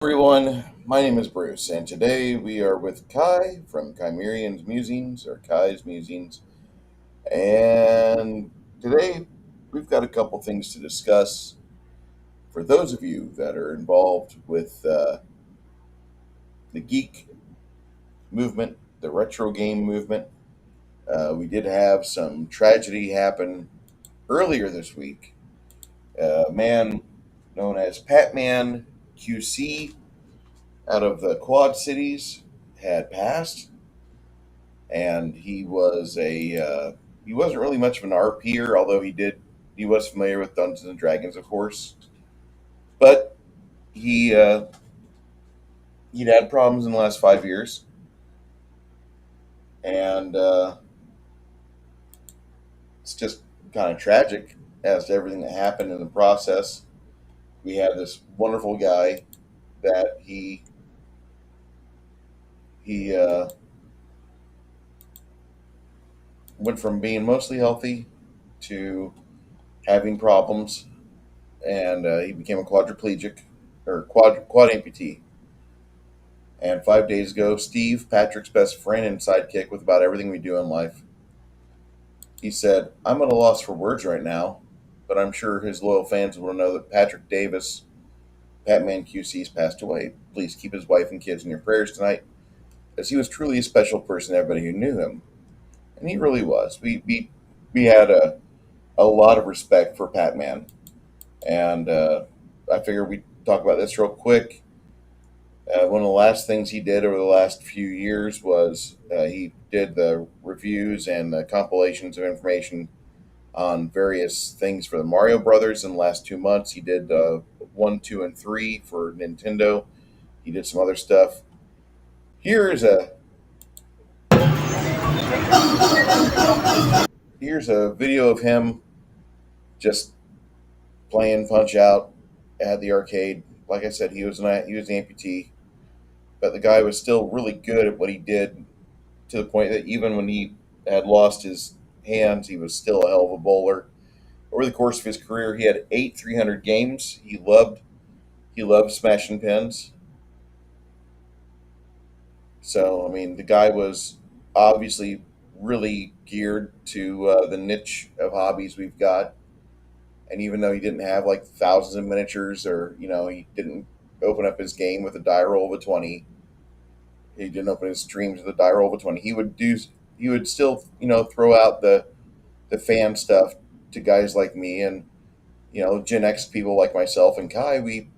Everyone, my name is Bruce, and today we are with Kai from Chimerian's Musings, or Kai's Musings, and today we've got a couple things to discuss for those of you that are involved with the geek movement, the retro game movement. We did have some tragedy happen earlier this week. A man known as Patman QC out of the Quad Cities had passed, and he wasn't really much of an RPer, although he was familiar with Dungeons and Dragons, of course, but he he'd had problems in the last 5 years, and it's just kind of tragic as to everything that happened in the process. We had this wonderful guy that he went from being mostly healthy to having problems, and he became a quadriplegic or quad amputee. And 5 days ago, Steve, Patrick's best friend and sidekick with about everything we do in life, he said, "I'm at a loss for words right now, but I'm sure his loyal fans will know that Patrick Davis, Batman QC's passed away. Please keep his wife and kids in your prayers tonight, as he was truly a special person to everybody who knew him." And he really was. We had a lot of respect for Patman. And I figured we'd talk about this real quick. One of the last things he did over the last few years was he did the reviews and the compilations of information on various things for the Mario Brothers in the last 2 months. He did 1, 2, and 3 for Nintendo. He did some other stuff. Here's a here's a video of him just playing Punch Out at the arcade. Like I said, he was an amputee, but the guy was still really good at what he did, to the point that even when he had lost his hands, he was still a hell of a bowler. Over the course of his career, he had 300 games. He loved smashing pins. So I mean, the guy was obviously really geared to the niche of hobbies we've got. And even though he didn't have like thousands of miniatures, or he didn't open up his game with a die roll of a 20, he didn't open his streams with a die roll of a 20. He would still throw out the fan stuff to guys like me, and Gen X people like myself and Kai. We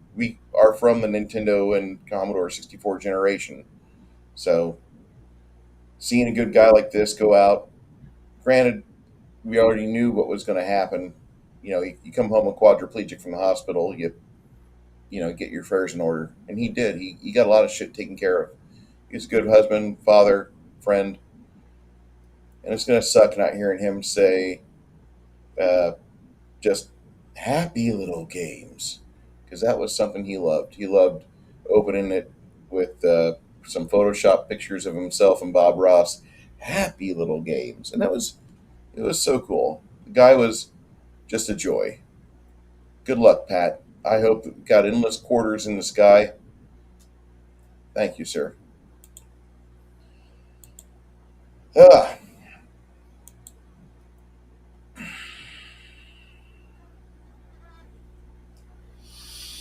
are from the Nintendo and Commodore 64 generation, so seeing a good guy like this go out, granted, we already knew what was going to happen. You come home a quadriplegic from the hospital, you get your affairs in order, and he did. He got a lot of shit taken care of. He was a good husband, father, friend, and it's going to suck not hearing him say uh, just happy little games, because that was something he loved. He loved opening it with some Photoshop pictures of himself and Bob Ross. Happy little games, and it was so cool. The guy was just a joy. Good luck, Pat. I hope that we got endless quarters in the sky. Thank you, sir. Ah,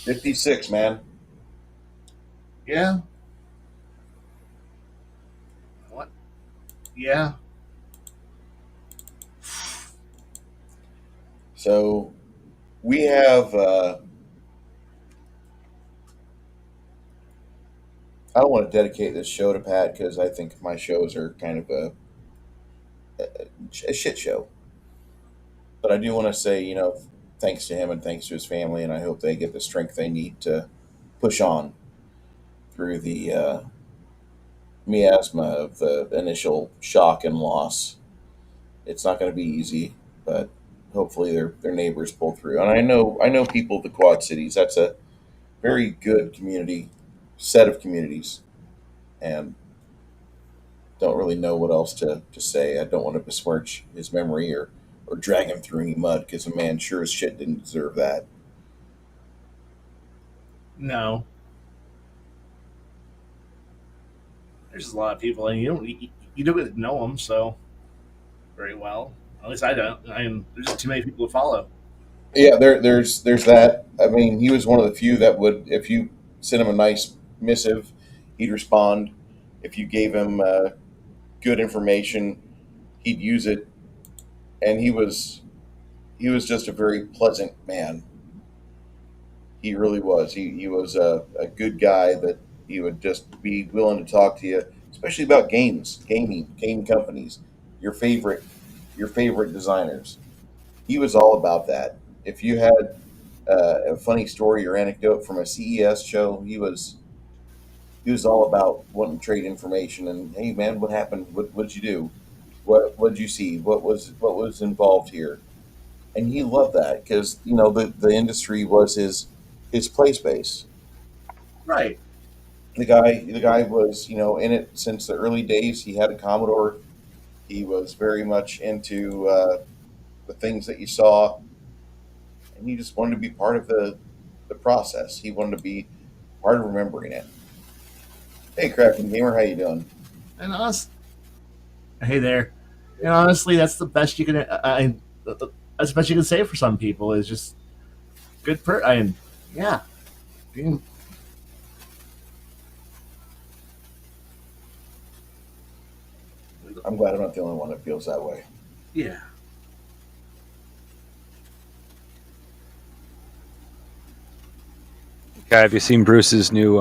56, man. Yeah. What? Yeah. So we have. I don't want to dedicate this show to Pat because I think my shows are kind of a shit show. But I do want to say, thanks to him and thanks to his family, and I hope they get the strength they need to push on through the miasma of the initial shock and loss. It's not going to be easy, but hopefully their neighbors pull through. And I know people of the Quad Cities. That's a very good community set of communities, and don't really know what else to say. I don't want to besmirch his memory or drag him through any mud, because a man sure as shit didn't deserve that. No. there's just a lot of people, and you don't get to know them so very well. At least I don't. I mean, there's just too many people to follow. Yeah, there's that. I mean, he was one of the few that would, if you sent him a nice missive, he'd respond. If you gave him good information, he'd use it, and he was just a very pleasant man. He really was. He was a good guy that he would just be willing to talk to you, especially about games, game companies, your favorite your favorite designers. He was all about that. If you had a funny story or anecdote from a CES show, he was all about wanting to trade information and, hey man, what happened? What'd you do? What'd you see? What was involved here? And he loved that because the industry was his play space. Right. The guy was in it since the early days. He had a Commodore. He was very much into the things that you saw, and he just wanted to be part of the process. He wanted to be part of remembering it. Hey, Crafting Gamer, how you doing? And hey there. And honestly, that's the best you can. That's the best you can say for some people is just good per. I mean, yeah, being, I'm glad I'm not the only one that feels that way. yeah. Okay, have you seen Bruce's new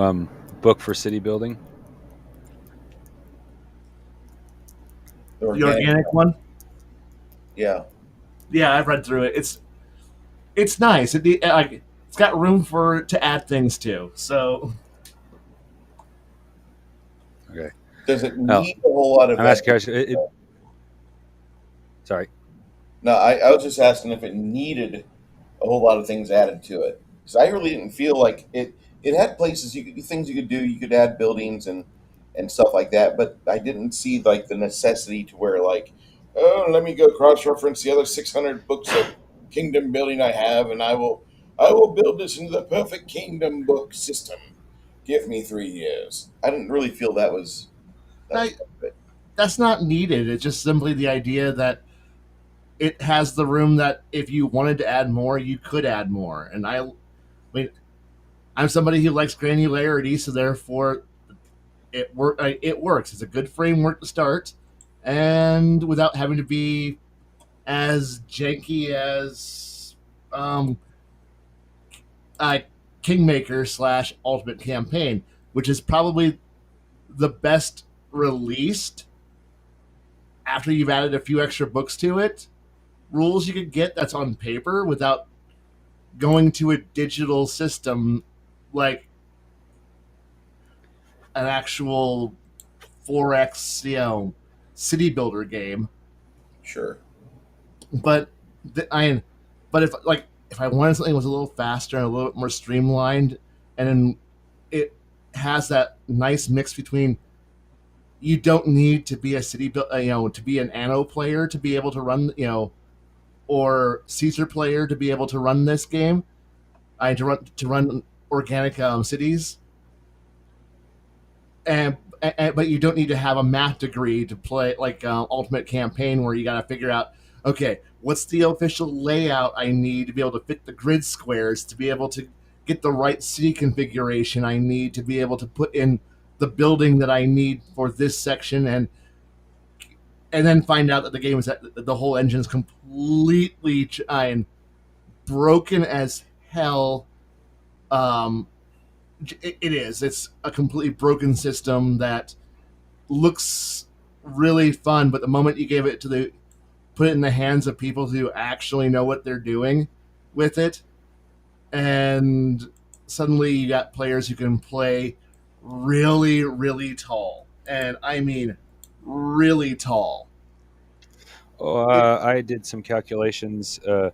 book for city building? The The organic, organic one. yeah, Yeah, I've read through it. It's nice. It's got room for to add things to. So Okay. does it Well, need a whole lot of I'm that? asking. Sorry. No, I was just asking if it needed a whole lot of things added to it because I really didn't feel like it. It had places things you could do. You could add buildings and stuff like that, but I didn't see like the necessity to where like, oh, let me go cross reference the other 600 books of kingdom building I have, and I will build this into the perfect kingdom book system. Give me 3 years. I didn't really feel that was I, part of it. that's not needed. It's just simply the idea that it has the room that if you wanted to add more, you could add more. And I mean, I'm somebody who likes granularity, so therefore it works. It's a good framework to start, and without having to be as janky as um, uh, Kingmaker slash Ultimate Campaign, which is probably the best released after you've added a few extra books to it. Rules you could get that's on paper without going to a digital system like an actual 4X, city builder game. Sure, But I, but if I wanted something that was a little faster and a little bit more streamlined, and then it has that nice mix between you don't need to be a to be an Anno player to be able to run, or Caesar player to be able to run this game. To run organic cities, and but you don't need to have a math degree to play like Ultimate Campaign, where you got to figure out, okay, what's the official layout I need to be able to fit the grid squares to be able to get the right city configuration I need to be able to put in the building that I need for this section, and then find out that the game is that the whole engine is completely broken as hell. Um, it is. It's a completely broken system that looks really fun, but the moment you give it to the put it in the hands of people who actually know what they're doing with it, and suddenly you got players who can play really, really tall, and I mean really tall. Oh, It, I did some calculations. Uh,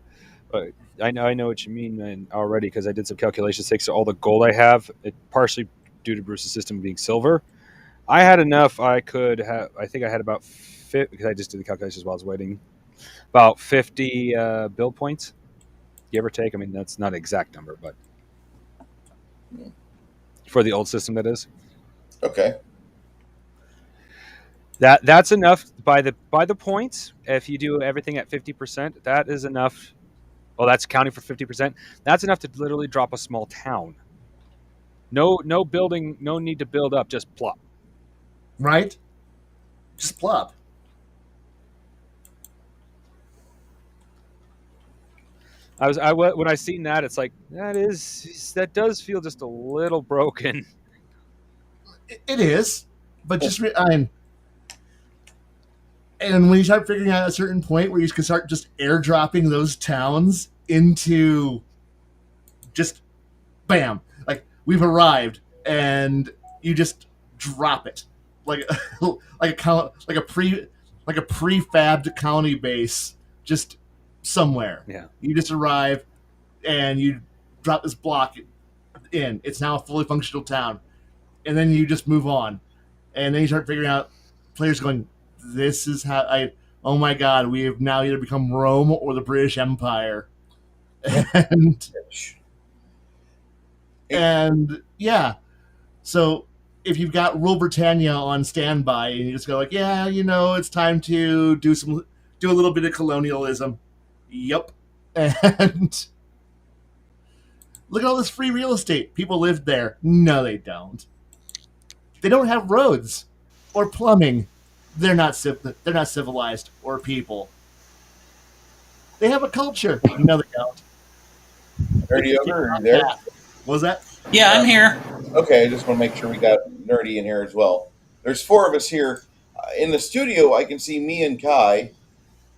I know what you mean already because I did some calculations. Thanks to all the gold I have, it partially due to Bruce's system being silver. I had enough. I could have. I think I had about 50 because I just did the calculations while I was waiting. About 50 build points, give or take. I mean, that's not an exact number, but for the old system, that is. okay. That's enough by the points. If you do everything at 50%, that is enough. Well, that's counting for 50%. That's enough to literally drop a small town. No building, no need to build up, just plop. Right? Just plop. When I seen that, it's like that does feel just a little broken. It is, but and when you start figuring out a certain point where you can start just airdropping those towns into just bam, like we've arrived, and you just drop it like like a prefabbed colony base just somewhere. Yeah. You just arrive and you drop this block in. It's now a fully functional town, and then you just move on, and then you start figuring out players going, "This is how I." Oh my God, we have now either become Rome or the British Empire, and and yeah, so if you've got Rule Britannia on standby and you just go like, yeah, it's time to do a little bit of colonialism. Yep. And look at all this free real estate. People live there. No, they don't. They don't have roads or plumbing. They're not civilized or people. They have a culture. No, they don't. Nerdy over, are you there? What was that? Yeah, I'm here. Okay, I just want to make sure we got Nerdy in here as well. There's 4 of us here. In the studio, I can see me and Kai,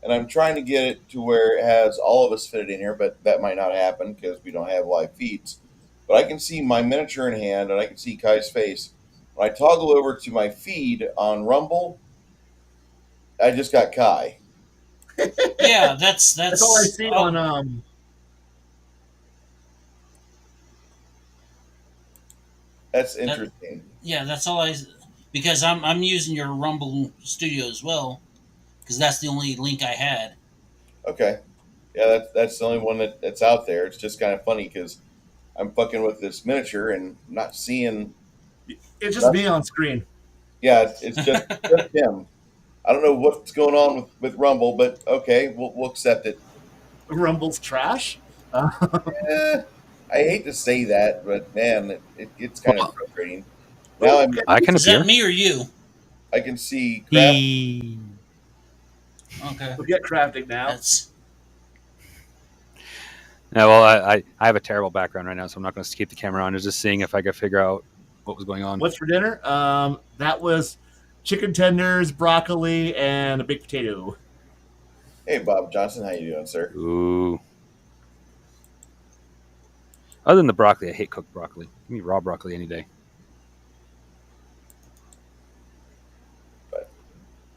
and I'm trying to get it to where it has all of us fitted in here, but that might not happen because we don't have live feeds. But I can see my miniature in hand, and I can see Kai's face. When I toggle over to my feed on Rumble, I just got Kai. Yeah, that's That's all I see on That's interesting. Yeah, that's all because I'm using your Rumble Studio as well because that's the only link I had. Okay. Yeah, that's the only one that's out there. It's just kind of funny because I'm fucking with this miniature and not seeing. It's just me on screen. Yeah, it's just him. I don't know what's going on with Rumble, but okay, we'll accept it. Rumble's trash. Eh, I hate to say that, but man, it gets kind of frustrating. Now I can Is appear. that me or you? I can see crap. Okay. We'll get crafting now. That's Yeah, well, I have a terrible background right now, so I'm not going to keep the camera on. I was just seeing if I could figure out what was going on. What's for dinner? That was chicken tenders, broccoli, and a baked potato. Hey, Bob Johnson, how you doing, sir? Ooh. Other than the broccoli, I hate cooked broccoli. Give me raw broccoli any day.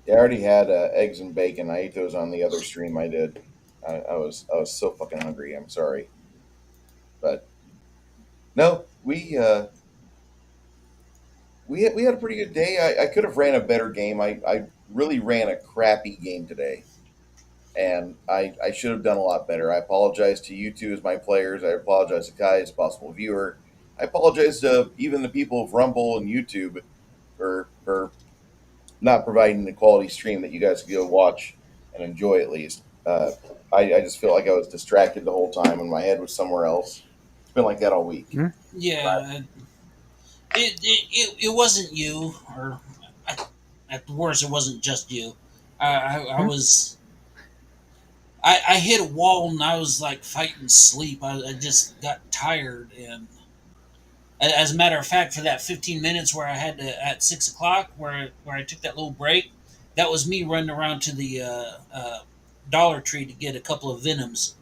Yeah, I already had eggs and bacon. I ate those on the other stream I did. I was so fucking hungry. I'm sorry, but no, we had a pretty good day. I could have ran a better game. I really ran a crappy game today, and I should have done a lot better. I apologize to you two as my players. I apologize to Kai as a possible viewer. I apologize to even the people of Rumble and YouTube for not providing the quality stream that you guys could go watch and enjoy at least. I just feel like I was distracted the whole time and my head was somewhere else. It's been like that all week. yeah. It wasn't you, or at the worst, it wasn't just you. I was. I hit a wall and I was like fighting sleep. I just got tired, and as a matter of fact, for that 15 minutes where I had to at 6 o'clock, where I took that little break, that was me running around to the Dollar Tree to get a couple of Venoms.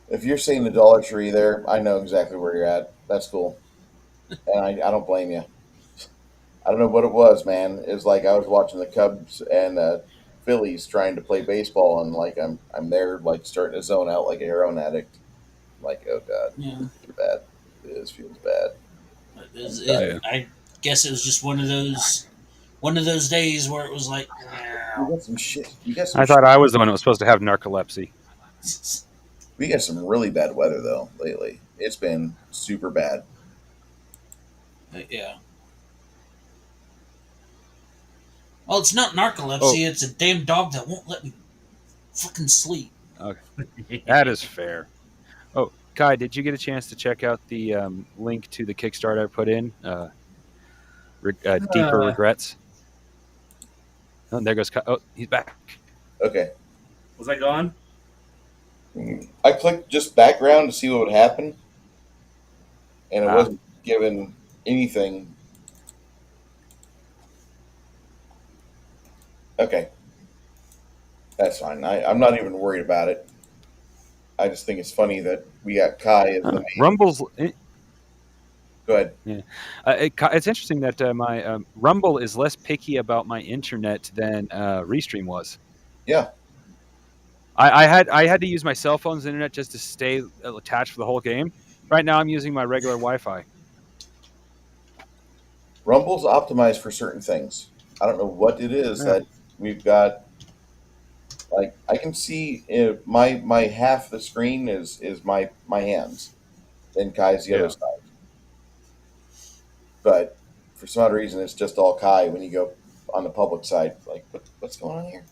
If you're seeing the Dollar Tree there, I know exactly where you're at. That's cool. And I don't blame you. I don't know what it was, man. It was like I was watching the Cubs and Phillies trying to play baseball, and like I'm there, like starting to zone out like a heroin addict. I'm like, oh god, Yeah, it's bad. This feels bad. I guess it was just one of those days where it was like, You got some shit. You got some. I thought I was the one that was supposed to have narcolepsy. We got some really bad weather though lately. It's been super bad. yeah. Well, it's not Oh, narcolepsy. It's a damn dog that won't let me fucking sleep. okay, that is fair. Oh, Kai, did you get a chance to check out the link to the Kickstarter I put in? Deeper Uh, regrets. Oh, and there goes Kai. Oh, he's back. Okay. was I gone? I clicked just background to see what would happen, and it Ah, wasn't given anything. Okay, that's fine. I'm not even worried about it. I just think it's funny that we got Kai as the main. Rumble's. Go ahead. Yeah, it's interesting that my Rumble is less picky about my internet than Restream was. Yeah, I had to use my cell phone's internet just to stay attached for the whole game. Right now, I'm using my regular Wi-Fi. Rumble's optimized for certain things. I don't know what it is Yeah, that we've got. Like I can see my half the screen is my hands, then Kai's the other yeah. side. But for some odd reason, it's just all Kai when you go on the public side. Like, what's going on here?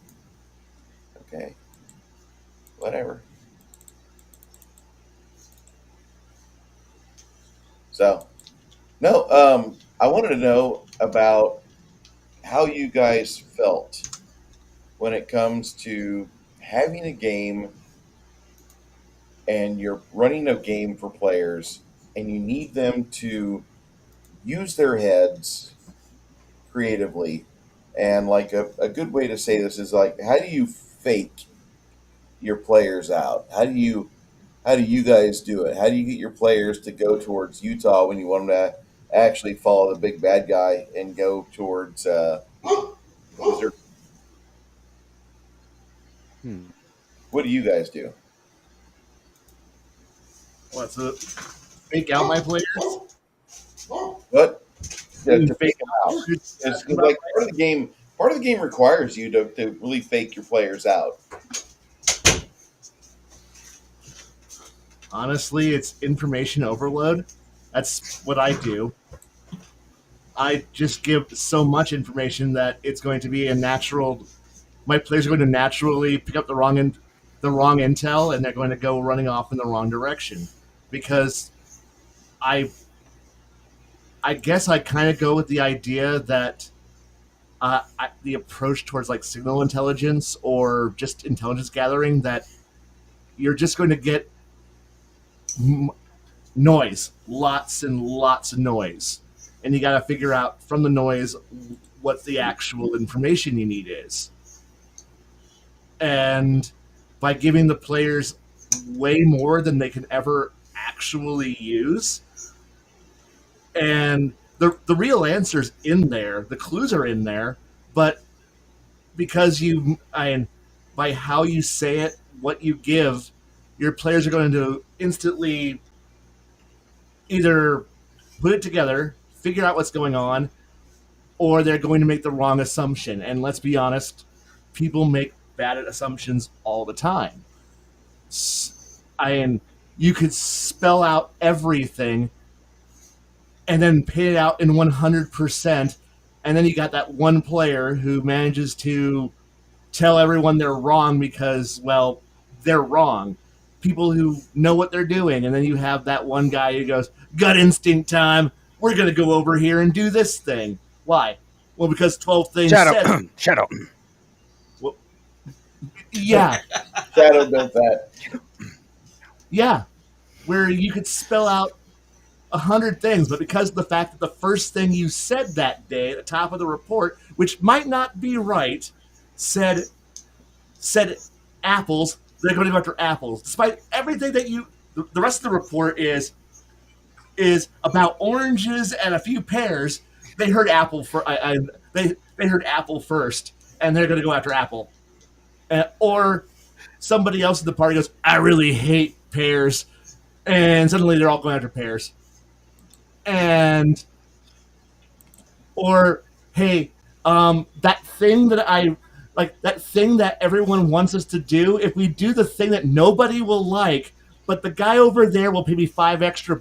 Okay, whatever. So, no, I wanted to know about how you guys felt when it comes to having a game and you're running a game for players and you need them to use their heads creatively. And like a good way to say this is like, how do you fake your players out? How do you guys do it? How do you get your players to go towards Utah when you want them to actually follow the big bad guy and go towards Missouri? Hmm. What do you guys do? What's up? Fake out my players? What You mean to fake fake them out? out? It's like part of the game requires you to really fake your players out. Honestly, it's information overload. That's what I do. I just give so much information that it's going to be a natural. My players are going to naturally pick up the wrong intel, and they're going to go running off in the wrong direction. Because I, I guess I kind of go with the idea that the approach towards like signal intelligence or just intelligence gathering, that you're just going to get noise, lots and lots of noise, and you got to figure out from the noise what the actual information you need is. And by giving the players way more than they can ever actually use, and the real answer's in there, the clues are in there, but because by how you say it, what you give, your players are going to instantly either put it together, figure out what's going on, or they're going to make the wrong assumption. And let's be honest, people make bad assumptions all the time. And you could spell out everything and then pay it out in 100%, and then you got that one player who manages to tell everyone they're wrong because, well, they're wrong. People who know what they're doing, and then you have that one guy who goes, gut instinct time, we're going to go over here and do this thing. Why? Well, because 12 things said. Shadow, Shadow. Well, yeah, Shadow built that. yeah. Where you could spell out 100 things, but because of the fact that the first thing you said that day at the top of the report, which might not be right, said apples, they're going to go after apples. Despite everything that the rest of the report is about oranges and a few pears. They heard apple they heard apple first, and they're going to go after apple. Or somebody else in the party goes, I really hate pears, and suddenly they're all going after pears. And or hey, that thing that I like, that thing that everyone wants us to do, if we do the thing that nobody will like, but the guy over there will pay me $5 extra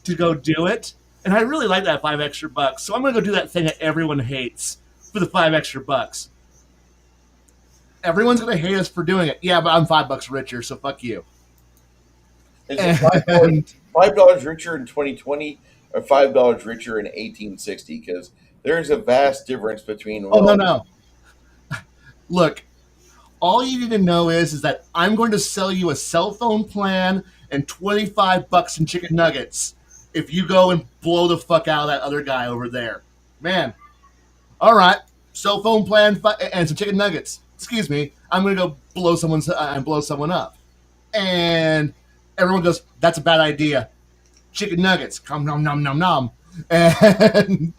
to go do it, and I really like that $5 extra, so I'm gonna go do that thing that everyone hates. for the $5 extra. Everyone's gonna hate us for doing it. Yeah, but I'm $5 richer, so fuck you. Is it $5 And $5 richer in 2020 or $5 richer in 1860? Because there's a vast difference between oh no, look, all you need to know is that I'm going to sell you a cell phone plan and $25 in chicken nuggets if you go and blow the fuck out of that other guy over there. Man, all right, cell phone plan and some chicken nuggets. Excuse me, I'm gonna go blow someone up, and everyone goes, "That's a bad idea." Chicken nuggets, come nom nom nom nom, and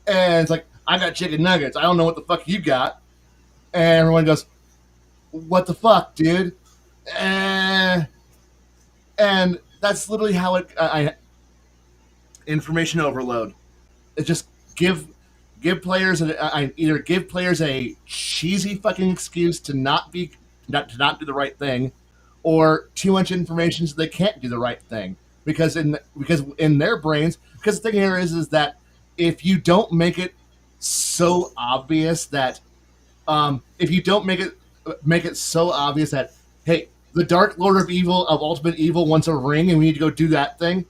it's like, I got chicken nuggets. I don't know what the fuck you got, and everyone goes, "What the fuck, dude?" And that's literally how information overload. It just give players either give players a cheesy fucking excuse to not do the right thing, or too much information so they can't do the right thing because in their brains. Because the thing here is that if you don't make it so obvious that if you don't make it so obvious that, hey, the Dark Lord of Evil of Ultimate Evil wants a ring and we need to go do that thing,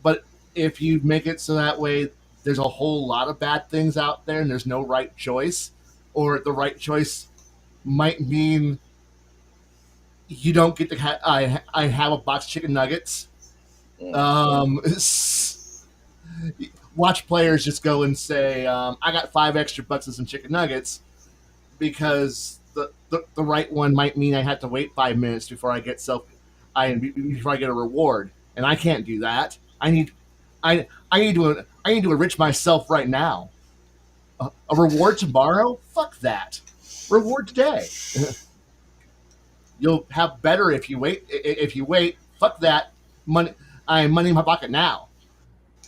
but if you make it so that way there's a whole lot of bad things out there and there's no right choice, or the right choice might mean you don't get to I have a box of chicken nuggets. Watch players just go and say, I got $5 extra and some chicken nuggets, because the right one might mean I have to wait 5 minutes before I get before I get a reward, and I can't do that. I need to enrich myself right now. A reward tomorrow? Fuck that. Reward today. You'll have better if you wait. If you wait, fuck that. Money in my pocket now.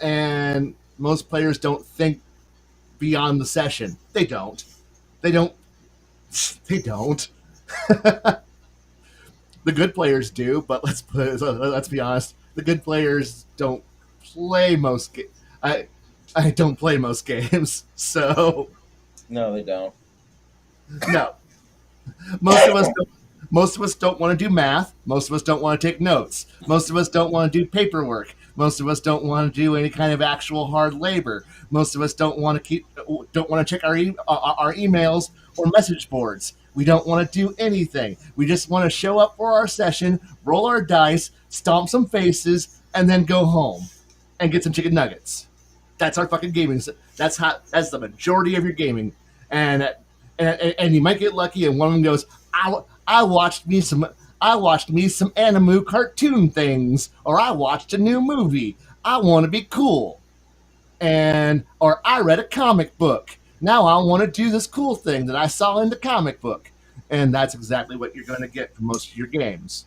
And most players don't think beyond the session. They don't. They don't. The good players do, but let's be honest. The good players don't play most. I don't play most games, so No, they don't. no. Most of us don't want to do math. Most of us don't want to take notes. Most of us don't want to do paperwork. Most of us don't want to do any kind of actual hard labor. Most of us don't want to check our emails or message boards. We don't want to do anything. We just want to show up for our session, roll our dice, stomp some faces, and then go home and get some chicken nuggets. That's our fucking gaming. That's the majority of your gaming, and you might get lucky, and one of them goes, I watched me some anime cartoon things, or I watched a new movie. I want to be cool, or I read a comic book. Now I want to do this cool thing that I saw in the comic book, and that's exactly what you're going to get from most of your games.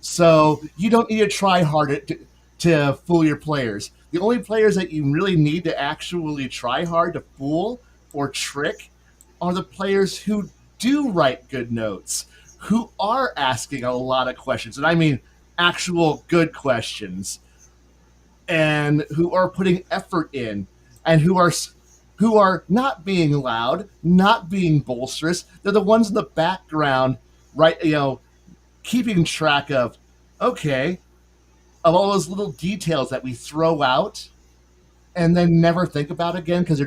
So you don't need to try hard to fool your players. The only players that you really need to actually try hard to fool or trick are the players who do write good notes, who are asking a lot of questions, and I mean actual good questions, and who are putting effort in, and who are not being loud, not being boisterous. They're the ones in the background, right? Keeping track of all those little details that we throw out and then never think about again because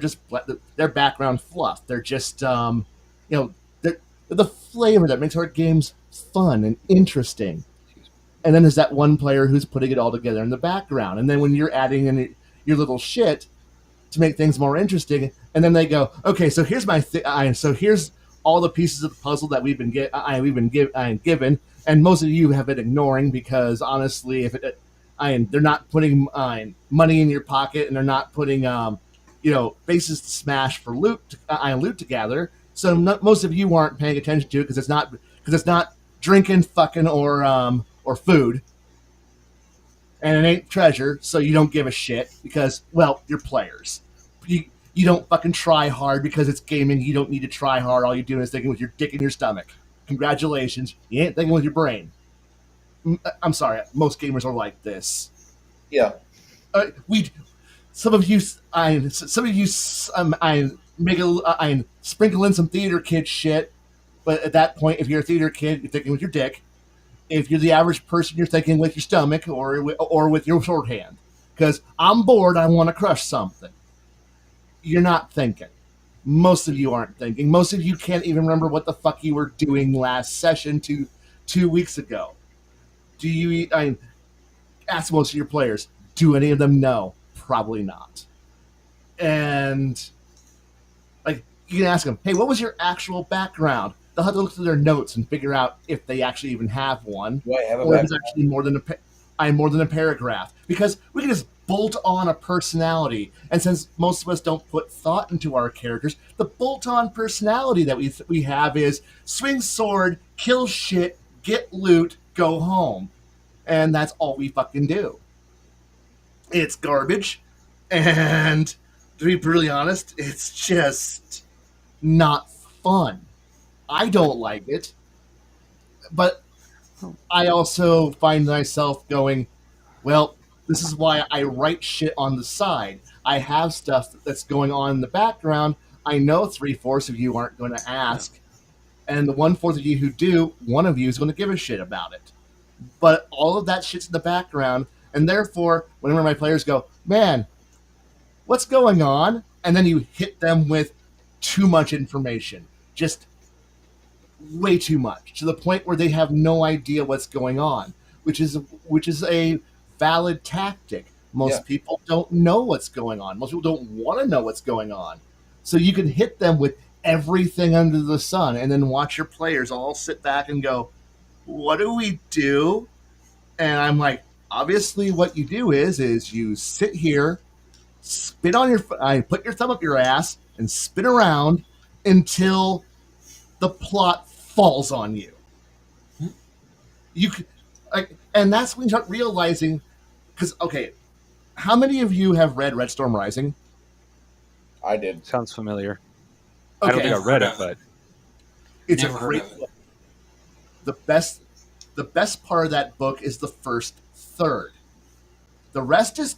they're background fluff. They're just they're the flavor that makes our games fun and interesting. And then there's that one player who's putting it all together in the background. And then when you're adding in your little shit to make things more interesting, and then they go, okay, so here's so here's all the pieces of the puzzle that we've been given, and most of you have been ignoring because honestly, they're not putting money in your pocket, and they're not putting bases to smash for loot to gather. So most of you aren't paying attention to it because it's not drinking, fucking, or food, and it ain't treasure. So you don't give a shit because, well, you're players. You don't fucking try hard because it's gaming. You don't need to try hard. All you're doing is thinking with your dick in your stomach. Congratulations, you ain't thinking with your brain. I'm sorry, most gamers are like this. Yeah. some of you, I make I sprinkle in some theater kid shit. But at that point, if you're a theater kid, you're thinking with your dick. If you're the average person, you're thinking with your stomach or with your shorthand. Because I'm bored, I want to crush something. You're not thinking. Most of you aren't thinking. Most of you can't even remember what the fuck you were doing last session 2 weeks ago. Do you? Ask most of your players. Do any of them know? Probably not. And like you can ask them, hey, what was your actual background? They'll have to look through their notes and figure out if they actually even have one, Do I have a or if it's background? actually more than a paragraph. Because we can just bolt on a personality, and since most of us don't put thought into our characters, the bolt-on personality that we have is swing sword, kill shit, get loot, go home, and that's all we fucking do. It's garbage, and to be brutally honest, it's just not fun. I don't like it, but I also find myself going, well, this is why I write shit on the side. I have stuff that's going on in the background. I know 3/4 of you aren't going to ask, and the 1/4 of you who do, one of you is going to give a shit about it. But all of that shit's in the background, and therefore, whenever my players go, man, what's going on? And then you hit them with too much information. Just way too much, to the point where they have no idea what's going on, which is a valid tactic. Most people don't know what's going on. Most people don't want to know what's going on. So you can hit them with everything under the sun and then watch your players all sit back and go, what do we do? And I'm like, obviously what you do is you sit here, put your thumb up your ass and spin around until the plot falls on you. And that's when you start realizing, because okay, how many of you have read Red Storm Rising? I did. Sounds familiar. Okay. I don't think I read it, Never heard but It's Never a heard great of it. book. The best part of that book is the first third. The rest is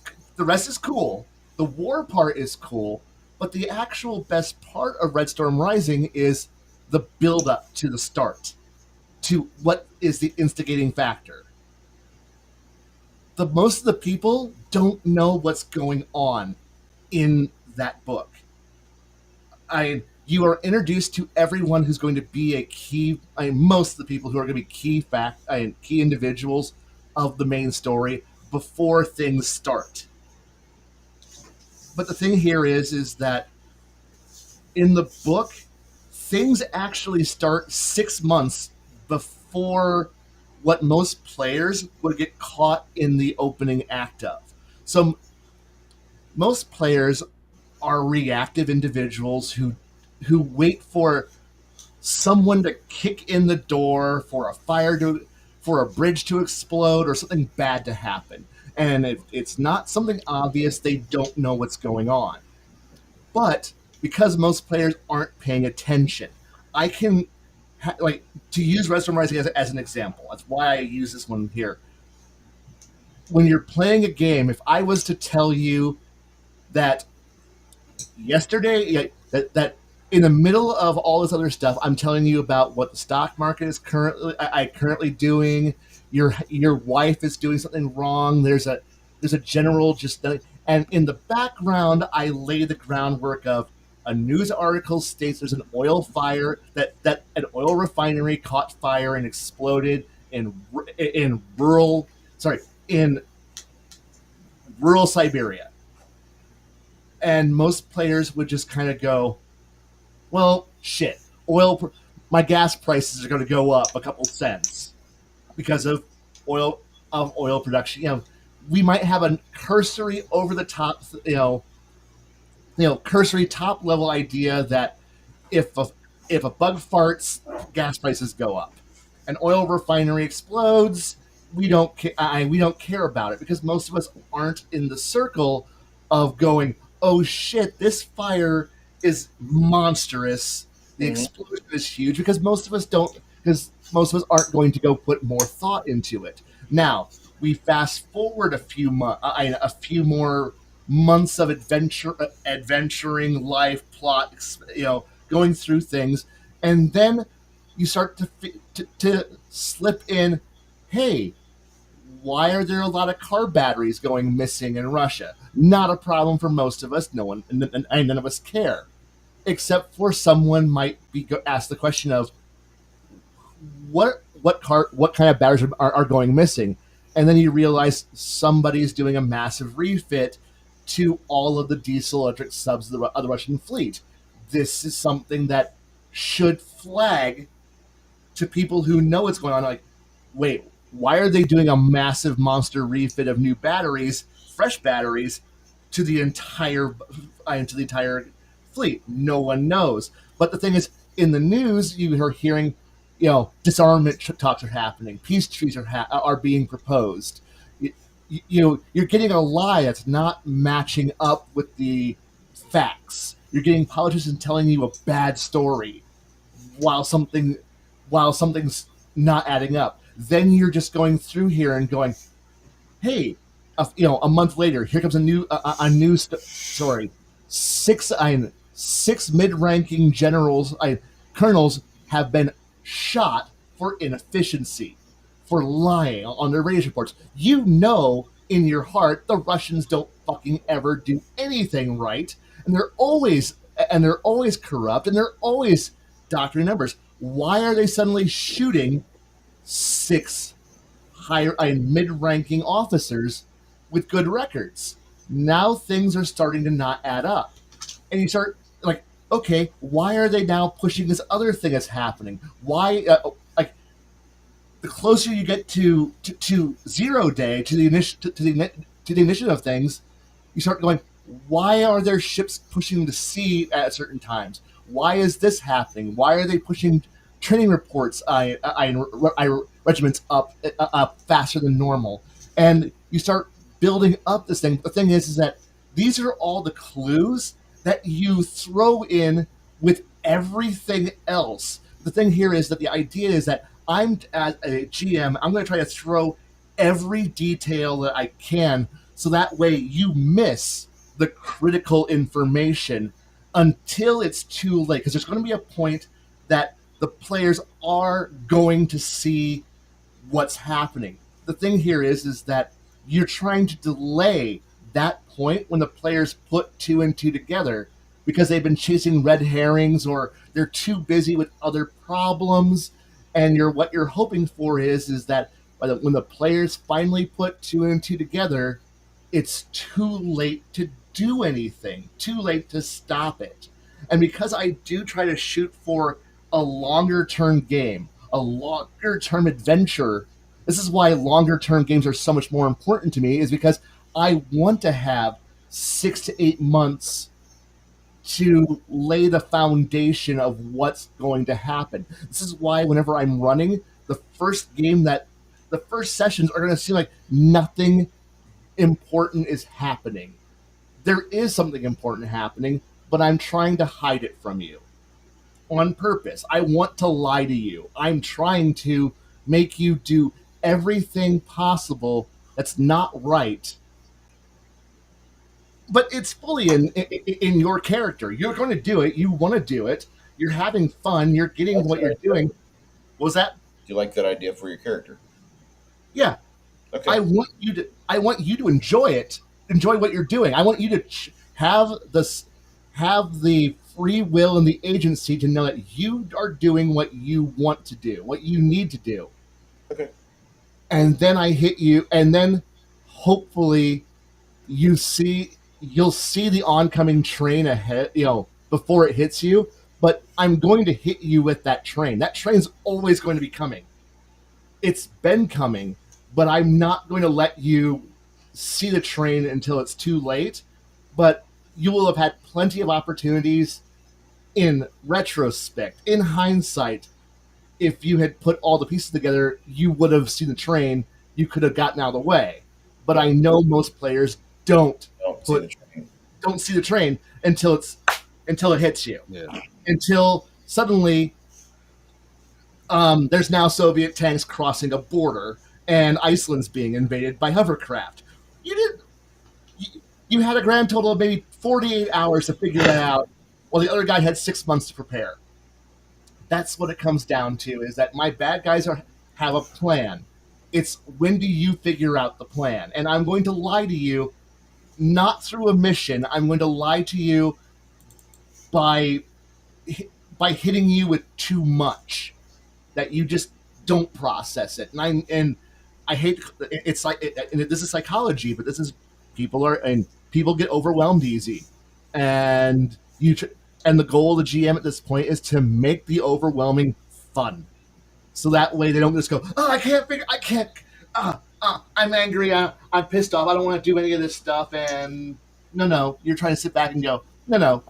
cool. The war part is cool, but the actual best part of Red Storm Rising is the build up to the start, to what is the instigating factor. Most of the people don't know what's going on in that book. You are introduced to everyone who's going to be a key. Most of the people who are going to be key individuals of the main story before things start. But the thing here is that in the book, things actually start 6 months before what most players would get caught in the opening act of. So most players are reactive individuals who wait for someone to kick in the door, for a bridge to explode, or something bad to happen. And if it's not something obvious, they don't know what's going on. But because most players aren't paying attention, I can to use Red Storm Rising as an example. That's why I use this one here. When you're playing a game, if I was to tell you that yesterday, that in the middle of all this other stuff, I'm telling you about what the stock market is currently doing. Your wife is doing something wrong. There's a general and in the background, I lay the groundwork of a news article states there's an oil fire that an oil refinery caught fire and exploded in rural Siberia. And most players would just kind of go, well, shit, my gas prices are going to go up a couple cents because of oil production. We might have a cursory over the top, cursory top level idea that if a bug farts, gas prices go up. An oil refinery explodes, we don't care about it, because most of us aren't in the circle of going, oh shit, this fire is monstrous. The explosion is huge, because most of us aren't going to go put more thought into it. Now, we fast forward a few more months of adventuring life plot, going through things, and then you start to slip in, hey, why are there a lot of car batteries going missing in Russia? Not a problem for most of us. No one, and none of us care, except for someone might be asked the question of what kind of batteries are going missing, and then you realize somebody's doing a massive refit to all of the diesel electric subs of the Russian fleet. This is something that should flag to people who know what's going on. Like, wait, why are they doing a massive monster refit of new batteries, fresh batteries, to the entire fleet? No one knows. But the thing is, in the news, you are hearing, disarmament talks are happening, peace treaties are being proposed. You're getting a lie that's not matching up with the facts. You're getting politicians telling you a bad story while something's not adding up. Then you're just going through here and going, hey, a month later, here comes a new story. Six mid-ranking colonels have been shot for inefficiency, for lying on their radio reports. You know in your heart the Russians don't fucking ever do anything right, and they're always corrupt, and they're always doctoring numbers. Why are they suddenly shooting six mid-ranking officers with good records? Now things are starting to not add up, and you start like, okay, why are they now pushing this other thing that's happening? Why, the closer you get to 0 day, to the initiative of things, you start going, why are there ships pushing to sea at certain times? Why is this happening? Why are they pushing training reports, regiments up faster than normal? And you start building up this thing. The thing is that these are all the clues that you throw in with everything else. The thing here is that the idea is that I'm, as a GM, I'm going to try to throw every detail that I can, so that way you miss the critical information until it's too late. Because there's going to be a point that the players are going to see what's happening. The thing here is that you're trying to delay that point when the players put two and two together, because they've been chasing red herrings or they're too busy with other problems. And what you're hoping for is that when the players finally put two and two together, it's too late to do anything, too late to stop it. And because I do try to shoot for a longer term game, a longer term adventure, this is why longer term games are so much more important to me, is because I want to have 6 to 8 months to lay the foundation of what's going to happen. This is why whenever I'm running, the first sessions are going to seem like nothing important is happening. There is something important happening, but I'm trying to hide it from you on purpose. I want to lie to you. I'm trying to make you do everything possible that's not right, but it's fully in your character. You're going to do it. You want to do it. You're having fun. You're getting what you're doing. What was that? Do you like that idea for your character? Yeah. Okay. I want you to enjoy it. Enjoy what you're doing. I want you to have the free will and the agency to know that you are doing what you want to do, what you need to do. Okay. And then I hit you, and then hopefully you'll see the oncoming train ahead, before it hits you. But I'm going to hit you with that train. That train's always going to be coming. It's been coming, but I'm not going to let you see the train until it's too late. But you will have had plenty of opportunities in retrospect, in hindsight. If you had put all the pieces together, you would have seen the train. You could have gotten out of the way. But I know most players don't see the train until it hits you. Yeah. Until suddenly there's now Soviet tanks crossing a border and Iceland's being invaded by hovercraft. You had a grand total of maybe 48 hours to figure that out, while the other guy had 6 months to prepare. That's what it comes down to, is that my bad guys have a plan. It's when do you figure out the plan? And I'm going to lie to you, not through a mission. I'm going to lie to you by by hitting you with too much that you just don't process it. And I hate, it's like and this is psychology, but this is people get overwhelmed easy, and and the goal of the GM at this point is to make the overwhelming fun, so that way they don't just go, oh, I can't, I'm angry, I'm pissed off, I don't want to do any of this stuff. And no, you're trying to sit back and go, no,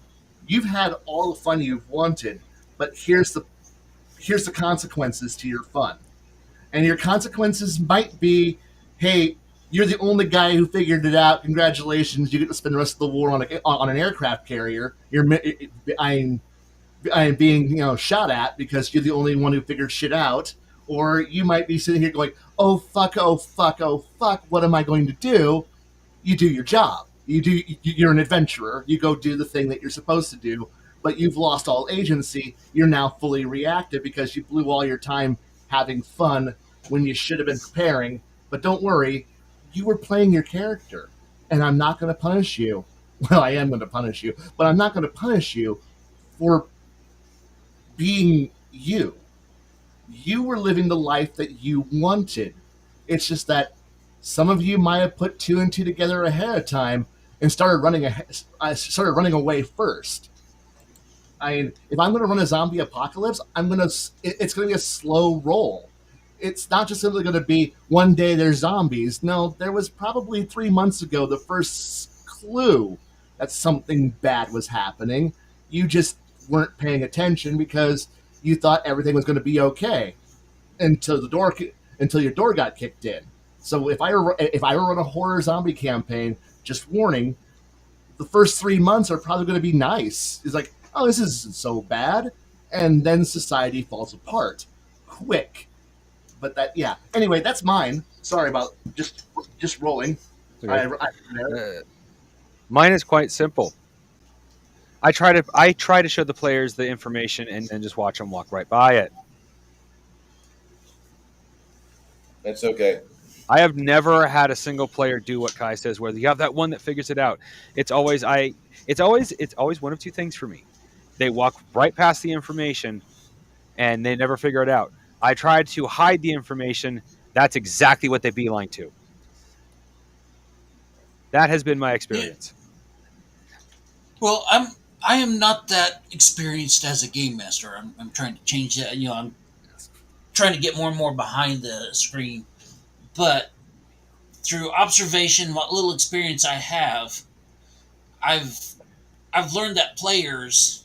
you've had all the fun you've wanted, but here's the consequences to your fun. And your consequences might be, hey, you're the only guy who figured it out. Congratulations, you get to spend the rest of the war on an aircraft carrier. I'm being shot at because you're the only one who figured shit out. Or you might be sitting here going, oh fuck, oh fuck, oh fuck, what am I going to do? You do your job. You're an adventurer. You go do the thing that you're supposed to do, but you've lost all agency. You're now fully reactive because you blew all your time having fun when you should have been preparing. But don't worry, you were playing your character, and I'm not going to punish you. Well, I am going to punish you, but I'm not going to punish you for being you. You were living the life that you wanted. It's just that some of you might have put two and two together ahead of time and started running away first. I mean, if I'm going to run a zombie apocalypse, it's going to be a slow roll. It's not just simply going to be one day there's zombies. No, there was probably 3 months ago the first clue that something bad was happening. You just weren't paying attention because you thought everything was going to be okay until your door got kicked in. So if I run a horror zombie campaign, just warning, the first 3 months are probably going to be nice. It's like, oh, this isn't so bad, and then society falls apart quick. But yeah. Anyway, that's mine. Sorry about just rolling. Okay. Mine is quite simple. I try to show the players the information and then just watch them walk right by it. That's okay. I have never had a single player do what Kai says, where you have that one that figures it out. It's always one of two things for me. They walk right past the information and they never figure it out. I tried to hide the information. That's exactly what they beeline to. That has been my experience. Well, I am not that experienced as a game master. I'm trying to change that. I'm trying to get more and more behind the screen. But through observation, what little experience I have, I've learned that players,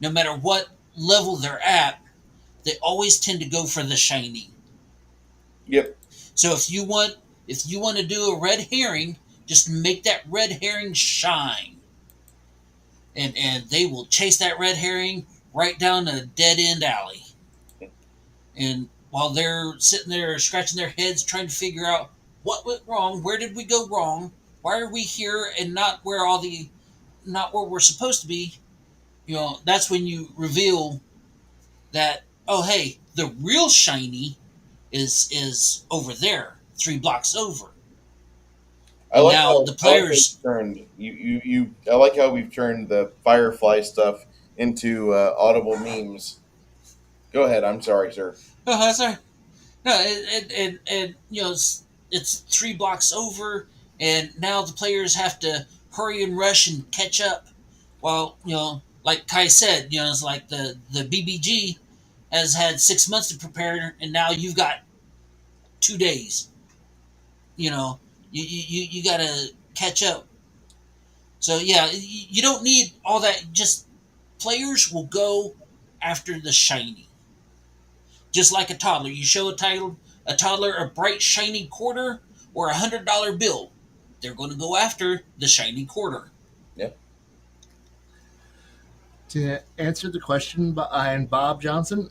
no matter what level they're at, they always tend to go for the shiny. Yep. So if you want to do a red herring, just make that red herring shine. And they will chase that red herring right down a dead end alley. And while they're sitting there scratching their heads trying to figure out what went wrong, where did we go wrong, why are we here and not where we're supposed to be, that's when you reveal that, oh hey, the real shiny is over there, 3 blocks over. I like Now how the players turned I like how we've turned the Firefly stuff into audible memes. Go ahead. I'm sorry, sir. Oh, that's all right. No, it's 3 blocks over, and now the players have to hurry and rush and catch up. While like Kai said, it's like the BBG has had 6 months to prepare, and now you've got 2 days. You got to catch up. So yeah, you don't need all that. Just players will go after the shiny. Just like a toddler, you show a toddler a bright shiny quarter or $100 bill, they're going to go after the shiny quarter. Yeah. To answer the question behind Bob Johnson,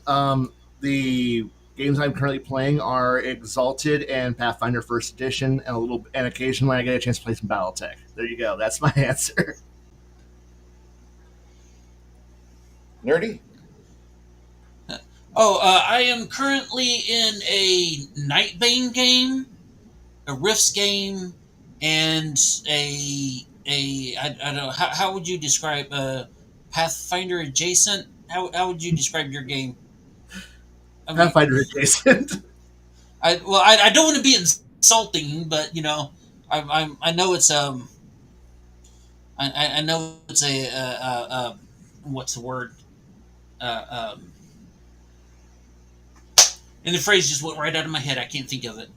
the games I'm currently playing are Exalted and Pathfinder First Edition, and occasionally I get a chance to play some BattleTech. There you go. That's my answer. Nerdy? I am currently in a Nightbane game, a Rifts game, and I don't know how would you describe Pathfinder adjacent? How would you describe your game? I mean, Pathfinder adjacent. I don't want to be insulting, but I know it's I know it's what's the word and the phrase just went right out of my head. I can't think of it.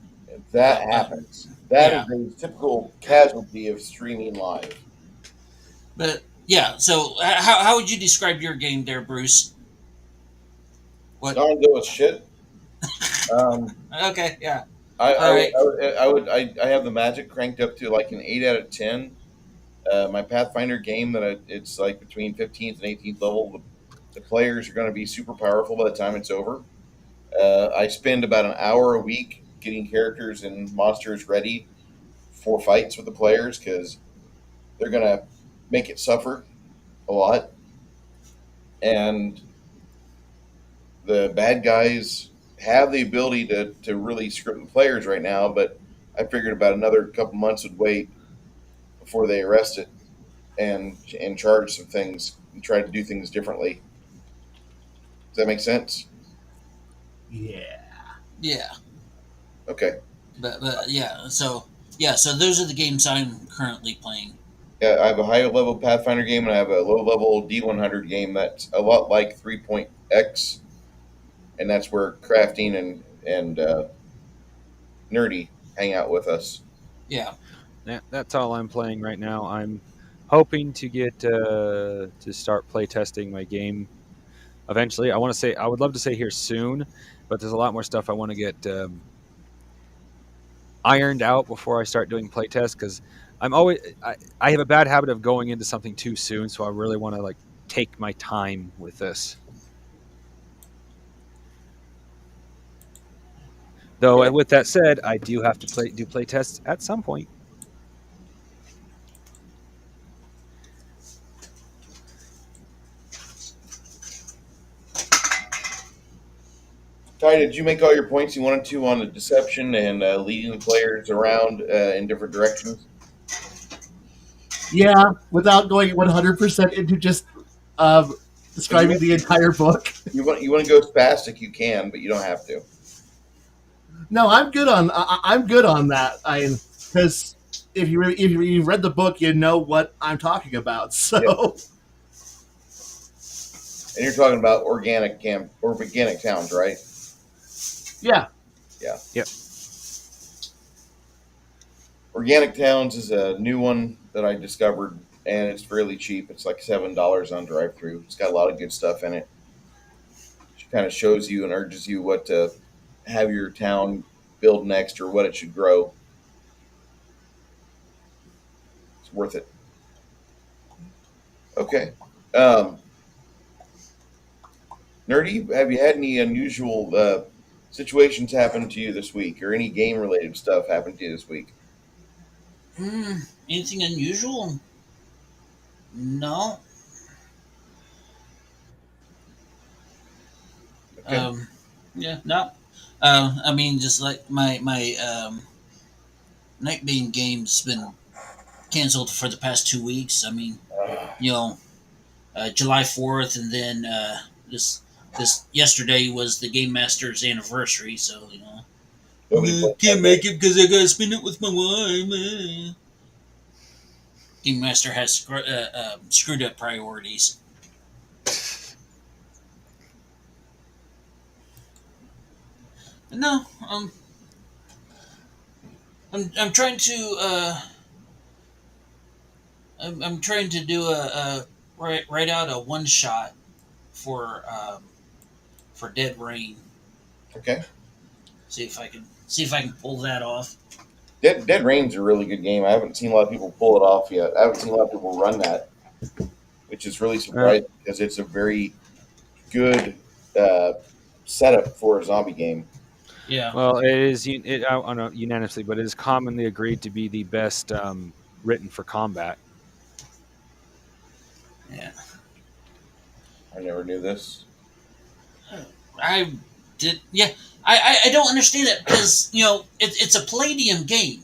That But happens. That yeah, is a typical casualty of streaming live. but yeah. So how would you describe your game there, Bruce? What? Don't go with shit. Um, Okay, yeah. I, I, All would, right. I have the magic cranked up to like an 8 out of 10. My Pathfinder game it's like between 15th and 18th level. The players are going to be super powerful by the time it's over. I spend about an hour a week getting characters and monsters ready for fights with the players because they're going to make it suffer a lot. And the bad guys have the ability to really script the players right now, but I figured about another couple months would wait before they arrest it and charge some things and try to do things differently. Does that make sense? Yeah. Yeah, Okay. but so those are the games I'm currently playing. Yeah, I have a high level Pathfinder game and I have a low level D100 game that's a lot like 3.x, and that's where crafting and nerdy hang out with us. Yeah, That's all I'm playing right now. I'm hoping to get to start playtesting my game eventually. I would love to say here soon, but there's a lot more stuff I want to get ironed out before I start doing playtests because I have a bad habit of going into something too soon, so I really want to like take my time with this. Though, Okay. with that said, I do have to do playtests at some point. Ty, did you make all your points you wanted to on the deception and leading the players around in different directions? Yeah, without going 100% into just If you describing want, the entire book. you want to go spastic, you can, but you don't have to. No, I'm good on that. Because if you read the book, you know what I'm talking about. Yep. So And you're talking about organic towns, right? yeah, Yeah. Yep. Organic Towns is a new one that I discovered, and it's fairly cheap. It's like $7 on drive-through. It's got a lot of good stuff in it. It kind of shows you and urges you what to have your town build next or what it should grow. It's worth it. Okay. Um, Nerdy, have you had any unusual situations happen to you this week, or any game-related stuff happen to you this week? Anything unusual? No. Okay. Yeah, no. I mean, just like my Nightbane game's been canceled for the past 2 weeks. I mean, Uh, you know, July 4th, and then this yesterday was the Game Master's anniversary, so Nobody plays can't that make it because I gotta spend it with my wife. Game Master has screwed up priorities. No, I'm trying to I'm trying to do a write out a one shot for Dead Rain. Okay. See if I can pull that off. Dead Rain's a really good game. I haven't seen a lot of people pull it off yet. I haven't seen a lot of people run that, which is really Uh, surprising because it's a very good uh, setup for a zombie game. Yeah. Well, it is I don't know unanimously, but it is commonly agreed to be the best written for combat. Yeah. I never knew this. I did. Yeah. I don't understand it because it's a Palladium game,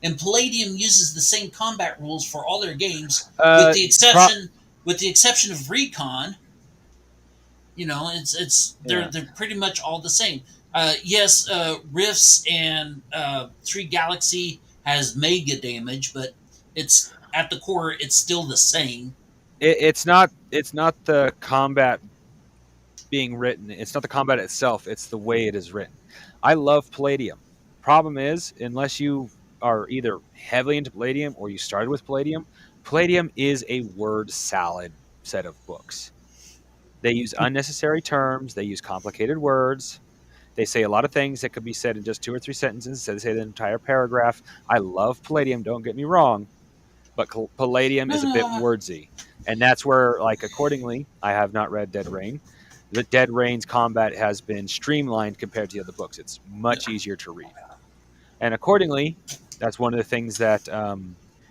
and Palladium uses the same combat rules for all their games, with Uh, the pro- exception with the exception of Recon. It's yeah. they're pretty much all the same. Yes, Rifts and Three Galaxy has mega damage, but it's at the core it's still the same. It's not the combat being written. It's not the combat itself. It's the way it is written. I love Palladium. Problem is, unless you are either heavily into Palladium or you started with Palladium, Palladium is a word salad set of books. They use unnecessary terms. They use complicated words. They say a lot of things that could be said in just 2 or 3 sentences. So they say the entire paragraph. I love Palladium. Don't get me wrong, but Palladium No, is a no, bit wordsy, and that's where, like, accordingly, I have not read Dead Rain. The Dead Rain's combat has been streamlined compared to the other books. It's much easier to read, and accordingly, that's one of the things that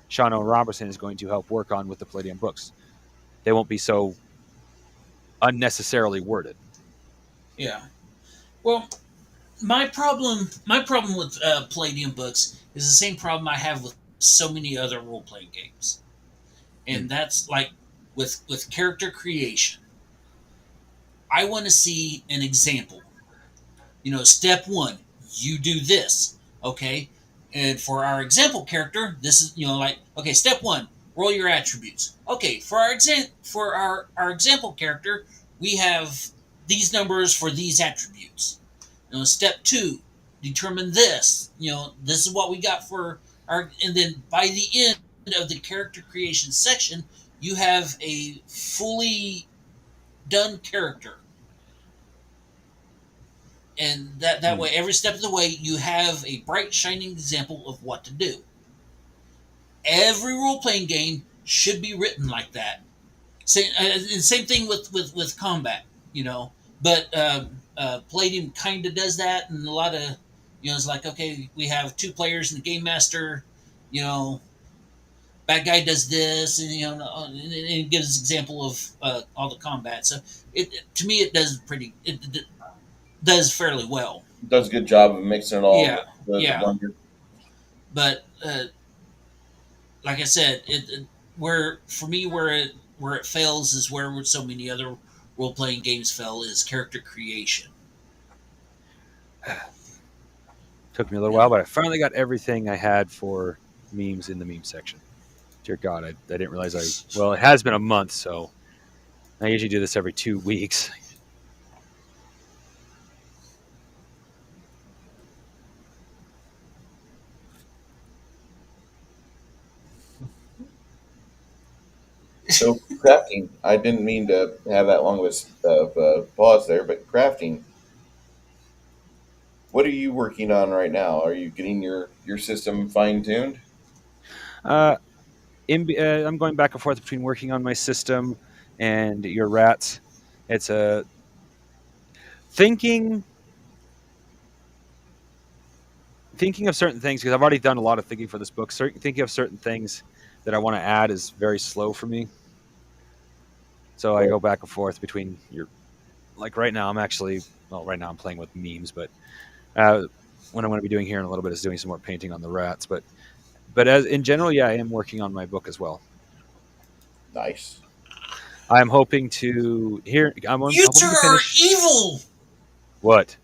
Sean O. Robertson is going to help work on with the Palladium books. They won't be so unnecessarily worded. yeah. Well, my problem with Palladium books is the same problem I have with so many other role playing games, and that's like with character creation. I want to see an example. Step one, you do this, okay? And for our example character, this is like, okay, step one, roll your attributes. Okay, for our example character, we have these numbers for these attributes. Step two, determine this. This is what we got for our, and then by the end of the character creation section, you have a fully done character, and that Hmm. way, every step of the way, you have a bright, shining example of what to do. Every role playing game should be written like that. And same thing with combat, But Palladium kind of does that, and a lot of it's like, okay, we have two players and the game master, you know, bad guy does this, and and it gives example of all the combat. So to me, it does it does fairly well. Does a good job of mixing it all Yeah, with the yeah. blender. But like I said, where for me where it fails is where so many other role playing games fail is character creation. Took me a little Yeah. while, but I finally got everything I had for memes in the meme section. Dear God, I didn't realize well, it has been a month, so I usually do this every 2 weeks. So crafting, I didn't mean to have that long of pause there, but crafting. What are you working on right now? Are you getting your system fine tuned? Uh, I'm going back and forth between working on my system and your rats. It's a thinking thinking of certain things because I've already done a lot of thinking for this book. Thinking of certain things that I want to add is very slow for me. So I go back and forth between your, like right now right now I'm playing with memes, but what I'm going to be doing here in a little bit is doing some more painting on the rats. But as in general, yeah, I am working on my book as well. Nice. I'm hoping to I'm You two hoping to are finish evil. what?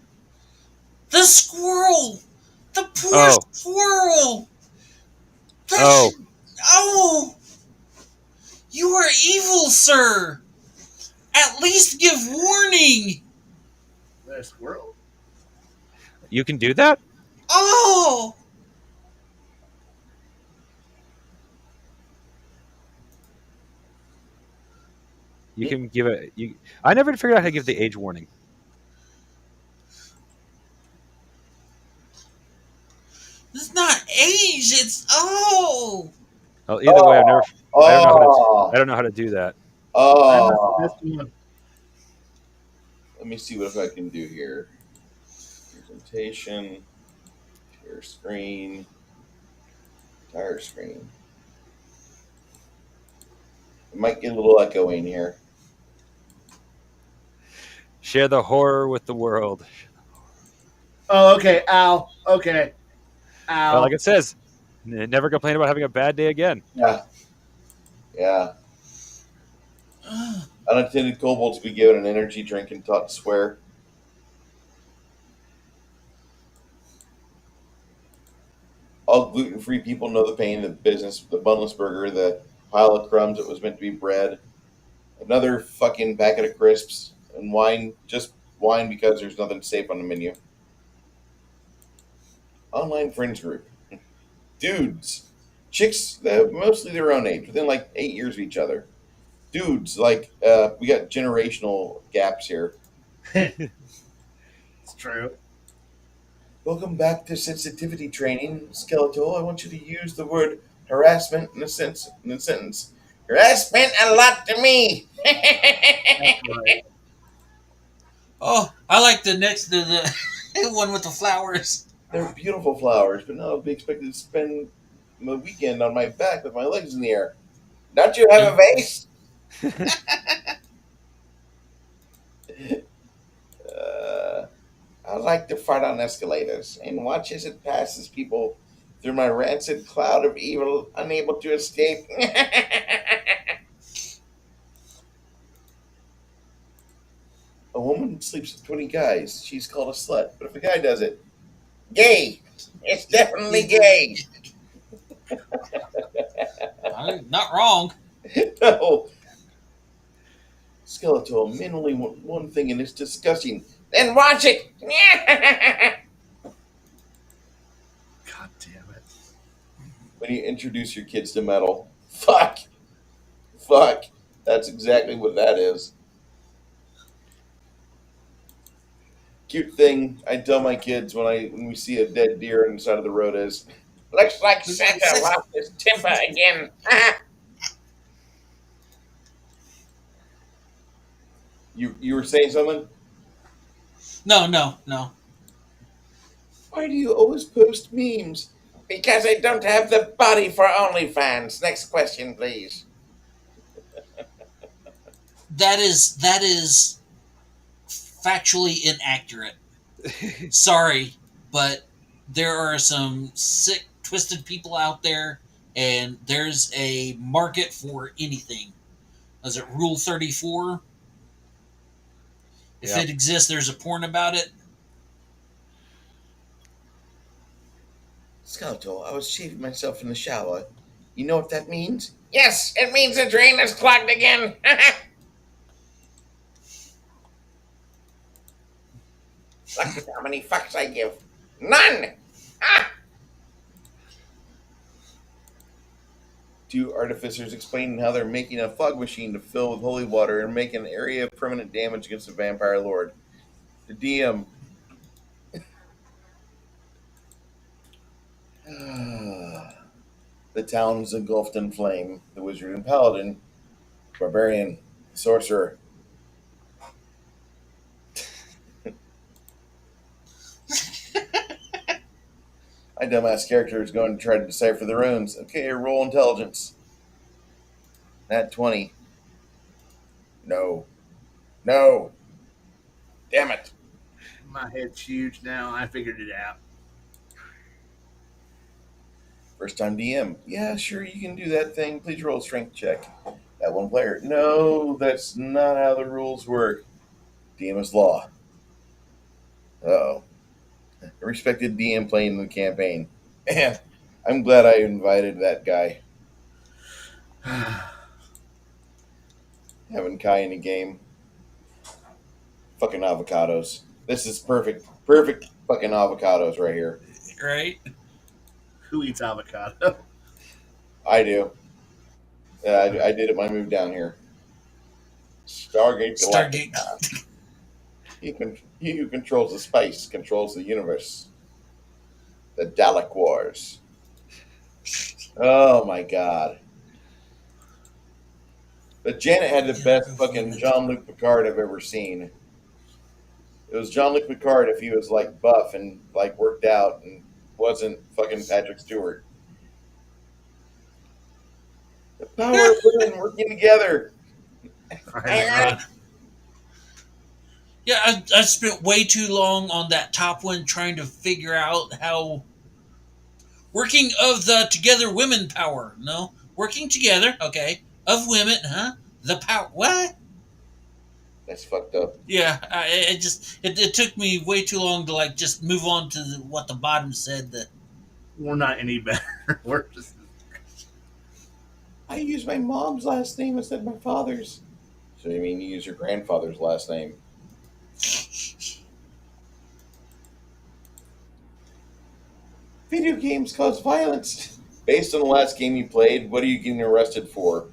The squirrel, the poor Oh, squirrel. That oh, should. Oh, you are evil, sir. At least give warning. The squirrel? you can do that? Oh, You can give it. I never figured out how to give the age warning. it's not age. It's oh. Well, either way, Oh, I don't know how to. oh, I don't know how to do that. I must have oh. missed one. let me see what I can do here. Presentation, share screen, entire screen. It might get a little echoing here. Share the horror with the world. Oh, okay, Al. Okay, Well, like Al. it says, never complain about having a bad day again. Yeah, yeah. Unintended kobolds be given an energy drink and taught to swear. All gluten-free people know the pain, the business, the bunless burger, the pile of crumbs that was meant to be bread, another fucking packet of crisps, and wine, just wine because there's nothing safe on the menu. Online friends group. Dudes. Chicks, mostly their own age, within like 8 years of each other. Dudes, like, we got generational gaps here. It's true. Welcome back to sensitivity training, Skeletal. I want you to use the word harassment in a sentence. Harassment a lot to me. That's right. Oh, I like the one with the flowers. They're beautiful flowers, but now I'll be expected to spend my weekend on my back with my legs in the air. Don't you have a vase? uh, I like to fart on escalators and watch as it passes people through my rancid cloud of evil, unable to escape. A woman sleeps with 20 guys. She's called a slut. But if a guy does it, gay. It's definitely gay. Not wrong. No. Skeletal, men only want one thing and it's disgusting. Then watch it. God damn it. When you introduce your kids to metal, fuck. Fuck. That's exactly what that is. Cute thing I tell my kids when we see a dead deer on the side of the road is, looks like Santa lost his temper again. You were saying something? No. Why do you always post memes? Because I don't have the body for OnlyFans. Next question, please. That is factually inaccurate. Sorry, but there are some sick, twisted people out there, and there's a market for anything. Is it Rule 34? If Yep. it exists, there's a porn about it. Skeletal, I was shaving myself in the shower. You know what that means? Yes, it means the drain is clogged again. Look at how many fucks I give. None! Ah! Two artificers explaining how they're making a fog machine to fill with holy water and make an area of permanent damage against the vampire lord. The DM. The town's engulfed in flame. The wizard and paladin, barbarian, sorcerer. My dumbass character is going to try to decipher the runes. Okay, roll intelligence. Nat 20. No. No. Damn it. My head's huge now. I figured it out. First time DM. Yeah, sure, you can do that thing. Please roll a strength check. That one player. No, that's not how the rules work. DM is law. Uh-oh. A respected DM playing the campaign. Man, I'm glad I invited that guy. Having Kai in the game. Fucking avocados. This is perfect. Perfect fucking avocados right here. Right? Who eats avocado? I do. I did it when I moved down here. Stargate Galactica. Stargate. He who controls the spice controls the universe. The Dalek Wars. Oh my god. But Janet had the best fucking Jean-Luc Picard I've ever seen. It was John Luke Picard if he was like buff and like worked out and wasn't fucking Patrick Stewart. The power of women working together. I Yeah, I spent way too long on that top one trying to figure out how working of the together women power. No, working together. Okay, of women, huh? The power. What? That's fucked up. Yeah, it took me way too long to like just move on to what the bottom said. That we're not any better. We're just I use my mom's last name instead of my father's. So you mean you use your grandfather's last name? Video games cause violence. Based on the last game you played, what are you getting arrested for?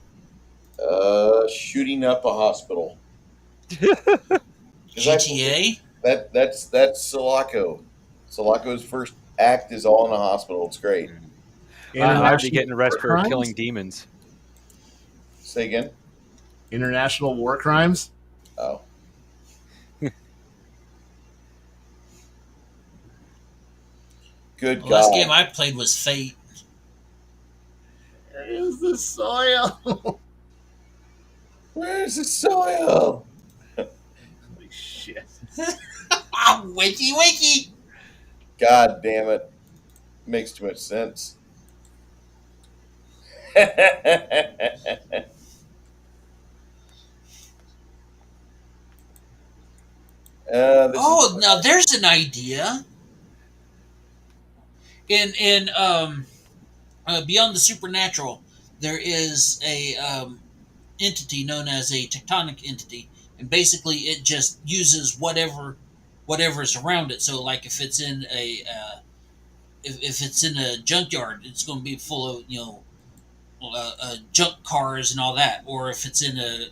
Shooting up a hospital. 'Cause GTA. That's Sulaco. Sulaco's first act is all in a hospital. It's great. I'd be getting war arrested for crimes? killing demons. Say again. International war crimes. Oh. Good The God. last game I played was Fate. Where's the soil? Where's the soil? Holy shit! Wiki wiki. God damn it. Makes too much sense. Oh, now there's an idea. In Beyond the Supernatural, there is a entity known as a tectonic entity, and basically it just uses whatever's around it. So, like if it's in a if it's in a junkyard, it's going to be full of junk cars and all that. Or if it's in a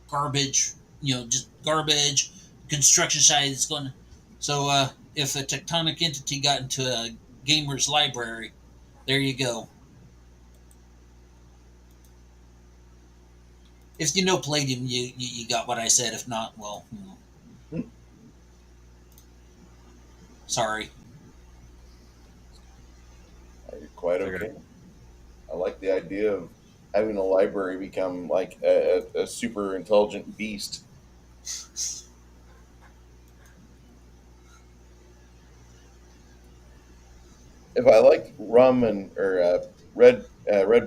garbage, just garbage construction site, it's going to. So if a tectonic entity got into a gamer's library, there you go. If you know Palladium, you got what I said. If not, well, sorry. You're quite okay. I like the idea of having a library become like a super intelligent beast. If I liked rum or Red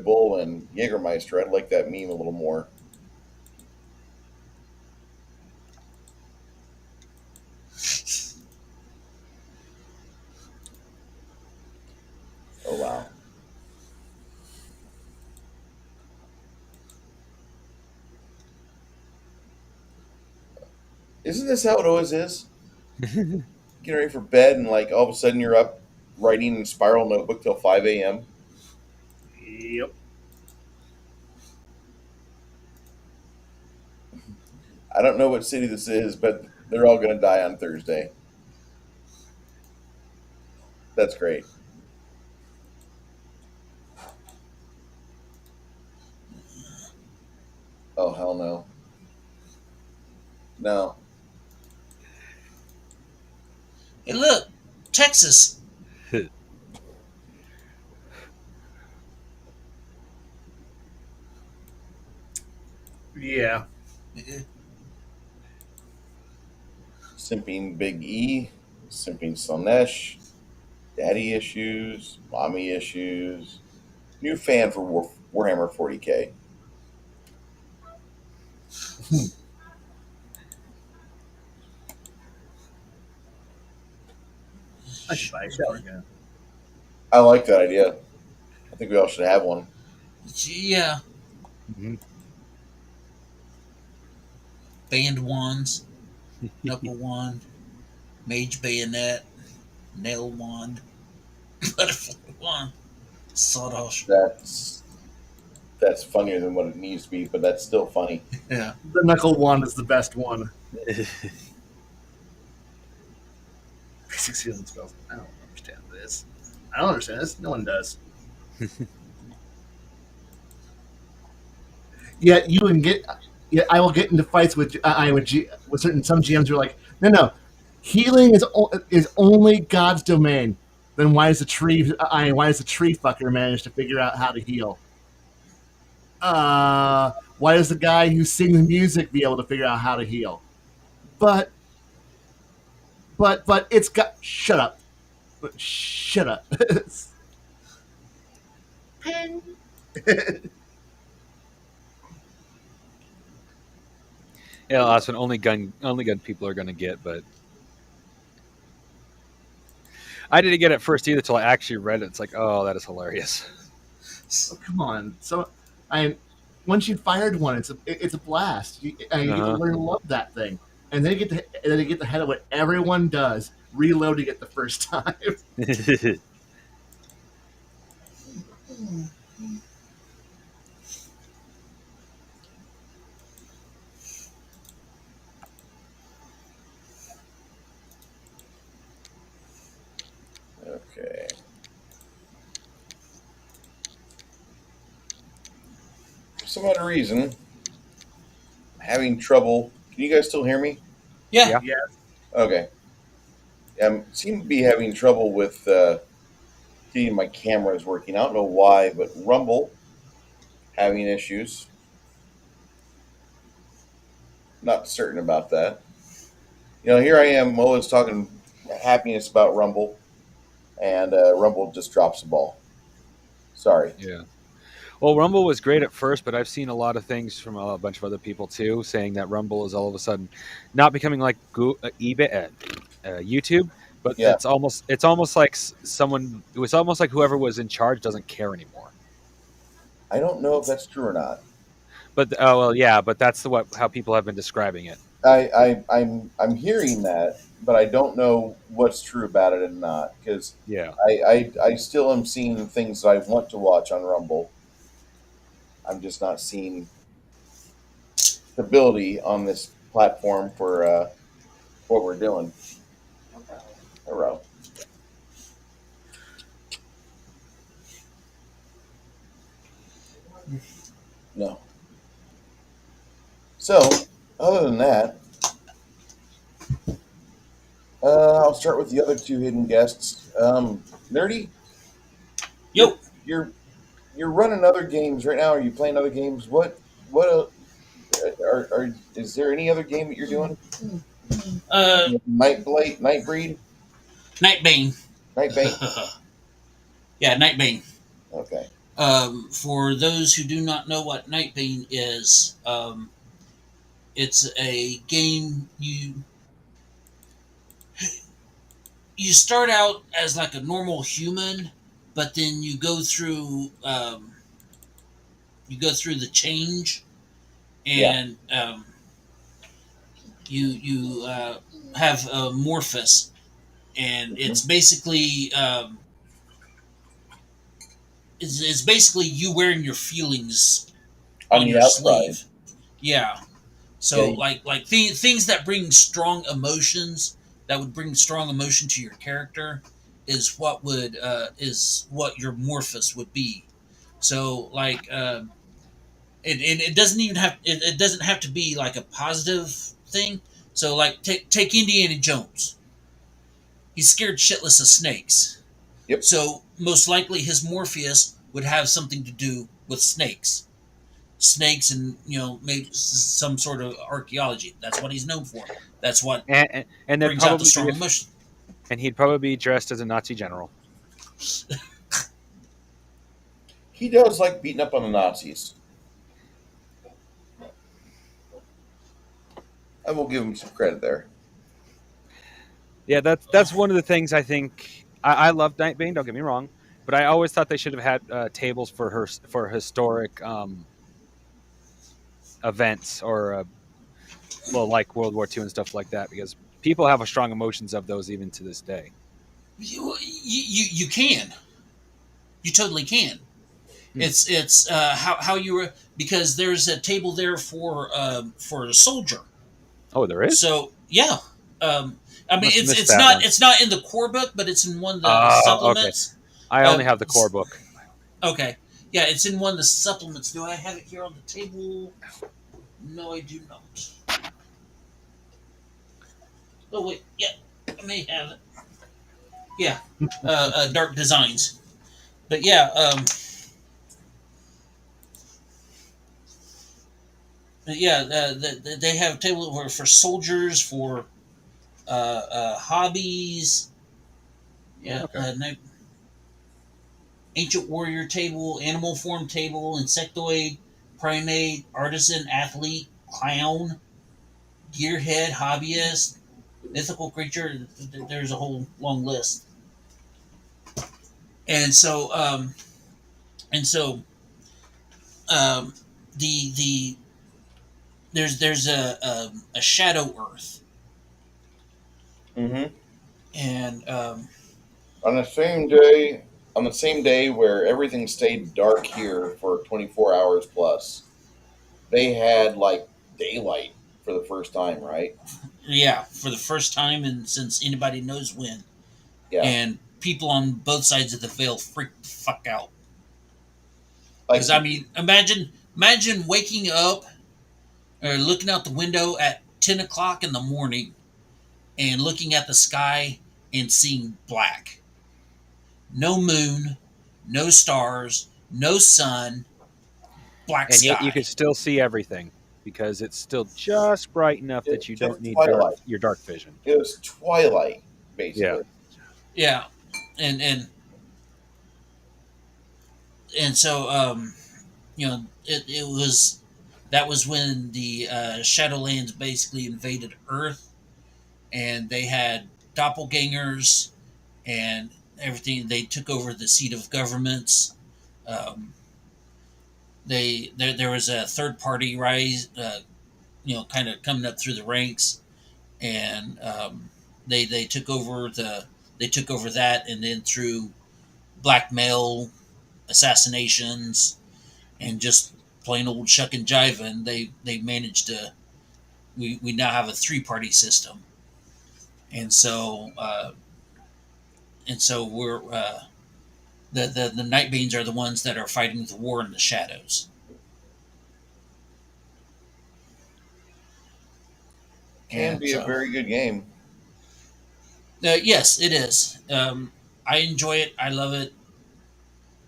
Bull and Jägermeister, I'd like that meme a little more. Oh wow. Isn't this how it always is? Getting ready for bed and like all of a sudden you're up writing in spiral notebook till 5 a.m. Yep. I don't know what city this is, but they're all going to die on Thursday. That's great. Oh, hell no. No. Hey, look, Texas. Yeah. Simping Big E, simping Slanesh, daddy issues, mommy issues. New fan for Warhammer 40k. I should buy a shower gun. I like that idea. I think we all should have one. Yeah. Mm-hmm. Band wands, knuckle wand, mage bayonet, nail wand, butterfly wand, sawdust. That's funnier than what it needs to be, but that's still funny. Yeah. The knuckle one is the best one. Basic season spells. I don't understand this. I don't understand this. No one does. Yeah, you can get. Yeah, I will get into fights with with some GMs who are like, no, Healing is only God's domain. Then why does the tree? Why does the tree fucker manage to figure out how to heal? Why does the guy who sings music be able to figure out how to heal? But it's got. Shut up. Shut up. Ping. Yeah, that's what only gun people are going to get. But I didn't get it first either until I actually read it. It's like, oh, that is hilarious. Oh, come on. So, once you fired one, it's a blast. You get to learn to love that thing, and then you get the head of what everyone does, reloading it the first time. Okay. For some odd reason, I'm having trouble. Can you guys still hear me? Yeah. Yeah. Okay. I seem to be having trouble with getting my cameras working. I don't know why, but Rumble having issues. Not certain about that. Here I am always talking happiness about Rumble, and Rumble just drops the ball. Sorry. Yeah. Well, Rumble was great at first, but I've seen a lot of things from a bunch of other people too, saying that Rumble is all of a sudden not becoming like eBay, YouTube, but Yeah. it's almost like someone. It was almost like whoever was in charge doesn't care anymore. I don't know if that's true or not. But oh well, yeah, but that's how people have been describing it. I'm hearing that, but I don't know what's true about it and not, because Yeah. I still am seeing things that I want to watch on Rumble. I'm just not seeing stability on this platform for what we're doing. Hello. No. So, other than that, I'll start with the other two hidden guests. Nerdy, Yo. you're running other games right now. Are you playing other games? Is there any other game that you're doing? Nightbreed, Nightbane. Nightbane. Yeah, Nightbane. Okay. For those who do not know what Nightbane is, it's a game you start out as like a normal human, but then you go through the change, and you have Morphus, and it's basically it's basically you wearing your feelings On on the your outside. sleeve. Yeah. So Yeah. things that bring strong emotions, that would bring strong emotion to your character, is what your Morphus would be. So it doesn't even have it doesn't have to be like a positive thing. So like take Indiana Jones. He's scared shitless of snakes. Yep. So most likely his Morpheus would have something to do with snakes and maybe some sort of archaeology. That's what he's known for. That's what And brings out the strong emotion. And he'd probably be dressed as a Nazi general. He does like beating up on the Nazis. I will give him some credit there. Yeah, that's one of the things I think. I love Nightbane. Don't get me wrong, but I always thought they should have had tables for historic events or like World War II and stuff like that, because people have a strong emotions of those even to this day. You can, you totally can. It's how you were, because there's a table there for a soldier. Oh, there is. So yeah. I mean, it's not in the core book, but it's in one of the supplements. Okay. I only have the core book. Okay. Yeah, it's in one of the supplements. Do I have it here on the table? No, I do not. Oh wait, yeah. I may have it. Yeah, Dark Designs. But yeah, they have table for soldiers, for hobbies. Yeah, Okay. ancient warrior table, animal form table, insectoid, primate, artisan, athlete, clown, gearhead, hobbyist, mythical creature. There's a whole long list. And so, and so, um, the there's a shadow earth, Hmm. and On the same day, on the same day where everything stayed dark here for 24 hours plus, they had like daylight for the first time, right? yeah, for the first time and since anybody knows when, Yeah. and people on both sides of the veil freaked the fuck out. Because Like, I mean, imagine waking up or looking out the window at 10 o'clock in the morning and looking at the sky and seeing black, no moon, no stars, no sun, black And yet you can sky. still see everything because it's still just bright enough that you it's don't need twilight. your dark vision. It was twilight, Yeah. basically. Yeah, and so it was that was when the Shadowlands basically invaded Earth, and they had doppelgangers and everything. They took over the seat of governments. Um, there was a third party rise, kind of coming up through the ranks, and they took over that, and then through blackmail, assassinations, and just plain old shuck and jiving, they managed to. We now have a three-party system, and so we're the Nightbanes are the ones that are fighting the war in the shadows. Can And be a so, very good game. yes, it is. I enjoy it. I love it.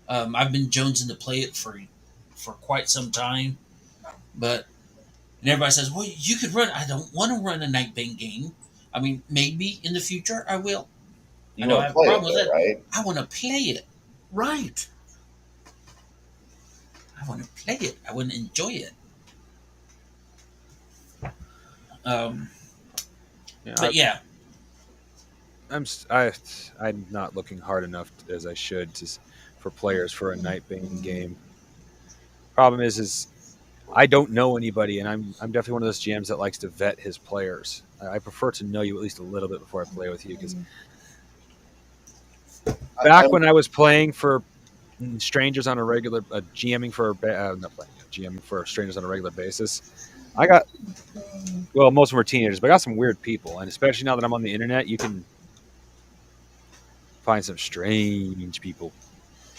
I've been jonesing to play it for quite some time, but and everybody says, "Well, you could run." I don't want to run a Nightbane game. I mean, maybe in the future I will. I You don't want to have a play it problem with though, it. right? I want to play it. Right. I want to play it. I want to enjoy it. Um, Yeah, but yeah, I'm not looking hard enough as I should for players for a Nightbane game. Problem is I don't know anybody, and I'm definitely one of those GMs that likes to vet his players. I prefer to know you at least a little bit before I play with you because back I'm when I was playing for strangers on a regular GMing for not playing GMing for strangers on a regular basis, I got most of them were teenagers, but I got some weird people, and especially now that I'm on the internet, you can find some strange people.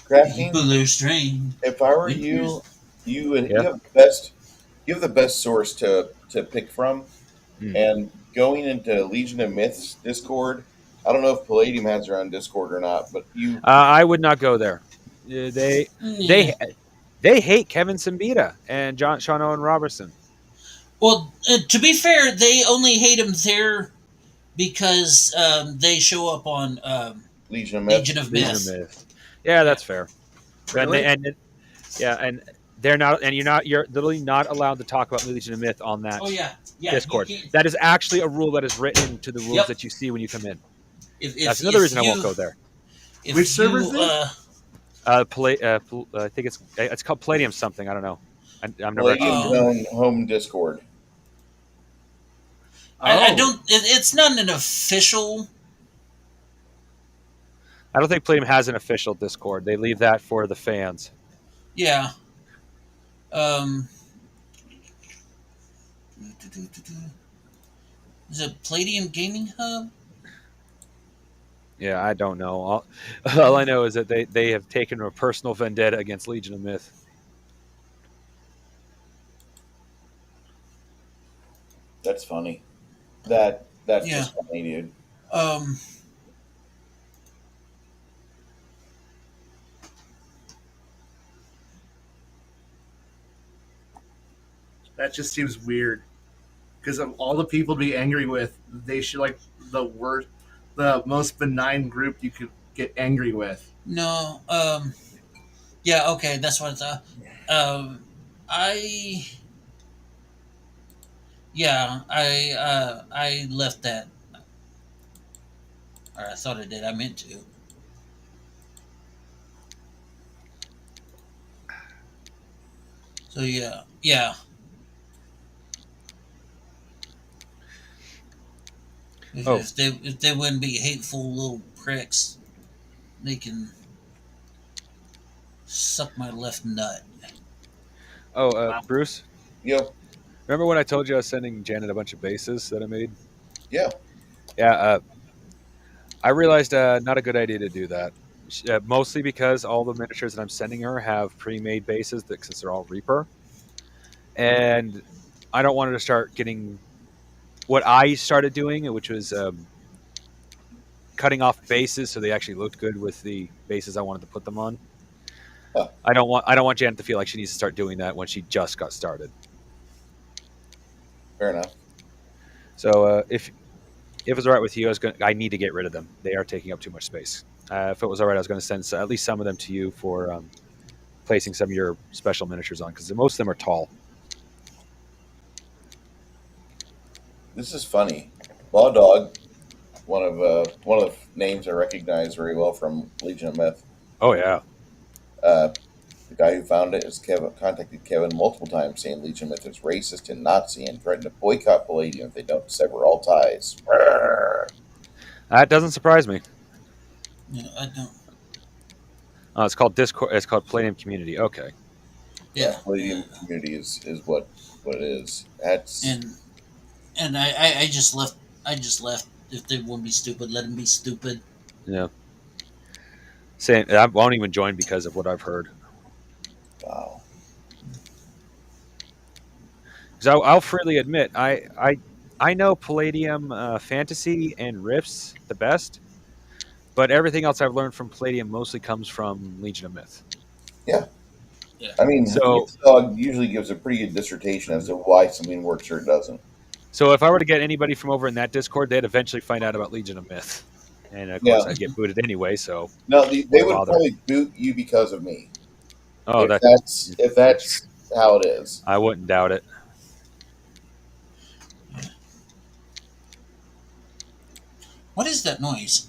crafting. people are strange. If I were Winters. you, you Yeah. have the best source to pick from. Hmm. And going into Legion of Myths Discord, I don't know if Palladium has their own Discord or not, but I would not go there. Yeah. They they hate Kevin Simbita and Sean Owen Robertson. Well, to be fair, they only hate him there because they show up on Legion of Legion Myth. of Legion of Myth. Myth. Yeah, Yeah. that's fair. And they Really? yeah, and they're not, and you're literally not allowed to talk about Legion of Myth on Oh that yeah, yeah. You Discord. can't. That is actually a rule that is written into the rules Yep. that you see when you come in. If That's another reason I won't you go there. Which if server is you this? I think it's called Palladium something. I don't know. I've never actually Palladium's looked into it. own home Discord. I Oh, don't. It's not an official. I don't think Palladium has an official Discord. They leave that for the fans. Yeah. Um. Is it Palladium Gaming Hub? Yeah, I don't know. All I know is that they have taken a personal vendetta against Legion of Myth. That's funny. That's Yeah. just funny, dude. Um, That just seems weird. Because of all the people to be angry with, they should like the worst, the most benign group you could get angry with. no. Yeah. Okay. That's what I thought. I. Yeah. I left that, or I thought I did. I meant to. So yeah. Yeah. Oh, If they wouldn't be hateful little pricks, they can suck my left nut. Wow. Bruce. Yo, Remember when I told you I was sending Janet a bunch of bases that I made? yeah. Yeah, I realized not a good idea to do that. Mostly because all the miniatures that I'm sending her have pre-made bases that since they're all Reaper, and I don't want her to start getting what I started doing, which was cutting off bases so they actually looked good with the bases I wanted to put them on. Huh, I don't want Janet to feel like she needs to start doing that when she just got started. fair enough. So if it's all right with you, I need to get rid of them. They are taking up too much space. If it was all right, I was going to send at least some of them to you for placing some of your special miniatures on because most of them are tall. This is funny. Law Dog, one of the names I recognize very well from Legion of Myth. Oh yeah. Uh, the guy who found it has contacted Kevin multiple times, saying Legion of Myth is racist and Nazi, and threatened to boycott Palladium if they don't sever all ties. That doesn't surprise me. Yeah, I don't. It's called Discord. It's called Palladium Community. Okay. Yeah, Yeah, Palladium community is what it is. That's and I just left. I just left. If they want to be stupid, let them be stupid. Yeah. Saying I won't even join because of what I've heard. wow. Because I'll freely admit, I know Palladium Fantasy and Rifts the best, but everything else I've learned from Palladium mostly comes from Legion of Myth. Yeah, Yeah. I mean, So Dog usually gives a pretty good dissertation as to why something works or it doesn't. So if I were to get anybody from over in that Discord, they'd eventually find out about Legion of Myth, and of Yeah, course I'd get booted anyway. So no, they why would bother? probably boot you because of me Oh, if that's how it is. I wouldn't doubt it. What is that noise?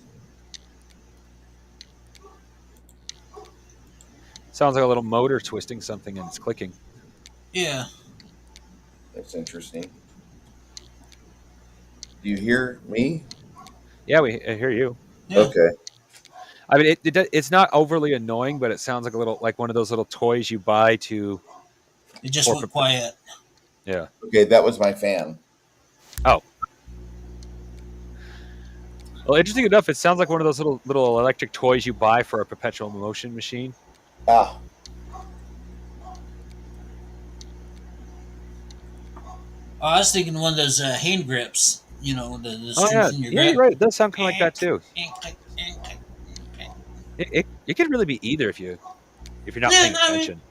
Sounds like a little motor twisting something and it's clicking. Yeah. That's interesting. Do you hear me? Yeah, I hear you. Yeah. Okay. I mean, it's not overly annoying, but it sounds like a little like one of those little toys you buy to It just for. went quiet. Yeah. Okay, that was my fan. Oh. Well, interesting enough, it sounds like one of those little electric toys you buy for a perpetual motion machine. Ah, I was thinking one of those hand grips. You know, the Oh yeah, strength in your yeah, you're grip. right. It does sound kind of like that too. Yeah, It could really be either if you're not paying I mean, attention.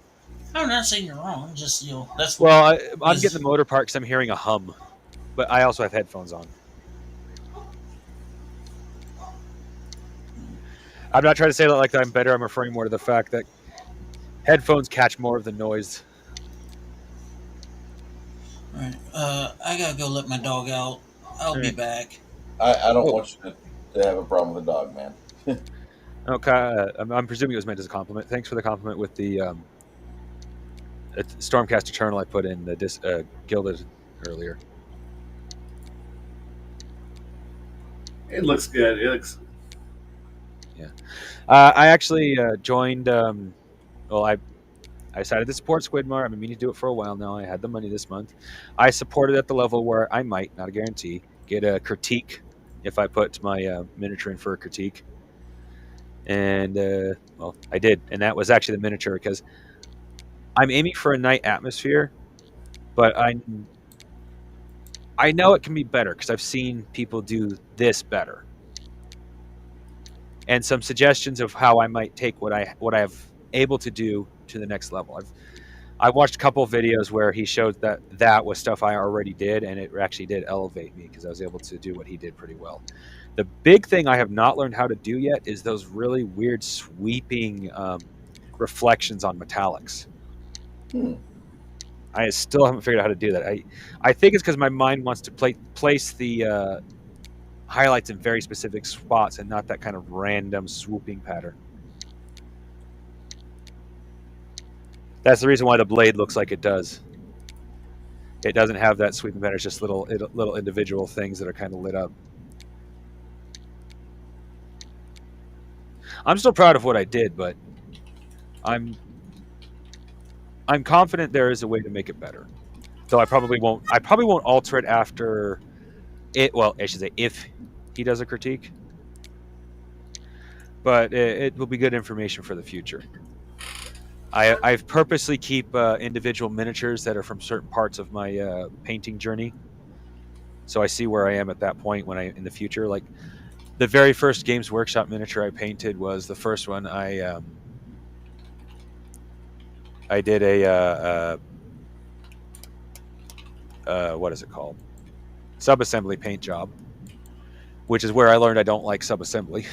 I'm not saying you're wrong. Just that's Well, I'm because getting the motor part because I'm hearing a hum, but I also have headphones on. I'm not trying to say that like I'm better. I'm referring more to the fact that headphones catch more of the noise. All right. I gotta go let my dog out. I'll All be right. back. I don't Oh, want you to have a problem with the dog, man. okay. I'm presuming it was meant as a compliment. Thanks for the compliment with the Stormcast Eternal I put in the Gilded earlier. It looks good. It looks. Yeah. I actually joined. Well, I decided to support Squidmar. I've been meaning to do it for a while now. I had the money this month. I supported at the level where I might, not a guarantee, get a critique if I put my miniature in for a critique. And well, I did, and that was actually the miniature because I'm aiming for a night atmosphere, but I know it can be better because I've seen people do this better. and some suggestions of how I might take what I've able to do to the next level. I've watched a couple of videos where he showed that was stuff I already did, and it actually did elevate me because I was able to do what he did pretty well. The big thing I have not learned how to do yet is those really weird sweeping reflections on metallics. Hmm. I still haven't figured out how to do that. I think it's because my mind wants to place the highlights in very specific spots and not that kind of random swooping pattern. That's the reason why the blade looks like it does. It doesn't have that sweeping pattern. It's just little individual things that are kind of lit up. I'm still proud of what I did, but I'm confident there is a way to make it better. Though I probably won't. I probably won't alter it after it. Well, I should say if he does a critique. But it will be good information for the future. I've purposely keep individual miniatures that are from certain parts of my painting journey, so I see where I am at that point when I in the future. Like the very first Games Workshop miniature I painted was the first one I did what is it called, subassembly paint job, which is where I learned I don't like subassembly.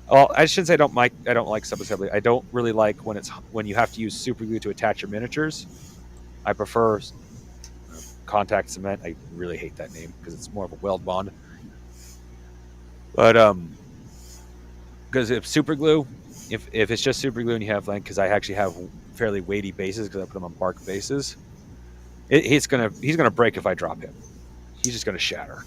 Well, I shouldn't say I don't like subassembly. I don't really like when you have to use super glue to attach your miniatures. I prefer contact cement. I really hate that name because it's more of a weld bond. But because if super glue, if it's just super glue and you have because I actually have fairly weighty bases because I put them on bark bases, he's gonna break if I drop him. He's just gonna shatter.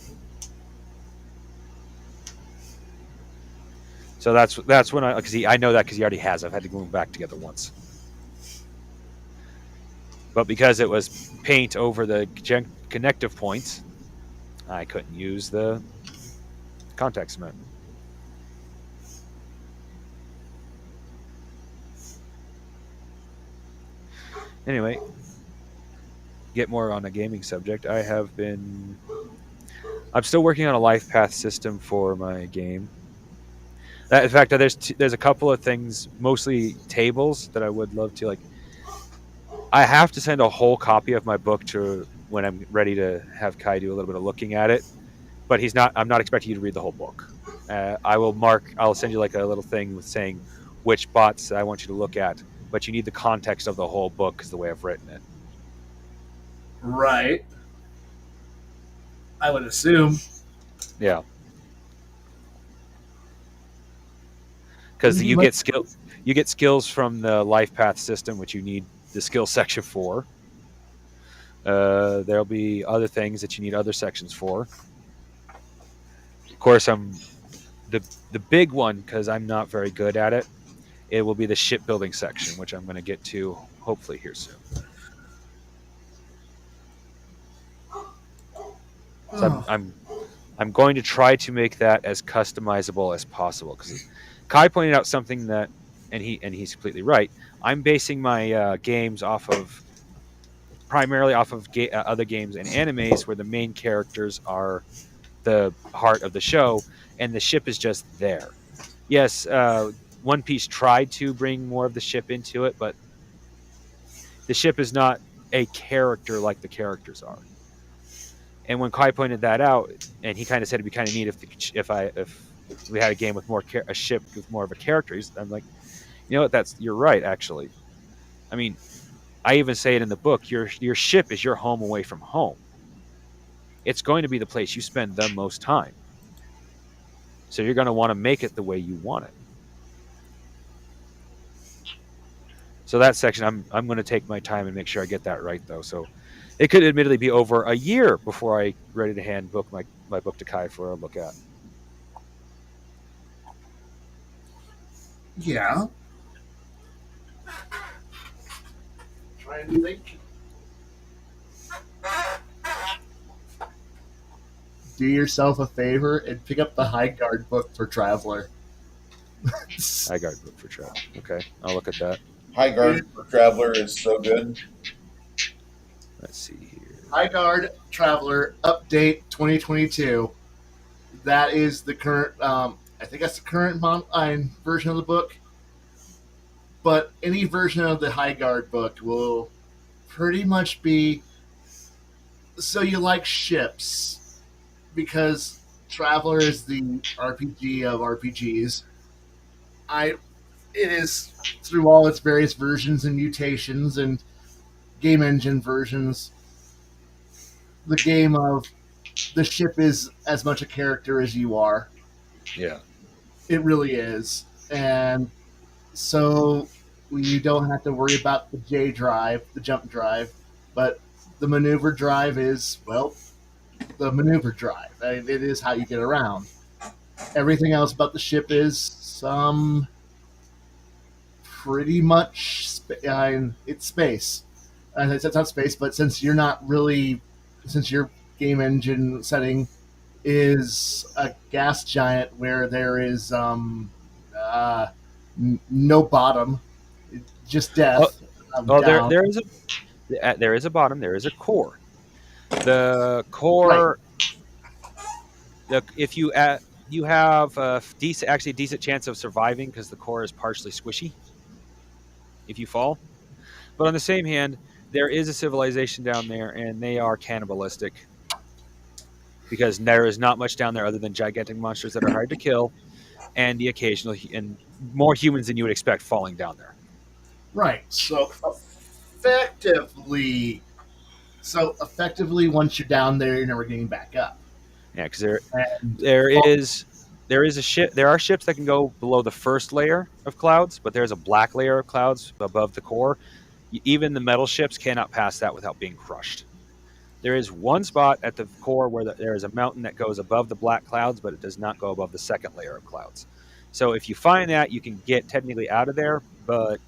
So that's when I know that because he already has. I've had to glue them back together once. But because it was paint over the connective points, I couldn't use the contact cement. Anyway, get more on a gaming subject. I'm still working on a life path system for my game. In fact, there's a couple of things, mostly tables, that I would love to I have to send a whole copy of my book to when I'm ready to have Kai do a little bit of looking at it. But I'm not expecting you to read the whole book. I'll send you a little thing with saying which bots I want you to look at, but you need the context of the whole book because the way I've written it. Right. I would assume. Yeah. Because you get skills from the life path system, which you need the skill section for. There'll be other things that you need other sections for. Of course, the big one, because I'm not very good at it. It will be the shipbuilding section, which I'm going to get to hopefully here soon. So I'm going to try to make that as customizable as possible because Kai pointed out something that, and he's completely right. I'm basing my games primarily off of other games and animes where the main characters are the heart of the show, and the ship is just there. Yes, One Piece tried to bring more of the ship into it, but the ship is not a character like the characters are. And when Kai pointed that out, and he kind of said it'd be kind of neat if we had a game with a ship with more of a character. I'm like, you know what? You're right. Actually, I mean, I even say it in the book. Your ship is your home away from home. It's going to be the place you spend the most time. So you're going to want to make it the way you want it. So that section, I'm going to take my time and make sure I get that right, though. So it could admittedly be over a year before I'm ready to hand my book to Kai for a look at. Yeah. Trying to think. Do yourself a favor and pick up the High Guard book for Traveler. High Guard book for Traveler. Okay, I'll look at that. High Guard for Traveler is so good. Let's see here. High Guard Traveler Update 2022. That is the current. I think that's the current version of the book. But any version of the High Guard book will pretty much be. So you like ships because Traveler is the RPG of RPGs. I it is through all its various versions and mutations and game engine versions. The game of the ship is as much a character as you are. Yeah. It really is, and so you don't have to worry about the J drive, the jump drive, but the maneuver drive is the maneuver drive. It is how you get around. Everything else about the ship is pretty much it's space. And it's not space, but since your game engine setting is a gas giant where there is no bottom, just Oh, death. there Down. there is a bottom. There is a core. The Right. core. If you have a decent chance of surviving because the core is partially squishy if you fall. But on the same hand, there is a civilization down there, and they are cannibalistic because there is not much down there other than gigantic monsters that are hard to kill, and the occasional and more humans than you would expect falling down there. Right. So effectively, once you're down there, you're never getting back up. Yeah, because And there is a ship. There are ships that can go below the first layer of clouds, but there's a black layer of clouds above the core. Even the metal ships cannot pass that without being crushed. There is one spot at the core where there is a mountain that goes above the black clouds, but it does not go above the second layer of clouds. So if you find that, you can get technically out of there, but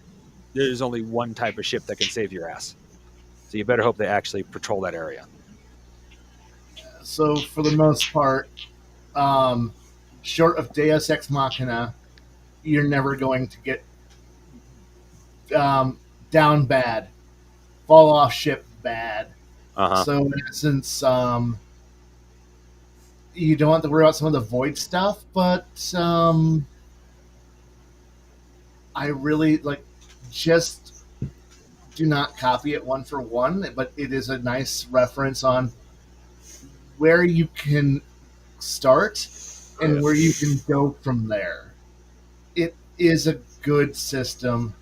there's only one type of ship that can save your ass. So you better hope they actually patrol that area. so for the most part, um, short of Deus Ex Machina, you're never going to get down bad, fall off ship bad. Uh huh. So in essence, you don't have to worry about some of the void stuff, but I really like just do not copy it one for one, but it is a nice reference on where you can start and where you can go from there. It is a good system.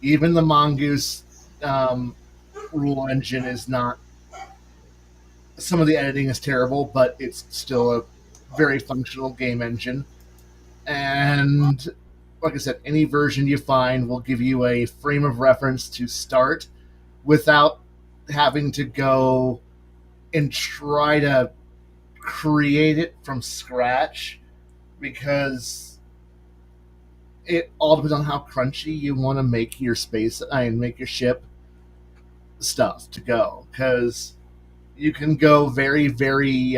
Even the Mongoose rule engine is not. Some of the editing is terrible, but it's still a very functional game engine. And like I said, any version you find will give you a frame of reference to start without having to go and try to create it from scratch because it all depends on how crunchy you want to make your space and make your ship stuff to go because you can go very very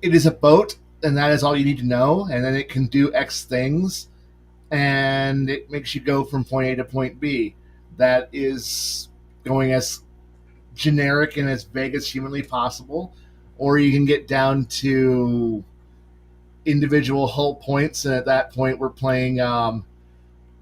it is a boat and that is all you need to know and then it can do X things and it makes you go from point A to point B. That is going as generic and as vague as humanly possible, or you can get down to individual hull points, and at that point, we're playing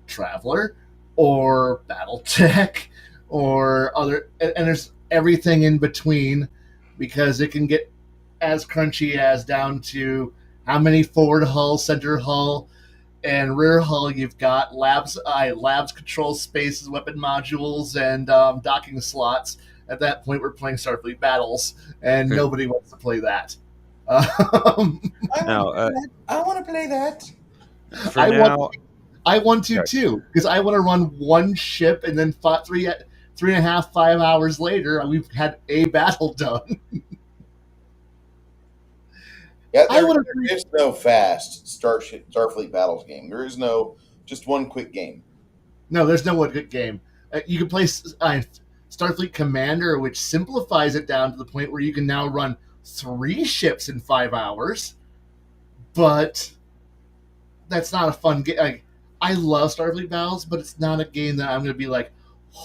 Traveler or BattleTech or other, and there's everything in between because it can get as crunchy as down to how many forward hull, center hull, and rear hull you've got, labs, control spaces, weapon modules, and docking slots. At that point, we're playing Starfleet Battles, and nobody wants to play that. Now, I want to play that. for I now, I want to Sorry. too, because I want to run one ship and then 3.5, 5 hours later, we've had a battle done. Yeah, I there would is no fast Starfleet Battles game. There is no just one quick game. No, there's no one good game. You can play Starfleet Commander, which simplifies it down to the point where you can now run 3 ships in 5 hours. But that's not a fun game. I love Starfleet Battles, but it's not a game that I'm going to be like,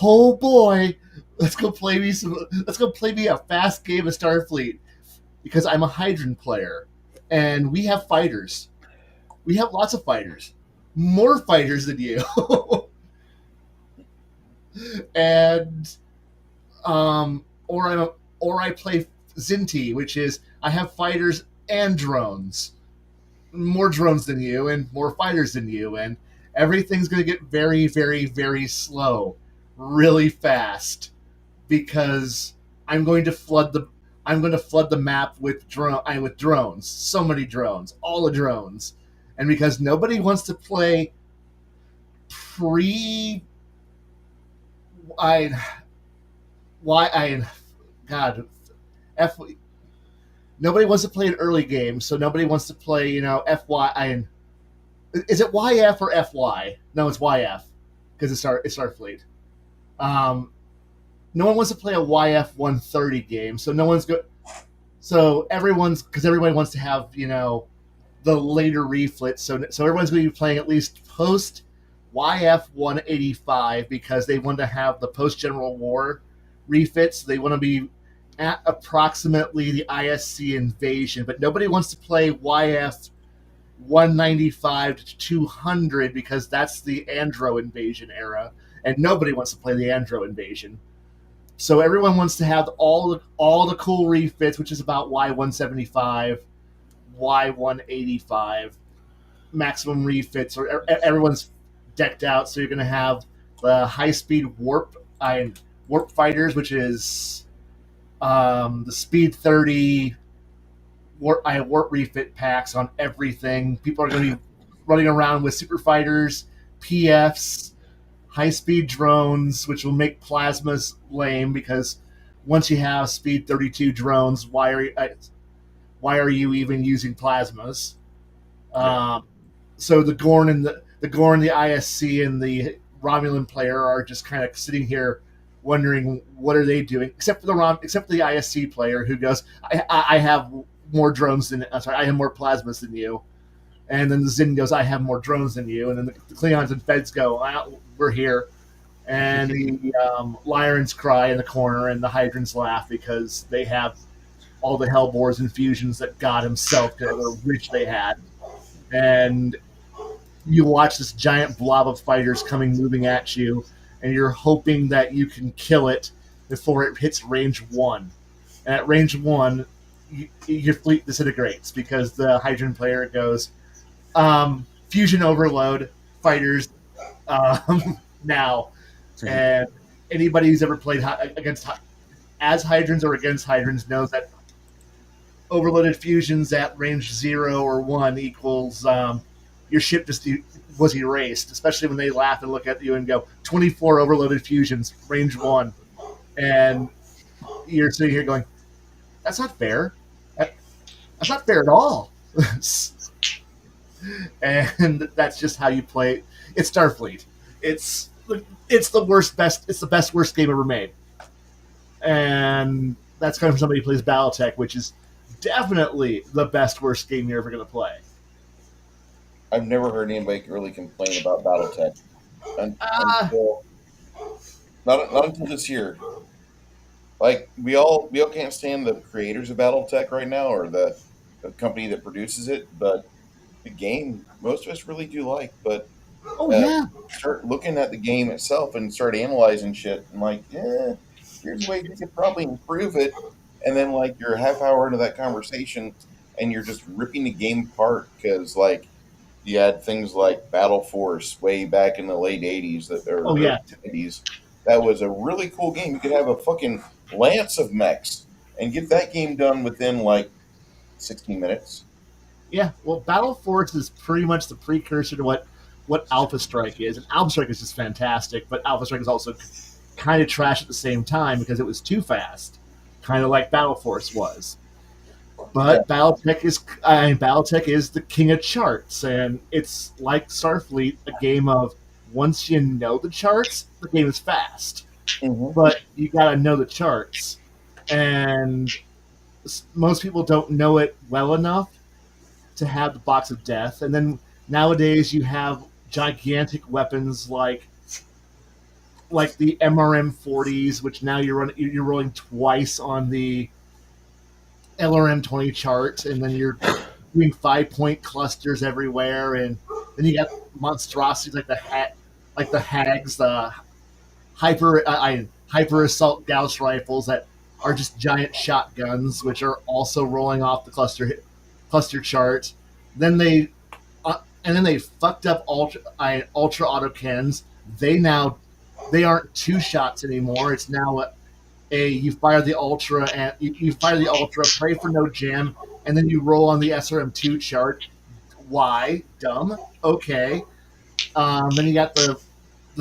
oh boy, Let's go play me some. Let's go play me a fast game of Starfleet because I'm a Hydran player, and we have fighters. We have lots of fighters, more fighters than you, and or I play Zinti, which is I have fighters and drones, more drones than you, and more fighters than you, and everything's going to get very, very, very slow, really fast, because I'm going to flood the map with drones, so many drones, all the drones, and because nobody wants to play pre I why I God F nobody wants to play an early game, so nobody wants to play, FY. Is it YF or FY? No, it's YF because it's Starfleet. No one wants to play a YF 130 game, so no one's good. So everybody wants to have the later refits. So everyone's going to be playing at least post YF 185 because they want to have the post General War refits. They want to be at approximately the ISC invasion, but nobody wants to play YF 195 to 200 because that's the Andro invasion era, and nobody wants to play the Andro invasion. So everyone wants to have all the cool refits, which is about Y175, Y185, maximum refits, or everyone's decked out. So you're going to have the high-speed warp fighters, which is the speed 30 warp refit packs on everything. People are going to be running around with super fighters, PFs, high-speed drones, which will make plasmas lame because once you have speed 32 drones, why are you even using plasmas? So the Gorn and the ISC and the Romulan player are just kind of sitting here wondering what are they doing, except for the ISC player who goes, I have more drones than I have more plasmas than you. And then the Zin goes, I have more drones than you. And then the Klingons and Feds go, we're here. And the Lyrans cry in the corner, and the Hydrants laugh because they have all the Hellbores and fusions that God himself could wish they had. And you watch this giant blob of fighters moving at you, and you're hoping that you can kill it before it hits range 1. And at range 1, your fleet disintegrates because the Hydran player goes, fusion overload, fighters, now. And anybody who's ever played as Hydrans or against Hydrans knows that overloaded fusions at range 0 or 1 equals your ship just was erased, especially when they laugh and look at you and go, 24 overloaded fusions, range 1. And you're sitting here going, that's not fair. That's not fair at all. And that's just how you play. It's Starfleet. It's the best worst game ever made. And that's coming from somebody who plays Battletech, which is definitely the best worst game you're ever going to play. I've never heard anybody really complain about Battletech until not until this year. Like we all can't stand the creators of Battletech right now, or the company that produces it, but the game most of us really do like. But start looking at the game itself and start analyzing shit and like, here's ways you could probably improve it. And then like you're a half hour into that conversation and you're just ripping the game apart because like you had things like Battle Force way back in the late 80s or 80s. That was a really cool game. You could have a fucking lance of mechs and get that game done within like 16 minutes. Yeah, well, Battle Force is pretty much the precursor to what Alpha Strike is. And Alpha Strike is just fantastic, but Alpha Strike is also kind of trash at the same time because it was too fast, kind of like Battle Force was. But Battletech is the king of charts, and it's like Starfleet, a game of once you know the charts, the game is fast. Mm-hmm. But you got to know the charts, and most people don't know it well enough to have the box of death. And then nowadays you have gigantic weapons like like the MRM 40s, which now you're rolling twice on the LRM 20 chart, and then you're doing 5 point clusters everywhere, and then you got monstrosities like like the hags, the hyper assault Gauss rifles that are just giant shotguns, which are also rolling off the cluster chart. Then they fucked up ultra autocans. They aren't two shots anymore. It's now you fire the ultra and you fire the ultra, pray for no jam, and then you roll on the SRM2 chart. Why? Dumb. Okay. Then you got the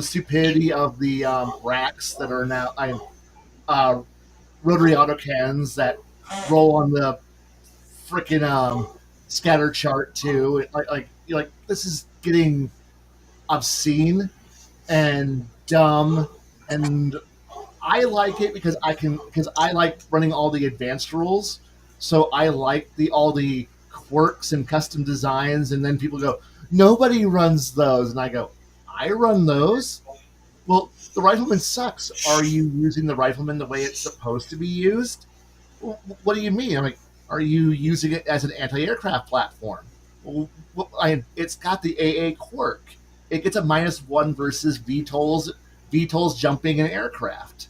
stupidity of the racks that are now uh, rotary autocans that roll on the freaking scatter chart too. You're like, this is getting obscene and dumb, and I like it because I like running all the advanced rules. So I like all the quirks and custom designs, and then people go, nobody runs those, and I go, I run those. Well, the rifleman sucks. Are you using the rifleman the way it's supposed to be used? What do you mean? I'm like, are you using it as an anti-aircraft platform? Well, it's got the AA quirk. It gets a -1 versus VTOLs jumping an aircraft.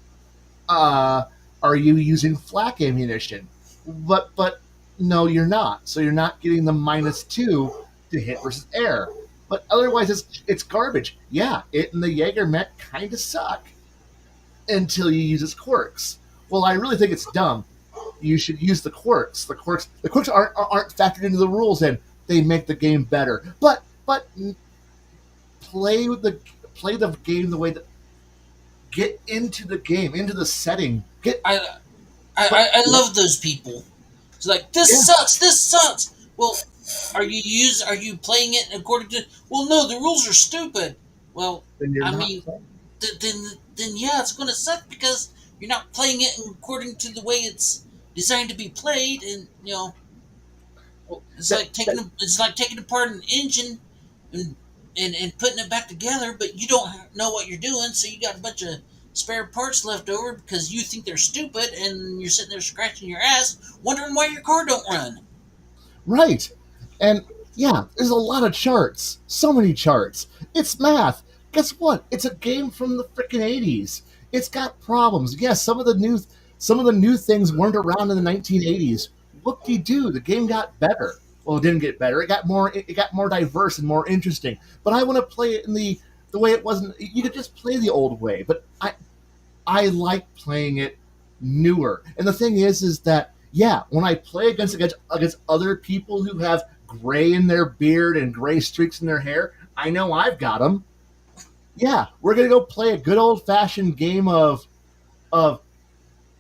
Are you using flak ammunition? But no, you're not. So you're not getting the -2 to hit versus air. But otherwise, it's garbage. Yeah, it and the Jaeger mech kind of suck until you use its quirks. Well, I really think it's dumb. You should use the quirks. The quirks aren't factored into the rules, and they make the game better. But play the game the way that get into the game, into the setting. I love those people. It's like this sucks. This sucks. Well, are you playing it according to? Well, no, the rules are stupid. Well, I mean, then yeah, it's going to suck because you're not playing it according to the way it's designed to be played, and it's like taking apart an engine and and putting it back together, but you don't know what you're doing, so you got a bunch of spare parts left over because you think they're stupid, and you're sitting there scratching your ass, wondering why your car don't run. Right. And yeah, there's a lot of charts. So many charts. It's math. Guess what? It's a game from the freaking 80s. It's got problems. Yes, some of the new things weren't around in the 1980s. Whoop-de-doo, the game got better. Well, it didn't get better. It got more diverse and more interesting. But I want to play it in the way it wasn't. You could just play the old way, but I like playing it newer. And the thing is that yeah, when I play against other people who have gray in their beard and gray streaks in their hair, I know I've got them. Yeah, we're gonna go play a good old fashioned game of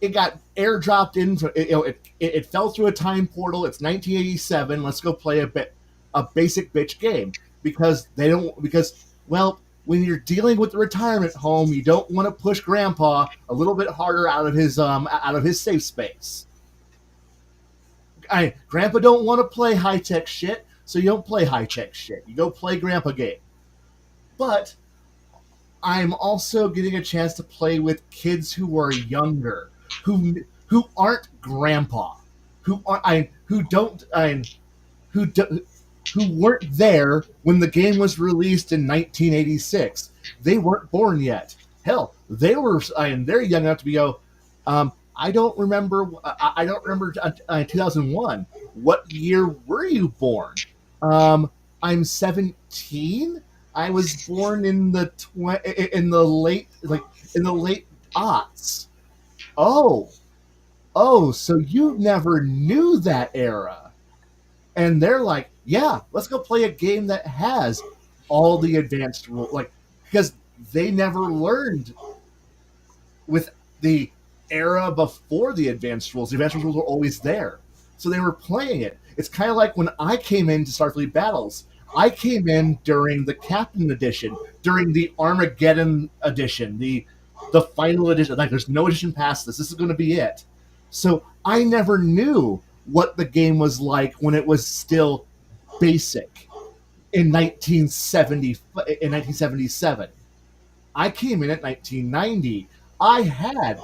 it got airdropped into it fell through a time portal. It's 1987. Let's go play a basic bitch game because well, when you're dealing with the retirement home, you don't want to push Grandpa a little bit harder out of his safe space. Grandpa don't want to play high tech shit, so you don't play high tech shit. You go play Grandpa game. But I'm also getting a chance to play with kids who are younger, who aren't Grandpa, who weren't there when the game was released in 1986. They weren't born yet. Hell, they're young enough to be I don't remember 2001. What year were you born? I'm 17. I was born in the late aughts. Oh, so you never knew that era. And they're like, yeah, let's go play a game that has all the advanced rules, because they never learned with the era before the advanced rules. The advanced rules were always there, so they were playing it. It's kind of like when I came into Starfleet Battles. I came in during the Captain Edition, during the Armageddon Edition, the final edition. Like, there's no edition past this. This is going to be it. So I never knew what the game was like when it was still basic in 1977. I came in at 1990. I had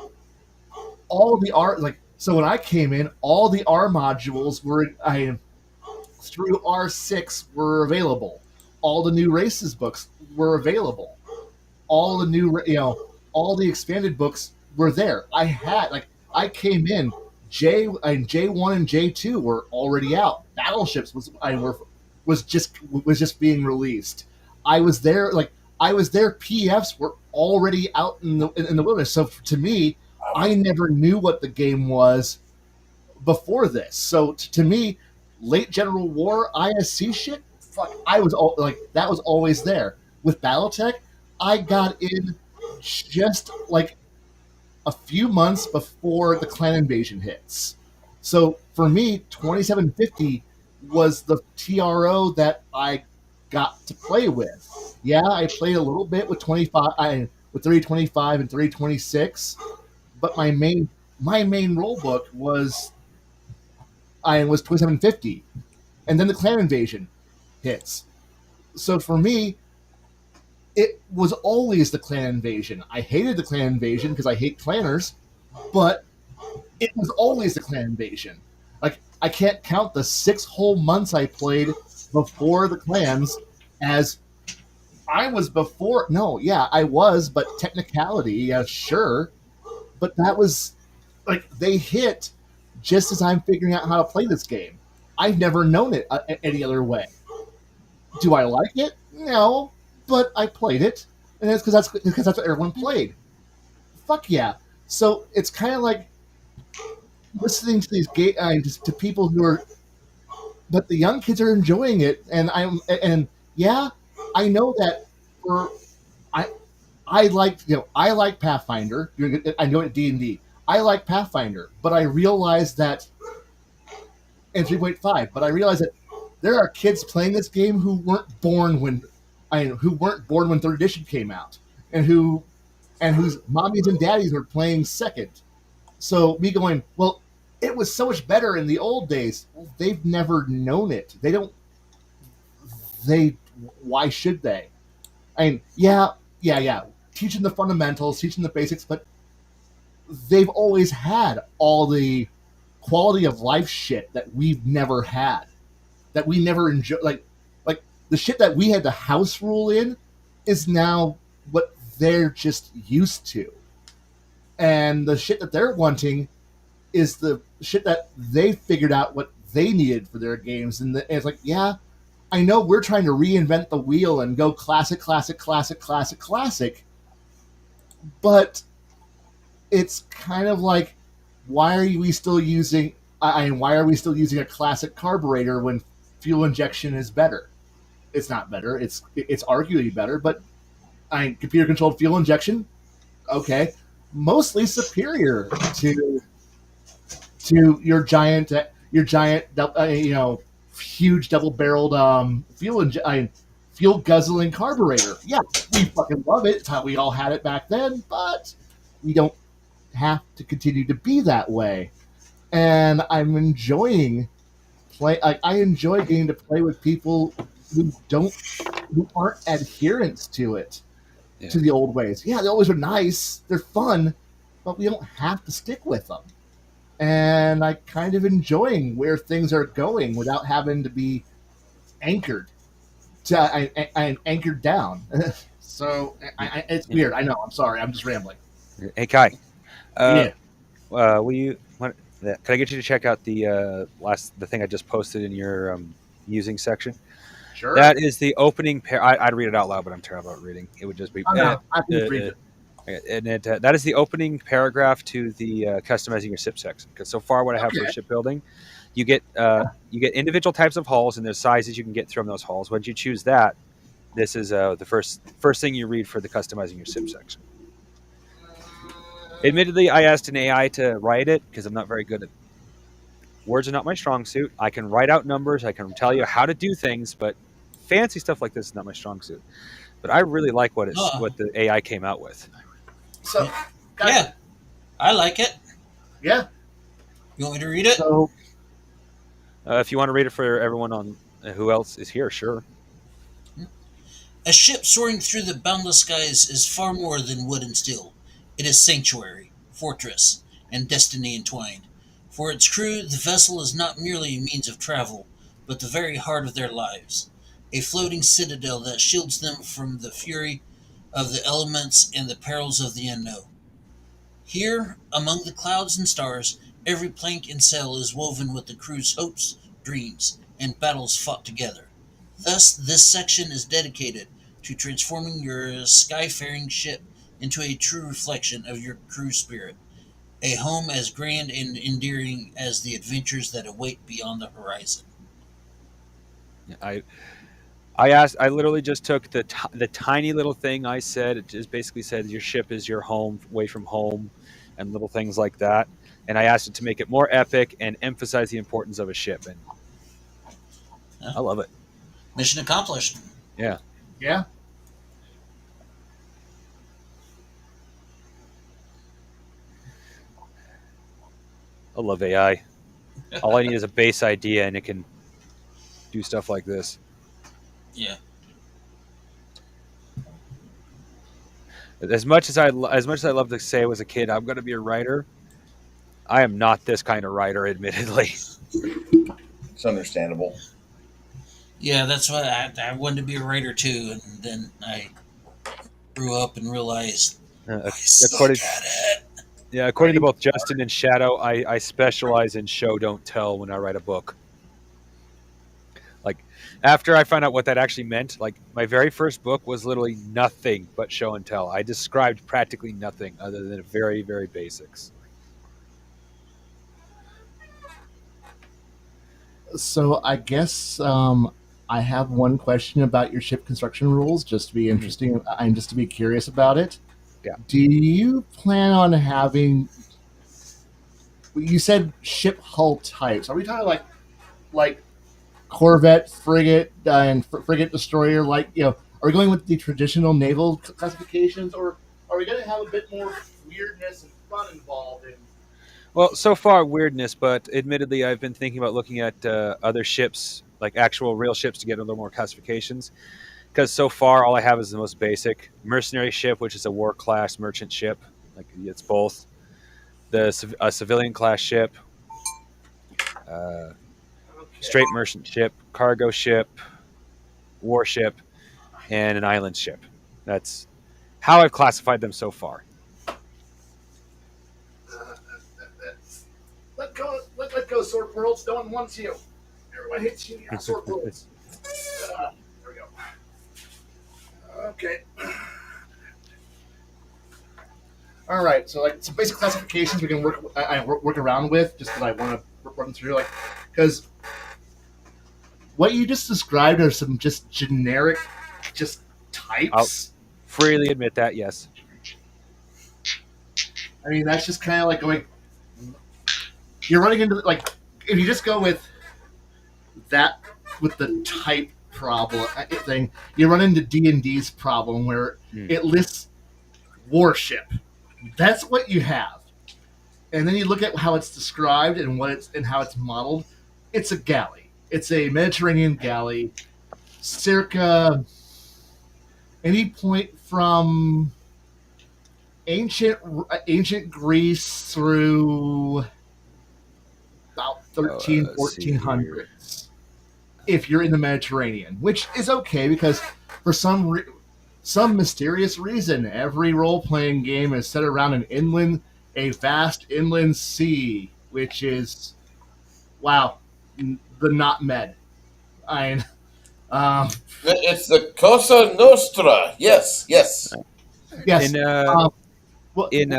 all the R like so when I came in, all the R modules were I through R6 were available. All the new races books were available. All the new all the expanded books were there. I came in J1 and J2 were already out. Battleships was just being released. I was there like I was there. PFs were already out in the wilderness. So to me, I never knew what the game was before this. So to me, late General War ISC shit, fuck, that was always there. With BattleTech, I got in just like a few months before the clan invasion hits. So for me, 2750 was the TRO that I got to play with. Yeah, I played a little bit with 325 and 326, but my main rule book was 2750, and then the clan invasion hits. So for me, it was always the clan invasion. I hated the clan invasion because I hate clanners, but it was always the clan invasion. Like I can't count the 6 whole months I played before the clans as I was before. No, yeah, I was, but technicality, yeah, sure. But that was like they hit just as I'm figuring out how to play this game. I've never known it any other way. Do I like it? No, but I played it, and it's because that's what everyone played. Fuck yeah! So it's kind of like listening to to people who are, but the young kids are enjoying it, and yeah, I know that for I I like Pathfinder. I know it D&D. I like Pathfinder, but I realize that and 3.5. But I realize that there are kids playing this game who weren't born when Third Edition came out, and whose mommies and daddies were playing second. So me going, well, it was so much better in the old days. Well, they've never known it. They don't. They Why should they? I mean, yeah. Teaching the fundamentals, teaching the basics, but they've always had all the quality of life shit that we've never had, that we never enjoy. Like the shit that we had to house rule in is now what they're just used to, and the shit that they're wanting is the shit that they figured out what they needed for their games, and it's like, yeah, I know we're trying to reinvent the wheel and go classic, but it's kind of like, why are we still using a classic carburetor when fuel injection is better? It's not better. It's arguably better, but computer controlled fuel injection, okay, mostly superior to your giant huge double barreled fuel guzzling carburetor. Yeah, we fucking love it. It's how we all had it back then, but we don't have to continue to be that way. And I'm enjoying I enjoy getting to play with people who aren't adherents to it, to the old ways. Yeah, the old ways are nice, they're fun, but we don't have to stick with them. And I kind of enjoying where things are going without having to be anchored. I'm anchored down. So it's weird. I know. I'm sorry. I'm just rambling. Hey Kai, Yeah. will you? Can I get you to check out the thing I just posted in your musing section? Sure. That is the opening pair. I'd read it out loud, but I'm terrible at reading. It would just be. I can read it. And that is the opening paragraph to the customizing your ship section. Because so far, what I have for shipbuilding, you get individual types of hulls, and there's sizes you can get from those hulls. Once you choose that, this is the first thing you read for the customizing your ship section. Admittedly, I asked an AI to write it because I'm not very good at words. Are not my strong suit. I can write out numbers. I can tell you how to do things, but fancy stuff like this is not my strong suit. But I really like what the AI came out with. So, yeah, I like it. Yeah. You want me to read it? So, if you want to read it for everyone on who else is here, sure. A ship soaring through the boundless skies is far more than wood and steel. It is sanctuary, fortress, and destiny entwined. For its crew, the vessel is not merely a means of travel, but the very heart of their lives. A floating citadel that shields them from the fury of the elements and the perils of the unknown. Here, among the clouds and stars, every plank and sail is woven with the crew's hopes, dreams, and battles fought together. Thus, this section is dedicated to transforming your skyfaring ship into a true reflection of your crew spirit, a home as grand and endearing as the adventures that await beyond the horizon. I I asked. I literally just took the tiny little thing I said. It just basically said your ship is your home, away from home, and little things like that. And I asked it to make it more epic and emphasize the importance of a ship. And Yeah. I love it. Mission accomplished. Yeah, Yeah. I love AI. All I need is a base idea, and it can do stuff like this. Yeah. As much as I love to say as a kid, I'm going to be a writer. I am not this kind of writer, admittedly. It's understandable. Yeah, that's why I wanted to be a writer too, and then I grew up and realized I suck According, at it. yeah, according to both Justin and Shadow, I specialize in show don't tell when I write a book. Like after I found out what that actually meant, like my very first book was literally nothing but show and tell. I described practically nothing other than very, very basics. So I guess I have one question about your ship construction rules, just to be interesting and just to be curious about it. Yeah. Do you plan on having? You said ship hull types. Are we talking like Corvette, frigate, and frigate destroyer? Like are we going with the traditional naval classifications, or are we going to have a bit more weirdness and fun involved in? Well, so far weirdness, but admittedly, I've been thinking about looking at other ships, like actual real ships, to get a little more classifications. Because so far, all I have is the most basic mercenary ship, which is a war class merchant ship. Like it's both a civilian class ship, uh, straight merchant ship, cargo ship, warship, and an island ship. That's how I've classified them so far. Let go, sword pearls. No one wants you. Everyone hates you. Yeah, sword pearls. There we go. Okay. All right. So like some basic classifications we can work around with, just because I want to run through because what you just described are some just generic just types. I'll freely admit that, yes. I mean, that's just kind of like going. You're running into if you just go with that with the type problem thing, you run into D&D's problem where it lists warship. That's what you have, and then you look at how it's described and how it's modeled. It's a galley. It's a Mediterranean galley, circa any point from ancient Greece through about 1400s if you're in the Mediterranean, which is okay because for some mysterious reason, every role-playing game is set around a vast inland sea, which is, wow, the not med. It's the Cosa Nostra. Yes, yes. Yes. In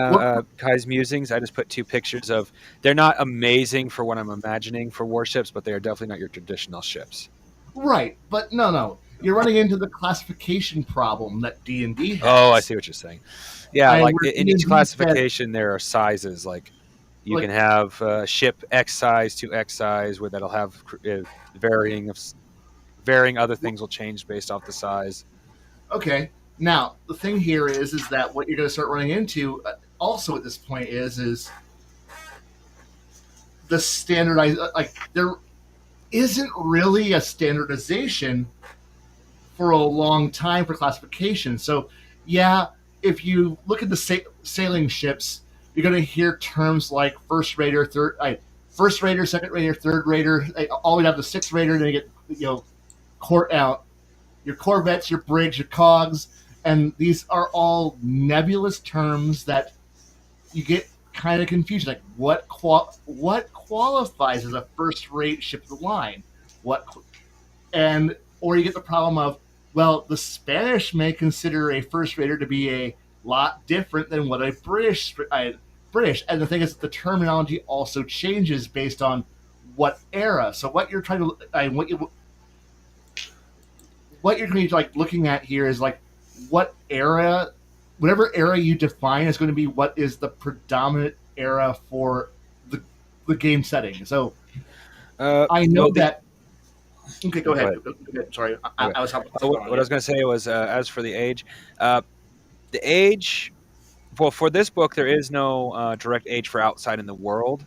Kai's Musings, I just put two pictures of. They're not amazing for what I'm imagining for warships, but they are definitely not your traditional ships. Right, but no, you're running into the classification problem that D&D has. Oh, I see what you're saying. Yeah, like in each D&D classification, there are sizes. Like you can have ship X size to X size, where that'll have varying other things will change based off the size. Okay. Now, the thing here is that what you're going to start running into also at this point is the standardized, there isn't really a standardization for a long time for classification. So, yeah, if you look at the sailing ships, you're going to hear terms like first rater, second rater, third rater, all the way down to sixth rater. Then you get your corvettes, your brigs, your cogs, and these are all nebulous terms that you get kind of confused. Like what qualifies as a first rate ship of the line? What and or you get the problem of, well, the Spanish may consider a first rater to be a lot different than what a British. And the thing is, the terminology also changes based on what era. So what you're trying to what you're going to be like looking at here is like what era, whatever era you define is going to be what is the predominant era for the game setting. So I know that. Okay, go ahead. Sorry, I was helping. What I was going to say was, as for the age, well, for this book, there is no direct age for outside in the world.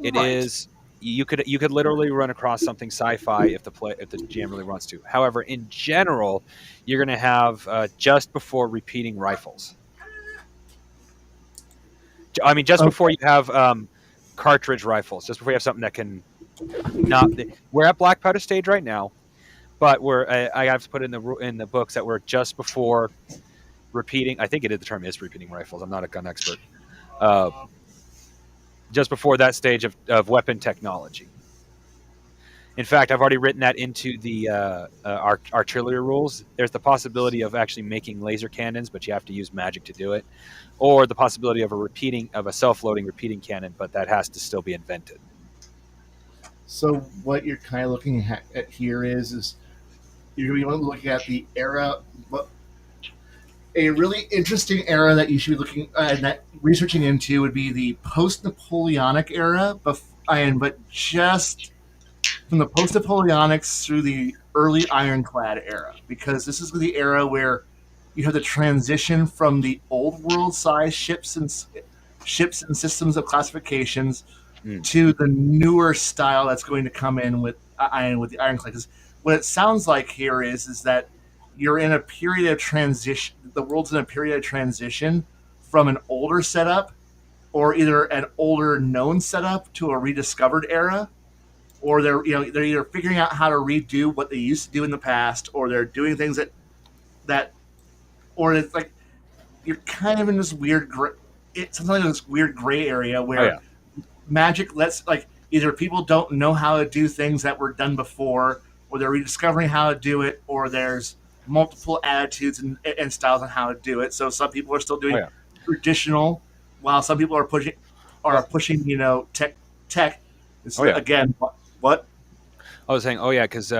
It is you could literally run across something sci-fi if the GM really wants to. However, in general, you're going to have just before repeating rifles. I mean, just before you have cartridge rifles, just before you have something that can not. We're at black powder stage right now, but I have to put in the books that we're just before repeating. I think the term is repeating rifles. I'm not a gun expert. Just before that stage of weapon technology. In fact, I've already written that into the artillery rules. There's the possibility of actually making laser cannons, but you have to use magic to do it, or the possibility of a self-loading repeating cannon, but that has to still be invented. So what you're kind of looking at here is you're going to be looking at the era. A really interesting era that you should be looking researching into would be the post-Napoleonic era, but just from the post-Napoleonics through the early ironclad era, because this is the era where you have the transition from the old world size ships and systems of classifications to the newer style that's going to come in with the ironclad. Because what it sounds like here is that you're in a period of transition. The world's in a period of transition from an older setup, or either an older known setup to a rediscovered era, or they're either figuring out how to redo what they used to do in the past, or they're doing things or it's like you're kind of in this weird gray area where magic lets either people don't know how to do things that were done before, or they're rediscovering how to do it, or there's multiple attitudes and styles on how to do it. So some people are still doing traditional, while some people are pushing tech. Again, what? I was saying, because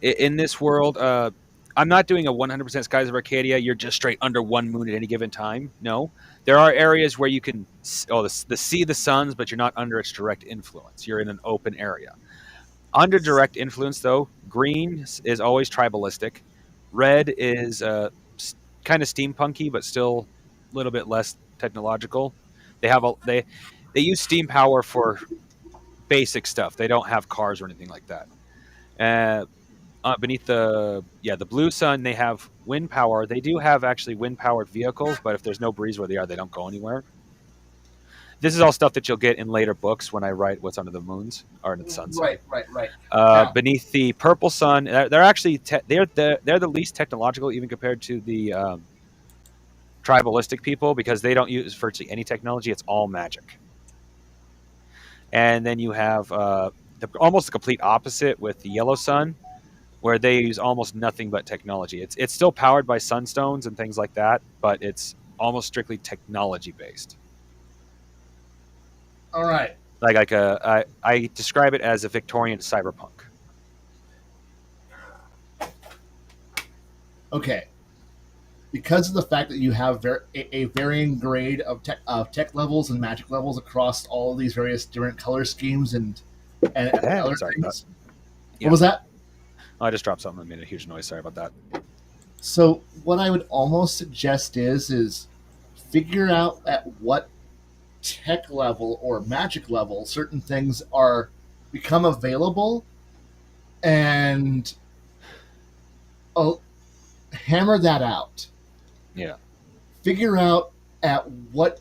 in this world, I'm not doing a 100% Skies of Arcadia. You're just straight under one moon at any given time. No, there are areas where you can see the suns, but you're not under its direct influence. You're in an open area. Under direct influence, though, green is always tribalistic. Red is kind of steampunky, but still a little bit less technological. They use steam power for basic stuff. They don't have cars or anything like that. Beneath the blue sun, they have wind power. They do have actually wind powered vehicles, but if there's no breeze where they are, they don't go anywhere. This is all stuff that you'll get in later books when I write what's under the moons or under the suns. Right. Beneath the purple sun, they're actually they're the least technological, even compared to the tribalistic people, because they don't use virtually any technology. It's all magic. And then you have almost the complete opposite with the yellow sun, where they use almost nothing but technology. It's still powered by sunstones and things like that, but it's almost strictly technology based. All right. I describe it as a Victorian cyberpunk. Okay. Because of the fact that you have a varying grade of tech levels and magic levels across all of these various different color schemes and other things. Yeah. What was that? I just dropped something that made a huge noise. Sorry about that. So what I would almost suggest is figure out at what tech level or magic level certain things become available, and hammer that out. Yeah. Figure out at what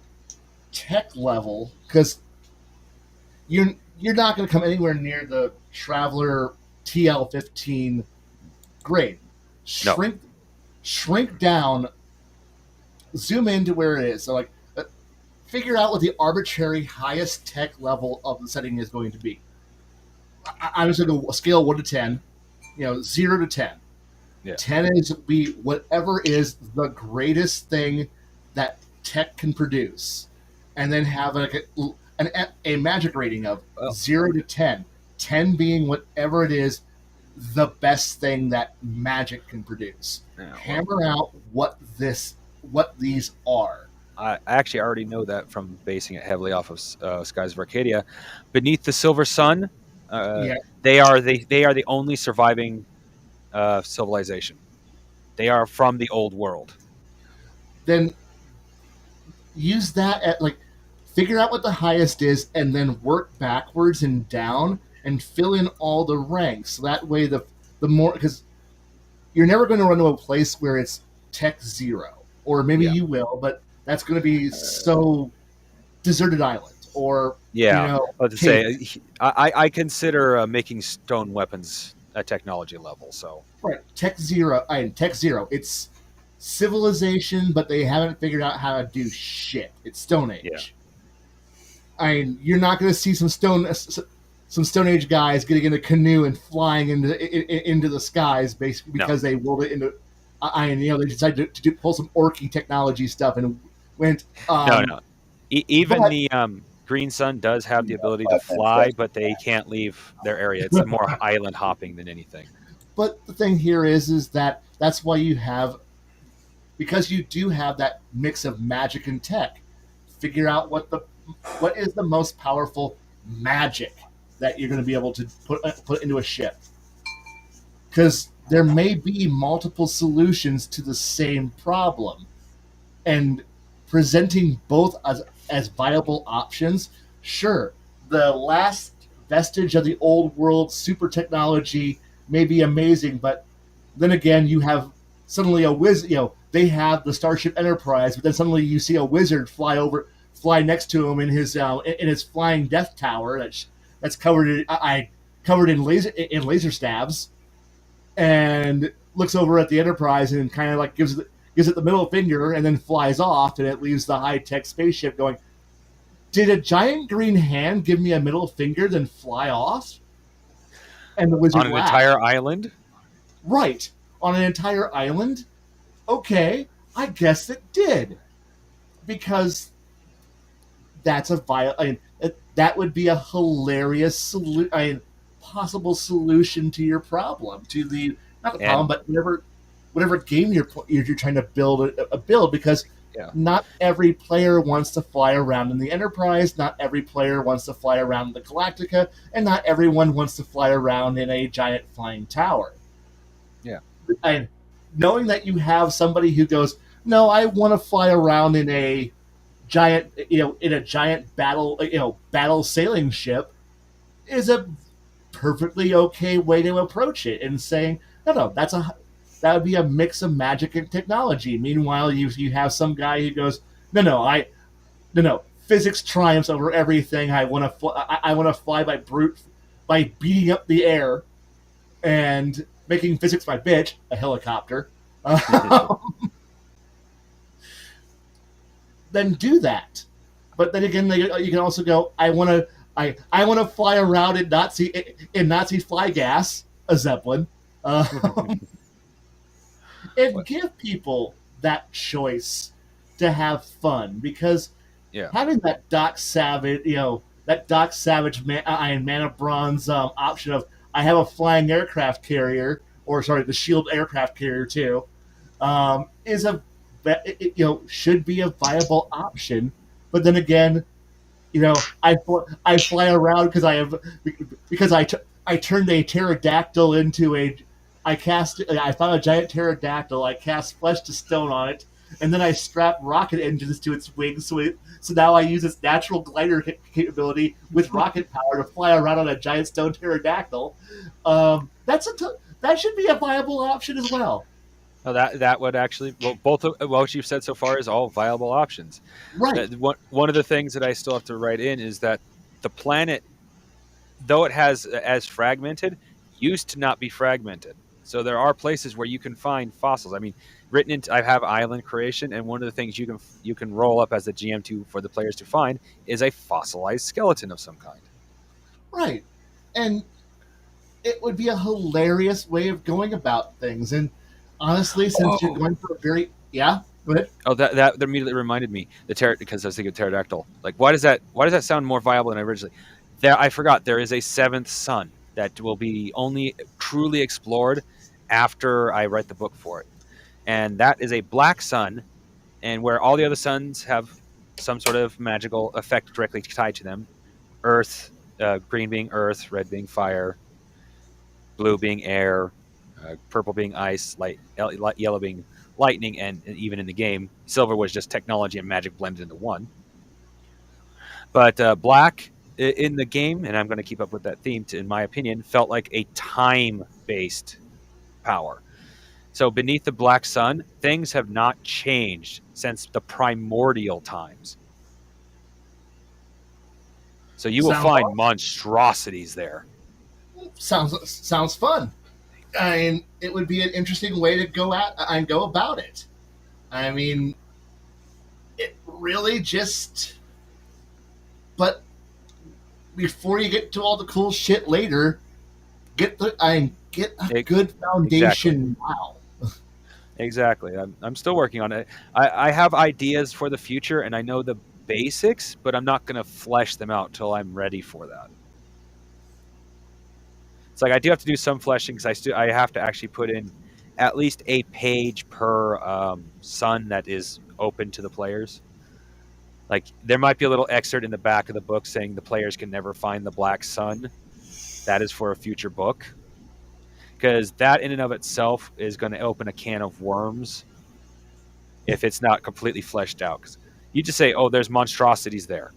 tech level, because you're not going to come anywhere near the Traveler TL15 grade. No. Shrink down, zoom into where it is. So like, figure out what the arbitrary highest tech level of the setting is going to be. I'm just going to scale 1 to 10, 0 to 10. Yeah. 10 is be whatever is the greatest thing that tech can produce, and then have a magic rating of 0 to 10. 10 being whatever it is, the best thing that magic can produce. Hammer out what these are. I actually already know that from basing it heavily off of Skies of Arcadia. Beneath the Silver Sun, they are the only surviving civilization. They are from the old world. Then use that at figure out what the highest is, and then work backwards and down and fill in all the ranks. So that way, the more, because you're never going to run to a place where it's tech 0, or maybe you will, but that's going to be so deserted island, or let's say I consider making stone weapons at technology level. So right, tech 0. Tech 0. It's civilization, but they haven't figured out how to do shit. It's Stone Age. You're not going to see some Stone Age guys getting in a canoe and flying into the skies, basically because they rolled it into. They decided to pull some orky technology stuff and went. No. Even the Green Sun does have the ability to fly, but they can't leave their area. It's more island hopping than anything. But the thing here is that that's why you have, because you do have that mix of magic and tech. Figure out what is the most powerful magic that you're going to be able to put into a ship, because there may be multiple solutions to the same problem, and presenting both as viable options. Sure, the last vestige of the old world super technology may be amazing, but then again, you have suddenly a wizard. They have the Starship Enterprise, but then suddenly you see a wizard fly next to him in his flying death tower that's covered in laser stabs, and looks over at the Enterprise and kind of gives it the middle finger and then flies off, and it leaves the high-tech spaceship going, did a giant green hand give me a middle finger then fly off? And the wizard on an laughed. entire island? Right. On an entire island? Okay, I guess it did. Because that's that would be a hilarious possible solution to your problem, to the not the problem, but whatever game you're trying to build because not every player wants to fly around in the Enterprise, not every player wants to fly around in the Galactica, and not everyone wants to fly around in a giant flying tower. Yeah. And knowing that you have somebody who goes, no, I want to fly around in a giant battle sailing ship, is a perfectly okay way to approach it, and saying, no, that would be a mix of magic and technology. Meanwhile, you have some guy who goes, no, physics triumphs over everything. I want to fly by beating up the air and making physics my bitch, a helicopter. Then do that. But then again, you can also go, I want to fly around in Nazi fly gas, a Zeppelin. And give people that choice to have fun, because having that Doc Savage, Man of Bronze option of, I have a flying aircraft carrier, the shield aircraft carrier too, should be a viable option. But then again, I fly around because I turned a pterodactyl into I found a giant pterodactyl. I cast flesh to stone on it, and then I strap rocket engines to its wings. So now I use its natural glider capability with rocket power to fly around on a giant stone pterodactyl. That should be a viable option as well. No, that would actually, well, both of what you've said so far is all viable options. Right. One of the things that I still have to write in is that the planet, though it has as fragmented, used to not be fragmented. So there are places where you can find fossils. I mean, written into I have island creation, and one of the things you can roll up as the GM to for the players to find is a fossilized skeleton of some kind. Right. And it would be a hilarious way of going about things. And honestly, since you're Oh, going for a very yeah, go ahead. oh, that immediately reminded me because I was thinking of pterodactyl. Like, why does that sound more viable than originally? There, I forgot there is a seventh sun that will be only truly explored after I write the book for it, and that is a black sun, and where all the other suns have some sort of magical effect directly tied to them. Earth, green being earth, red being fire, blue being air, purple being ice, yellow being lightning, and even in the game, silver was just technology and magic blended into one. But black in the game, and I'm going to keep up with that theme, in my opinion, felt like a time-based power. So beneath the black sun, things have not changed since the primordial times. So you will Sounds find awesome. monstrosities there. Sounds fun. I mean, it would be an interesting way to go at and go about it. I mean, it really just. But before you get to all the cool shit later, get a good Exactly. foundation now. Exactly. I'm still working on it. I have ideas for the future, and I know the basics, but I'm not going to flesh them out till I'm ready for that. It's like I do have to do some fleshing because I have to actually put in at least a page per sun that is open to the players. Like there might be a little excerpt in the back of the book saying the players can never find the black sun. That is for a future book because that in and of itself is going to open a can of worms if it's not completely fleshed out. Because you just say, "Oh, there's monstrosities there."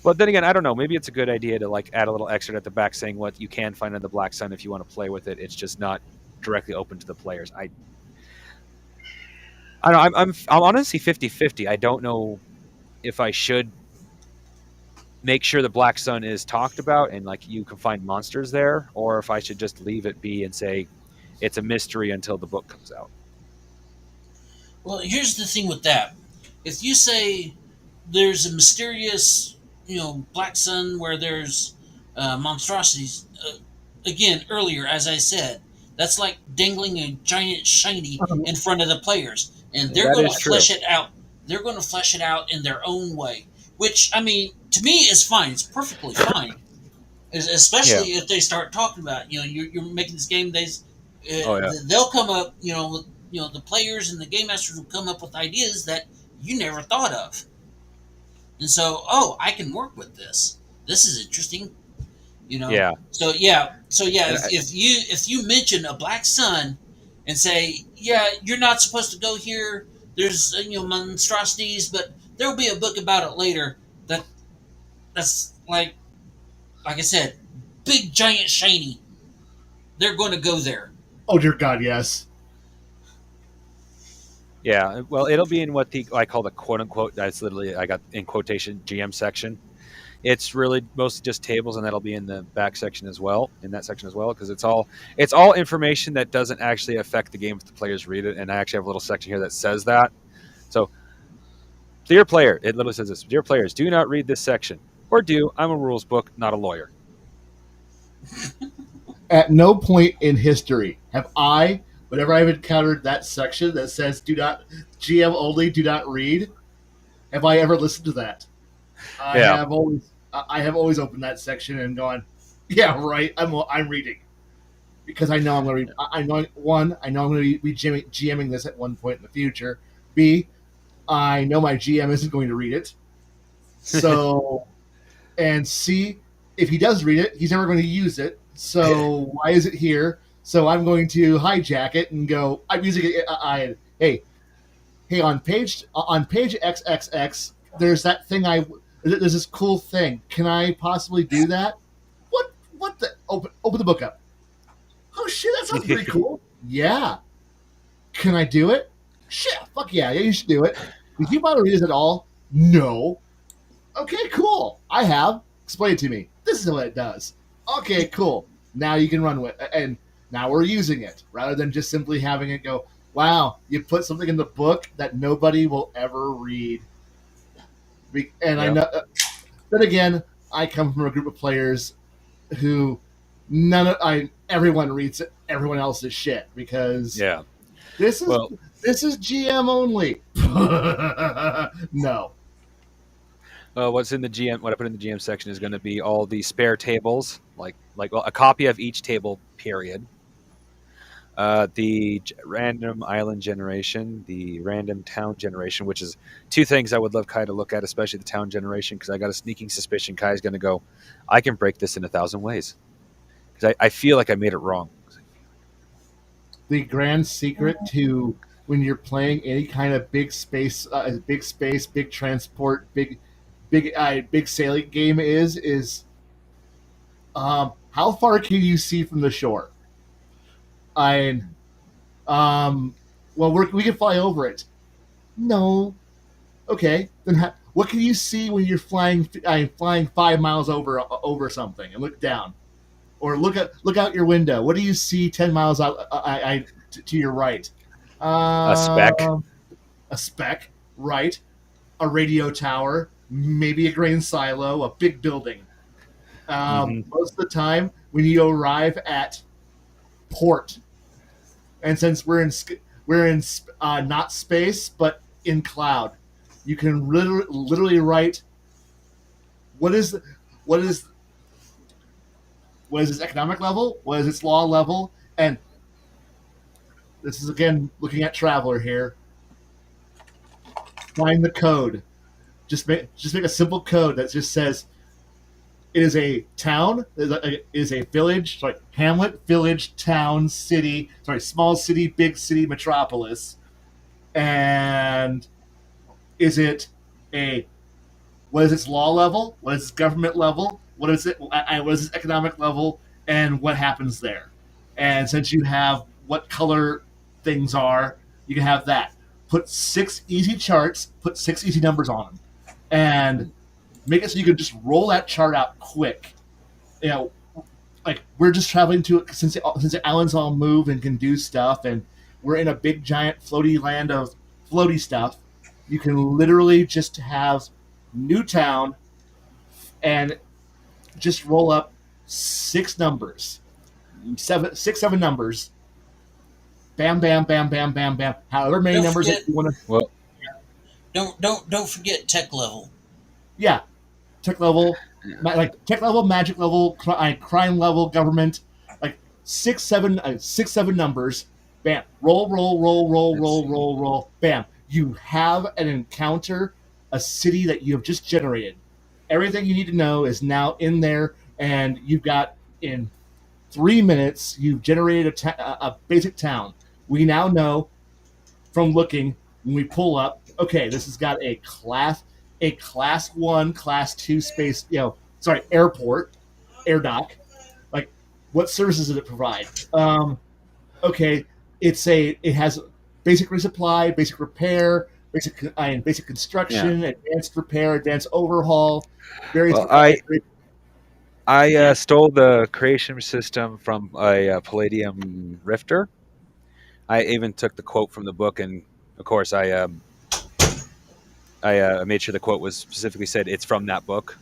But then again, I don't know. Maybe it's a good idea to like add a little excerpt at the back saying what you can find in the Black Sun if you want to play with it. It's just not directly open to the players. I don't know. I'm honestly 50-50. I don't know if I should make sure the Black Sun is talked about and like you can find monsters there, or if I should just leave it be and say it's a mystery until the book comes out. Well, here's the thing with that. If you say there's a mysterious, black sun where there's monstrosities, again, earlier, as I said, that's like dangling a giant shiny in front of the players. And they're That going is to true. flesh it out. They're going to flesh it out in their own way. Which, I mean, to me is fine. It's perfectly fine. Yeah. Especially if they start talking about, you're making this game. Oh yeah. They'll come up, the players and the game masters will come up with ideas that you never thought of, and so, oh, I can work with this. This is interesting, you know. Yeah. So yeah. And If you mention a black sun, and say, yeah, you're not supposed to go here. There's monstrosities, but there will be a book about it later. That's like I said, big giant shiny. They're going to go there. Oh dear God, yes. Yeah, well, it'll be in what I call the quote unquote. That's literally I got in quotation GM section. It's really mostly just tables, and that'll be in the back section as well, in that section as well, because it's all information that doesn't actually affect the game if the players read it. And I actually have a little section here that says that. So, dear player, it literally says this: dear players, do not read this section, or do. I'm a rules book, not a lawyer. At no point in history have whenever I've encountered that section that says "Do not GM only, do not read," have I ever listened to that? I Yeah, have always, I have always opened that section and gone, "Yeah, right. I'm reading," because I know I'm going to. I know I know I'm going to be GMing this at one point in the future. B, I know my GM isn't going to read it. So, and C, if he does read it, he's never going to use it. So why is it here? So I'm going to hijack it and go. I'm using it. Hey, on page XXX, there's that thing. There's this cool thing. Can I possibly do that? What the? Open the book up. Oh shit, that sounds pretty cool. Yeah. Can I do it? Shit, fuck yeah, you should do it. Did you bother to read this at all? No. Okay, cool. I have. Explain it to me. This is what it does. Okay, cool. Now you can run with it. And now we're using it rather than just simply having it go, wow, you put something in the book that nobody will ever read. And I Yep. know, but again, I come from a group of players who everyone reads everyone else's shit because Yeah. this is Well, this is GM only. No. what's in the GM? What I put in the GM section is going to be all the spare tables, like well, a copy of each table. Period. Random island generation, the random town generation, which is two things I would love Kai to look at, especially the town generation, because I got a sneaking suspicion Kai's going to go, I can break this in 1,000 ways. Because I feel like I made it wrong. The grand secret to when you're playing any kind of big transport, big sailing game is how far can you see from the shore? I well we can fly over it. No, okay. Then what can you see when you're flying 5 miles over something and look down, or look out your window? What do you see 10 miles out to your right? A spec. Um, a speck, right? A radio tower, maybe a grain silo, a big building. Hmm. Most of the time, when you arrive at port, and since we're in not space but in cloud, you can literally write what is what is what is its economic level, what is its law level, and this is again looking at Traveler here. Find the code. Just make a simple code that just says it is a town, it is a village, sorry, hamlet, village, town, city, sorry, small city, big city, metropolis, and is it a what is its law level? What is its government level? What is it? What is its economic level? And what happens there? And since you have what color things are, you can have that. Put 6 easy charts. Put 6 easy numbers on them, and make it so you can just roll that chart out quick. You know, like we're just traveling to since the islands all move and can do stuff, and we're in a big giant floaty land of floaty stuff. You can literally just have new town and just roll up 6 numbers, seven numbers. Bam, bam, bam, bam, bam, bam. However many Don't numbers forget, that you want to. Well, don't forget tech level. Yeah, tech level, like tech level, magic level, crime level, government, like 6, 7 numbers. Bam, roll, roll, roll, roll, let's roll, see. roll, roll. Bam, you have an encounter, a city that you have just generated. Everything you need to know is now in there, and you've got in 3 minutes you've generated a basic town. We now know from looking when we pull up. Okay, this has got a class one, class two space. Sorry, airport, air dock. Like, what services does it provide? Okay, it has basic resupply, basic repair, basic Yeah. construction, advanced repair, advanced overhaul, various Well, I yeah. stole the creation system from a Palladium Rifter. I even took the quote from the book, and of course, I made sure the quote was specifically said it's from that book.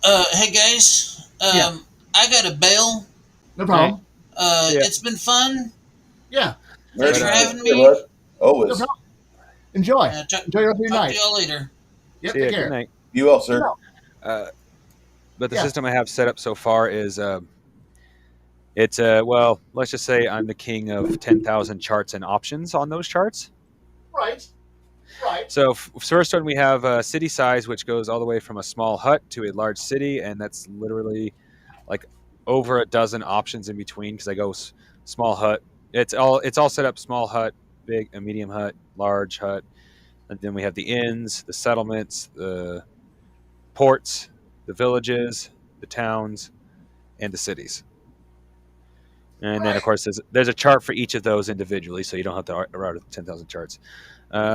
Hey guys, Yeah, I got a bail. no All right. problem. See ya. It's been fun. Yeah, Right Thanks Right for on. on. having Yeah, me. bud. no Always. problem. Enjoy. Talk, Enjoy your rest of your talk to night. y'all later. Yep, See take ya. Good care. night. You well, sir. Uh, but the Yeah. system I have set up so far is it's well, let's just say I'm the king of 10,000 charts and options on those charts. Right. Right. So first one we have city size, which goes all the way from a small hut to a large city, and that's literally like over a dozen options in between because I go small hut. It's all set up small hut, big, a medium hut, large hut, and then we have the inns, the settlements, the ports, the villages, the towns, and the cities. And then, of Right. course, there's a chart for each of those individually, so you don't have to route 10,000 charts.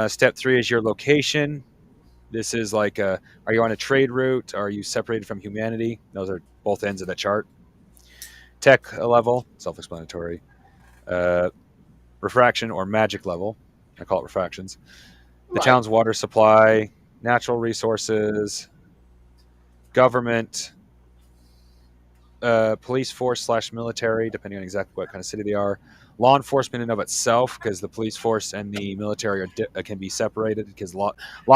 Step 3 is your location. This is like, are you on a trade route? Are you separated from humanity? Those are both ends of the chart. Tech level, self-explanatory. Uh, Refraction or magic level. I call it refractions. The Right. town's water supply, natural resources, government, police force slash military, depending on exactly what kind of city they are. Law enforcement in and of itself, because the police force and the military can be separated, because law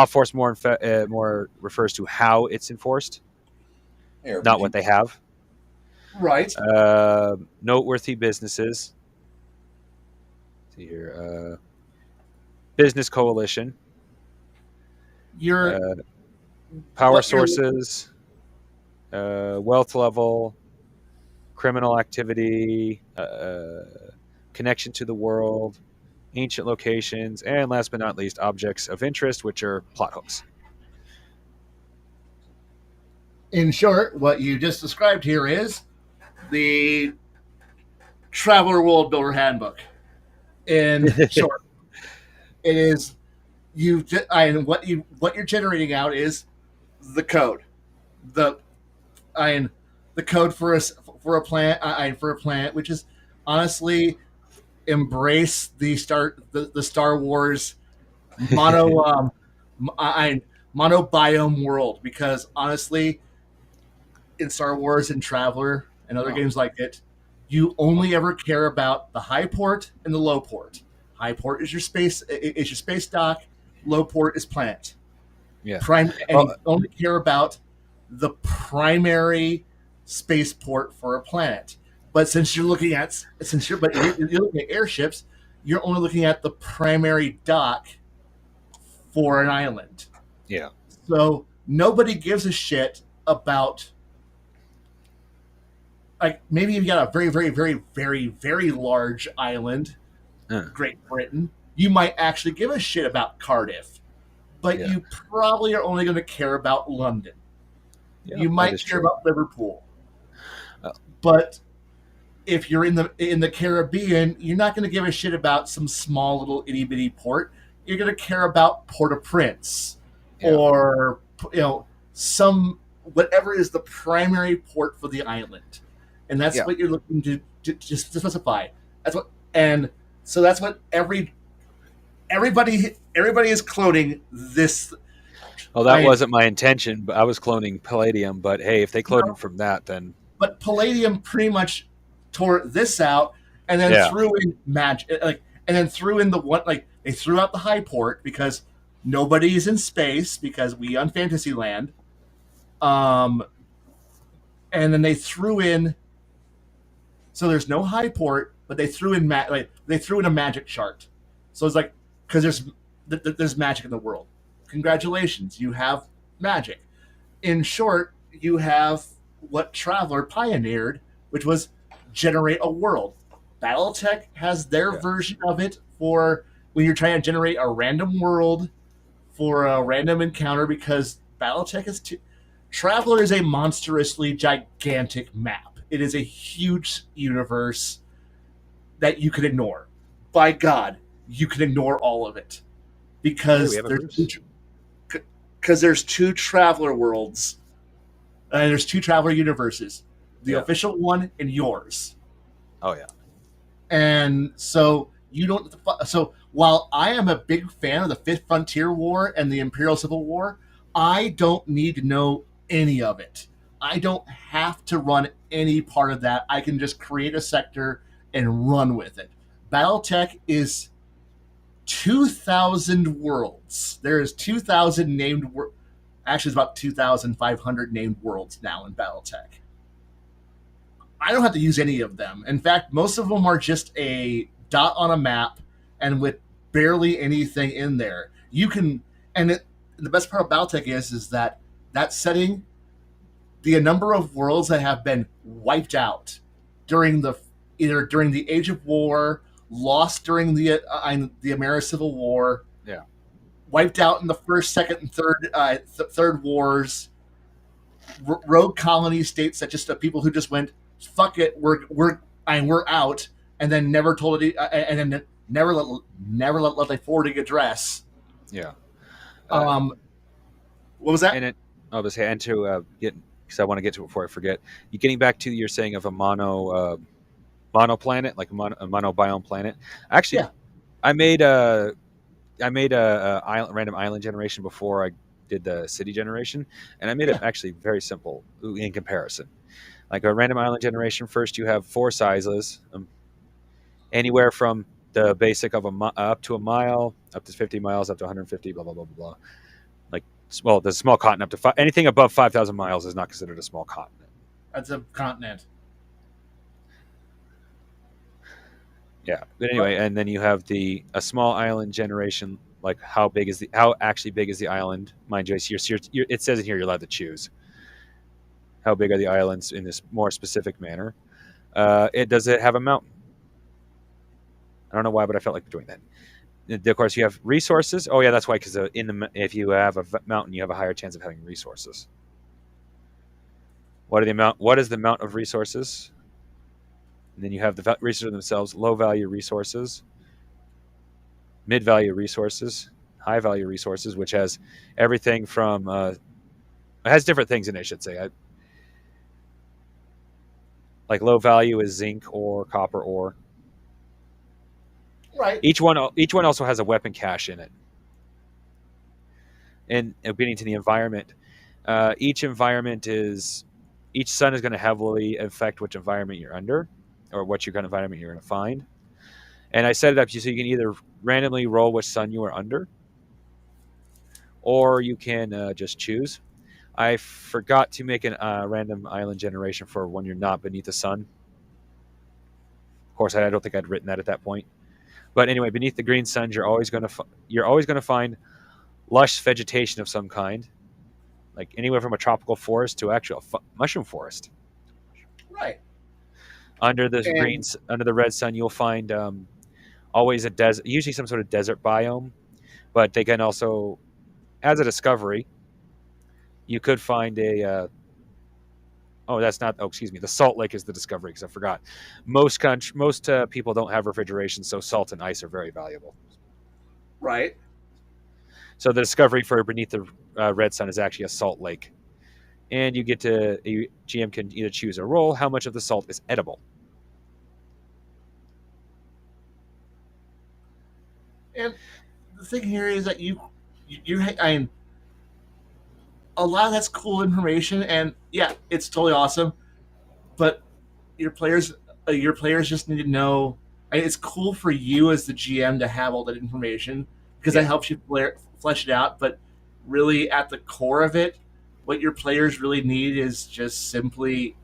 force more refers to how it's enforced, not what Airbnb. they have. Right. Noteworthy businesses. Let's see here, business coalition, You're uh, power what you're sources, wealth level, criminal activity, connection to the world, ancient locations, and last but not least, objects of interest, which are plot hooks. in short, what you just described here is the Traveler World Builder Handbook. In short, it is and what you're generating out is the code, the I the code for a planet, which is honestly embrace the Star Wars mono mono biome world, because honestly, in Star Wars and Traveler and other Oh, games like it, you only ever care about the high port and the low port. High port is your space dock. Low port is planet. yeah. And Well, you only care about the primary spaceport for a planet. But you're looking at airships, you're only looking at the primary dock for an island. yeah. So nobody gives a shit about, like, maybe you've got a very, very, very, very, very large island, Uh, Great Britain. You might actually give a shit about Cardiff, but yeah. you probably are only going to care about London. Yeah, You that might is care true. about Liverpool, Uh, but if you're in the Caribbean, you're not going to give a shit about some small little itty bitty port. You're going to care about Port-au-Prince, yeah. or some whatever is the primary port for the island, and that's Yeah. what you're looking to specify. That's what and so that's what everybody is cloning this. Well, that I wasn't my intention, but I was cloning Palladium. But hey, if they cloned it from that, then But Palladium pretty much tore this out and then yeah, threw in magic, and then threw in the one, like, they threw out the high port because nobody's in space because we on Fantasyland, um, and then they threw in, so there's no high port, but they threw in they threw in a magic chart, so it's like, because there's magic in the world. Congratulations, you have magic. In short, you have what Traveler pioneered, which was generate a world. BattleTech has their yeah, version of it for when you're trying to generate a random world for a random encounter, because BattleTech is too. Traveler is a monstrously gigantic map. It is a huge universe that you can ignore. By God, you can ignore all of it Hey, we because have a Bruce. there's two Traveler worlds, and there's two Traveler universes, the Yeah. official one and yours. Oh yeah. And so you don't. So while I am a big fan of the Fifth Frontier War and the Imperial Civil War, I don't need to know any of it. I don't have to run any part of that. I can just create a sector and run with it. BattleTech is 2,000 worlds. There is 2,000 named. Actually, it's about 2,500 named worlds now in BattleTech. I don't have to use any of them. In fact, most of them are just a dot on a map and with barely anything in there. You can, the best part about BattleTech is that setting, the number of worlds that have been wiped out during either during the Age of War, lost during the American Civil War, Yeah. wiped out in the first, second, and third wars, rogue colony states that just people who just went, fuck it, and we're out, and then never told it, and then never let the forwarding address. Yeah. Uh, Um, what was that? and it obviously, and to get, because I want to get to it before I forget. You getting back to your saying of a mono planet, like a monobiome planet. Actually, Yeah, I made a random island generation before I did the city generation, and I made it yeah, actually very simple in comparison. Like a random island generation, first you have four sizes, anywhere from the basic of up to a mile, up to 50 miles, up to 150, blah blah blah blah blah. Like, well, the small continent up to anything above 5,000 miles is not considered a small continent. that's a continent. Yeah, but But anyway, and then you have the a small island generation. Like how actually big is the island? Mind you, it says in here you're allowed to choose how big are the islands in this more specific manner. It have a mountain? I don't know why, but I felt like doing that. Of course, you have resources. Oh yeah, that's why. Because if you have a mountain, you have a higher chance of having resources. What is the amount of resources? And then you have the resources themselves: low value resources, mid value resources, high value resources, which has everything from it has different things in it. I should say, like low value is zinc or copper ore. right, Each one also has a weapon cache in it. And getting to the environment, each environment is each sun is going to heavily affect which environment you're under, or what your kind of environment you're going to find. And I set it up so you can either randomly roll which sun you are under, or you can just choose. I forgot to make a random island generation for when you're not beneath the sun. Of course, I don't think I'd written that at that point. But anyway, beneath the green suns, you're always going to find lush vegetation of some kind, like anywhere from a tropical forest to actual mushroom forest. right. And Under the red sun, you'll find always a desert, usually some sort of desert biome. But they can also, as a discovery, you could find a. Oh, that's not. Oh, excuse me. The salt lake is the discovery because I forgot. Most people don't have refrigeration, so salt and ice are very valuable. right, So the discovery for beneath the red sun is actually a salt lake, and GM can either choose or roll how much of the salt is edible. and the thing here is that I mean, a lot of that's cool information, and yeah, it's totally awesome. But your players, your players just need to know. It's cool for you as the GM to have all that information because that Yeah. helps you flesh it out. But really, at the core of it, what your players really need is just simply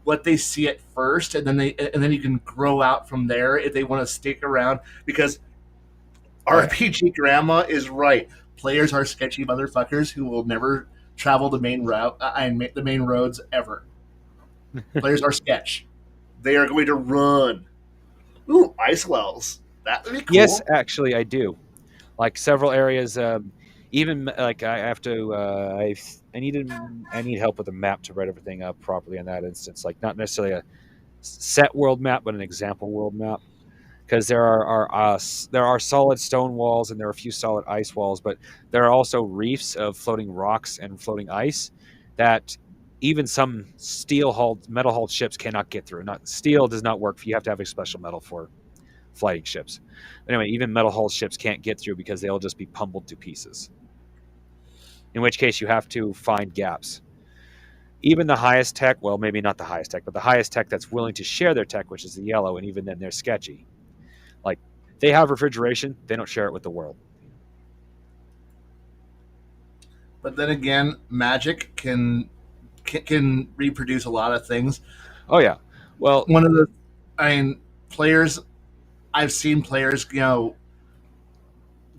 what they see at first, and then you can grow out from there if they want to stick around. Because Oh yeah. RPG Grandma is right. Players are sketchy motherfuckers who will never travel the main route and the main roads ever. Players are sketch. They are going to run. Ooh, ice wells. That would be Yes, cool. actually, I do. Like several areas, even like I have to. I need help with a map to write everything up properly in that instance. Like not necessarily a set world map, but an example world map. Because there are solid stone walls and there are a few solid ice walls, but there are also reefs of floating rocks and floating ice that even some metal hulled ships cannot get through. Not steel does not work. You have to have a special metal for flying ships. Anyway, even metal hulled ships can't get through because they'll just be pummeled to pieces. In which case, you have to find gaps. Even the highest tech, well, maybe not the highest tech, but the highest tech that's willing to share their tech, which is the yellow, and even then they're sketchy. Like they have refrigeration, they don't share it with the world. But then again, magic can reproduce a lot of things. Oh yeah. Well, One of the, I mean, players. I've seen players,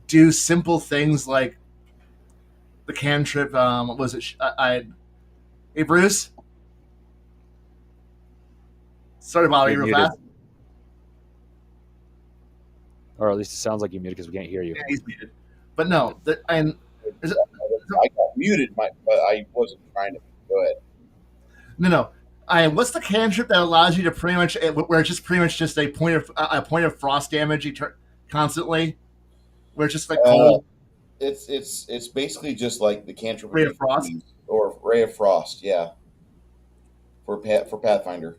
do simple things like the cantrip. What was it? Hey Bruce, sorry to bother you're you real muted, fast. or at least it sounds like you're muted because we can't hear you. Yeah, he's muted. But no, there's I got muted, but I wasn't trying to. Go ahead. no, no. What's the cantrip that allows you to pretty much where it's just pretty much just a point of frost damage constantly, where it's just like Uh, cold it's basically just like the cantrip of ray of frost. use or ray of frost, yeah, for Pathfinder.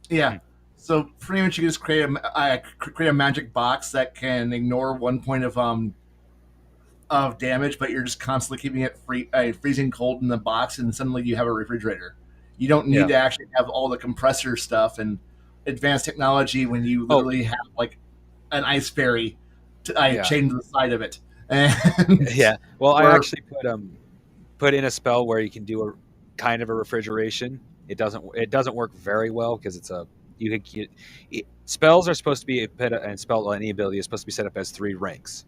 Yeah. Hmm. So pretty much you just create a magic box that can ignore 1 point of damage, but you're just constantly keeping it freezing cold in the box, and suddenly you have a refrigerator. You don't need Yeah. to actually have all the compressor stuff and advanced technology when you Oh, literally have like an ice fairy I yeah. chained to the side of it, and Yeah. Well, I or actually put in a spell where you can do a kind of a refrigeration. It doesn't work very well because it's a you can spells are supposed to be and spell any ability is supposed to be set up as three ranks.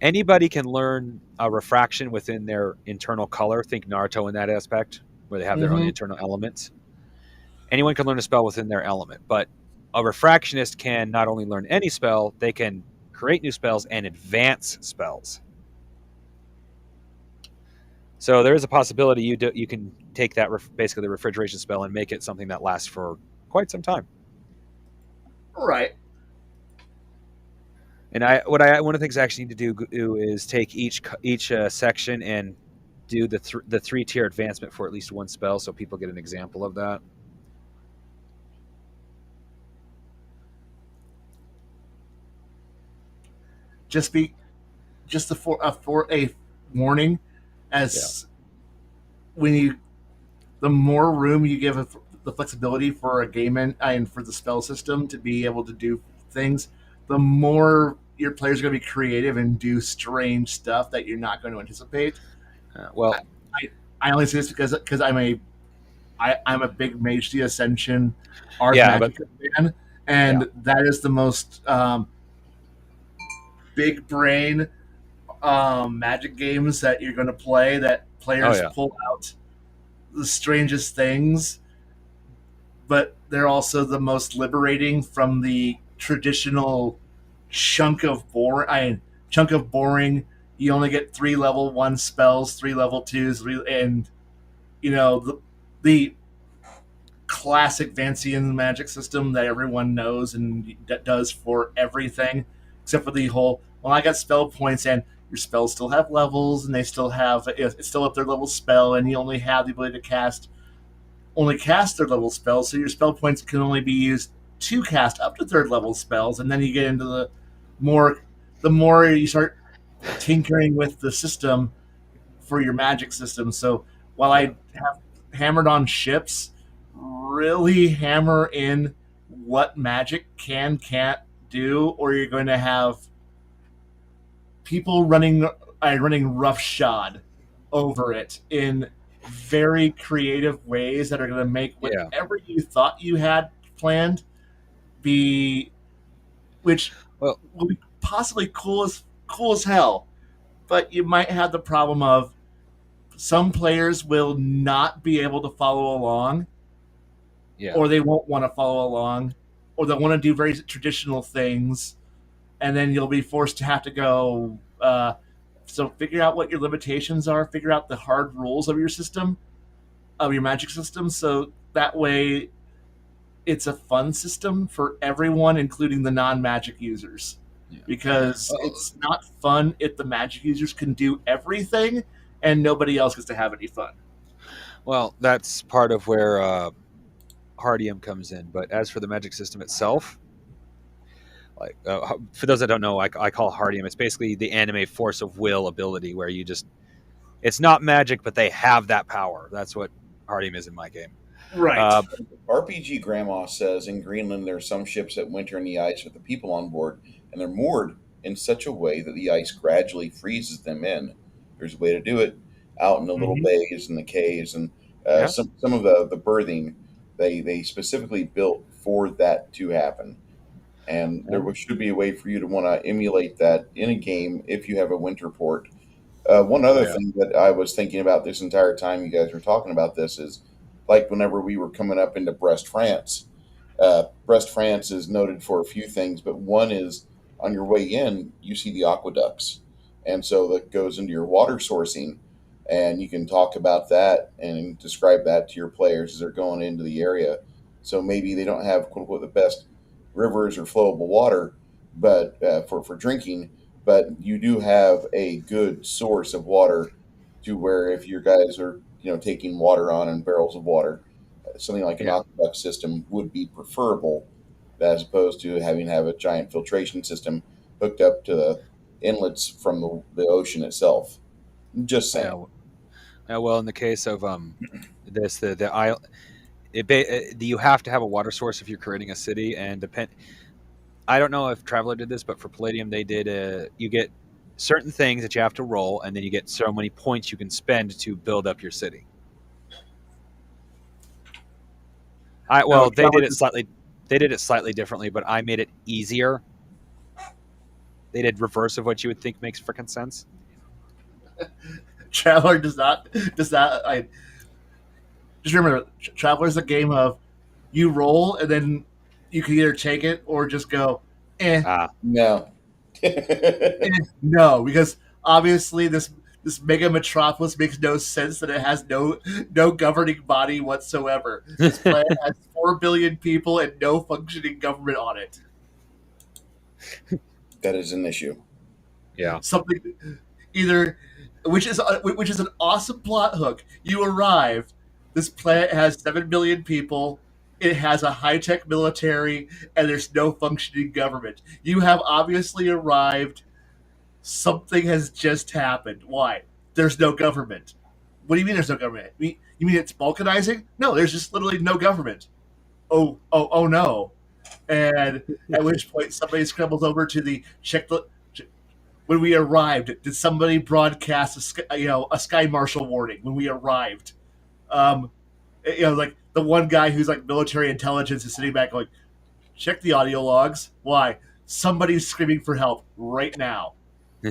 Anybody can learn a refraction within their internal color. Think Naruto in that aspect, where they have their own mm-hmm. internal elements. Anyone can learn a spell within their element, but a refractionist can not only learn any spell, they can create new spells and advance spells. So there is a possibility you can take that basically the refrigeration spell and make it something that lasts for quite some time. Right. And one of the things I actually need to do is take each section and do the 3-tier advancement for at least one spell, so people get an example of that. Just be just the for a warning, Yeah. as when you the more room you give the flexibility for a game and for the spell system to be able to do things, the more your players are going to be creative and do strange stuff that you're not going to anticipate. I, Well, I only say this because I'm a big Mage the Ascension Ars yeah, but Magica fan, yeah, and that is the most big brain magic games that you're going to play. That oh players yeah, pull out the strangest things, but they're also the most liberating from the traditional chunk of boring. You only get 3 level 1 spells, 3 level 2s, and the classic Vancian magic system that everyone knows and that does for everything, except for the whole. Well, I got spell points, and your spells still have levels, and they still have it's still up their level spell, and you only have the ability to cast third level spells, so your spell points can only be used to cast up to third level spells, and then you get into more the more you start tinkering with the system for your magic system. So while yeah. I have hammered on ships, really hammer in what magic can't do, or you're going to have people running roughshod over it in very creative ways that are going to make Yeah. whatever you thought you had planned be, which Well, will be possibly cool as hell. But you might have the problem of some players will not be able to follow along, yeah. or they won't want to follow along, or they'll want to do very traditional things, and then you'll be forced to have to go. So figure out what your limitations are. Figure out the hard rules of your system, of your magic system, so that way it's a fun system for everyone, including the non-magic users. Yeah. Because Well, it's not fun if the magic users can do everything and nobody else gets to have any fun. well, that's part of where Hardium comes in. But as for the magic system itself, like for those that don't know, I call Hardium. It's basically the anime force of will ability, where it's not magic, but they have that power. That's what Hardium is in my game. Right. Uh, RPG Grandma says in Greenland there are some ships that winter in the ice with the people on board, and they're moored in such a way that the ice gradually freezes them in. There's a way to do it out in the little Mm-hmm. bays and the caves, and yeah, some of the berthing they specifically built for that to happen. And yeah, should be a way for you to want to emulate that in a game if you have a winter port. One oh other yeah, thing that I was thinking about this entire time you guys were talking about this is like whenever we were coming up into Brest, France. Brest, France is noted for a few things, but one is on your way in, you see the aqueducts. And so that goes into your water sourcing. and you can talk about that and describe that to your players as they're going into the area. So maybe they don't have quote unquote the best rivers or flowable water, but for drinking, but you do have a good source of water to where if your guys are taking water on in barrels of water, something like an Yeah. aqueduct system would be preferable as opposed to having to have a giant filtration system hooked up to the inlets from the ocean itself. Just Yeah. saying. Well, in the case of this, the isle, you have to have a water source if you're creating a city, and depend. I don't know if Traveler did this, but for Palladium, they did. You get certain things that you have to roll, and then you get so many points you can spend to build up your city. No, They did Traveler it slightly. They did it slightly differently, but I made it easier. They did reverse of what you would think makes freaking sense. Traveler does not. I just remember, Traveler is a game of you roll and then you can either take it or just go, Ah, No. no, because obviously this mega metropolis makes no sense that it has no governing body whatsoever. This planet has 4 billion people and no functioning government on it. That is an issue. yeah. Something either which is an awesome plot hook. You arrive. This planet has 7 billion people. It has a high tech military, and there's no functioning government. You have obviously arrived. Something has just happened. Why? There's no government. What do you mean there's no government? You mean it's balkanizing? No, there's just literally no government. Oh no. And at which point somebody scrambles over to the check the when we arrived. Did somebody broadcast a sky marshal warning when we arrived? Um, like the one guy who's like military intelligence is sitting back going, check the audio logs. Why? Somebody's screaming for help right now.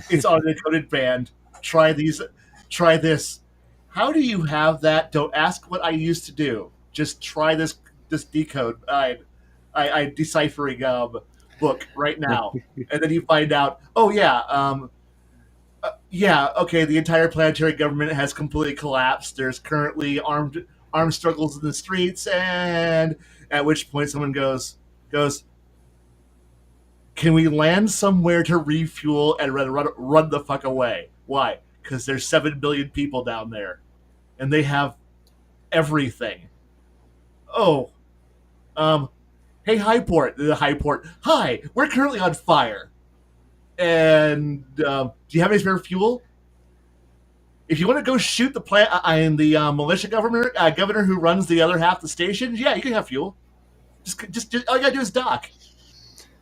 It's on an encoded band. Try these. Try this. How do you have that? Don't ask what I used to do. Just try this decode. I deciphering book right now, and then you find out. Oh yeah, yeah. Okay, the entire planetary government has completely collapsed. There's currently armed struggles in the streets, and at which point someone goes. Can we land somewhere to refuel and run the fuck away? Why? Because there's 7 billion people down there, and they have everything. Oh, um, hey, Highport, the Highport. Hi, we're currently on fire, and do you have any spare fuel? If you want to go shoot the plant and the militia governor who runs the other half of the station, yeah, you can have fuel. Just all you gotta do is dock.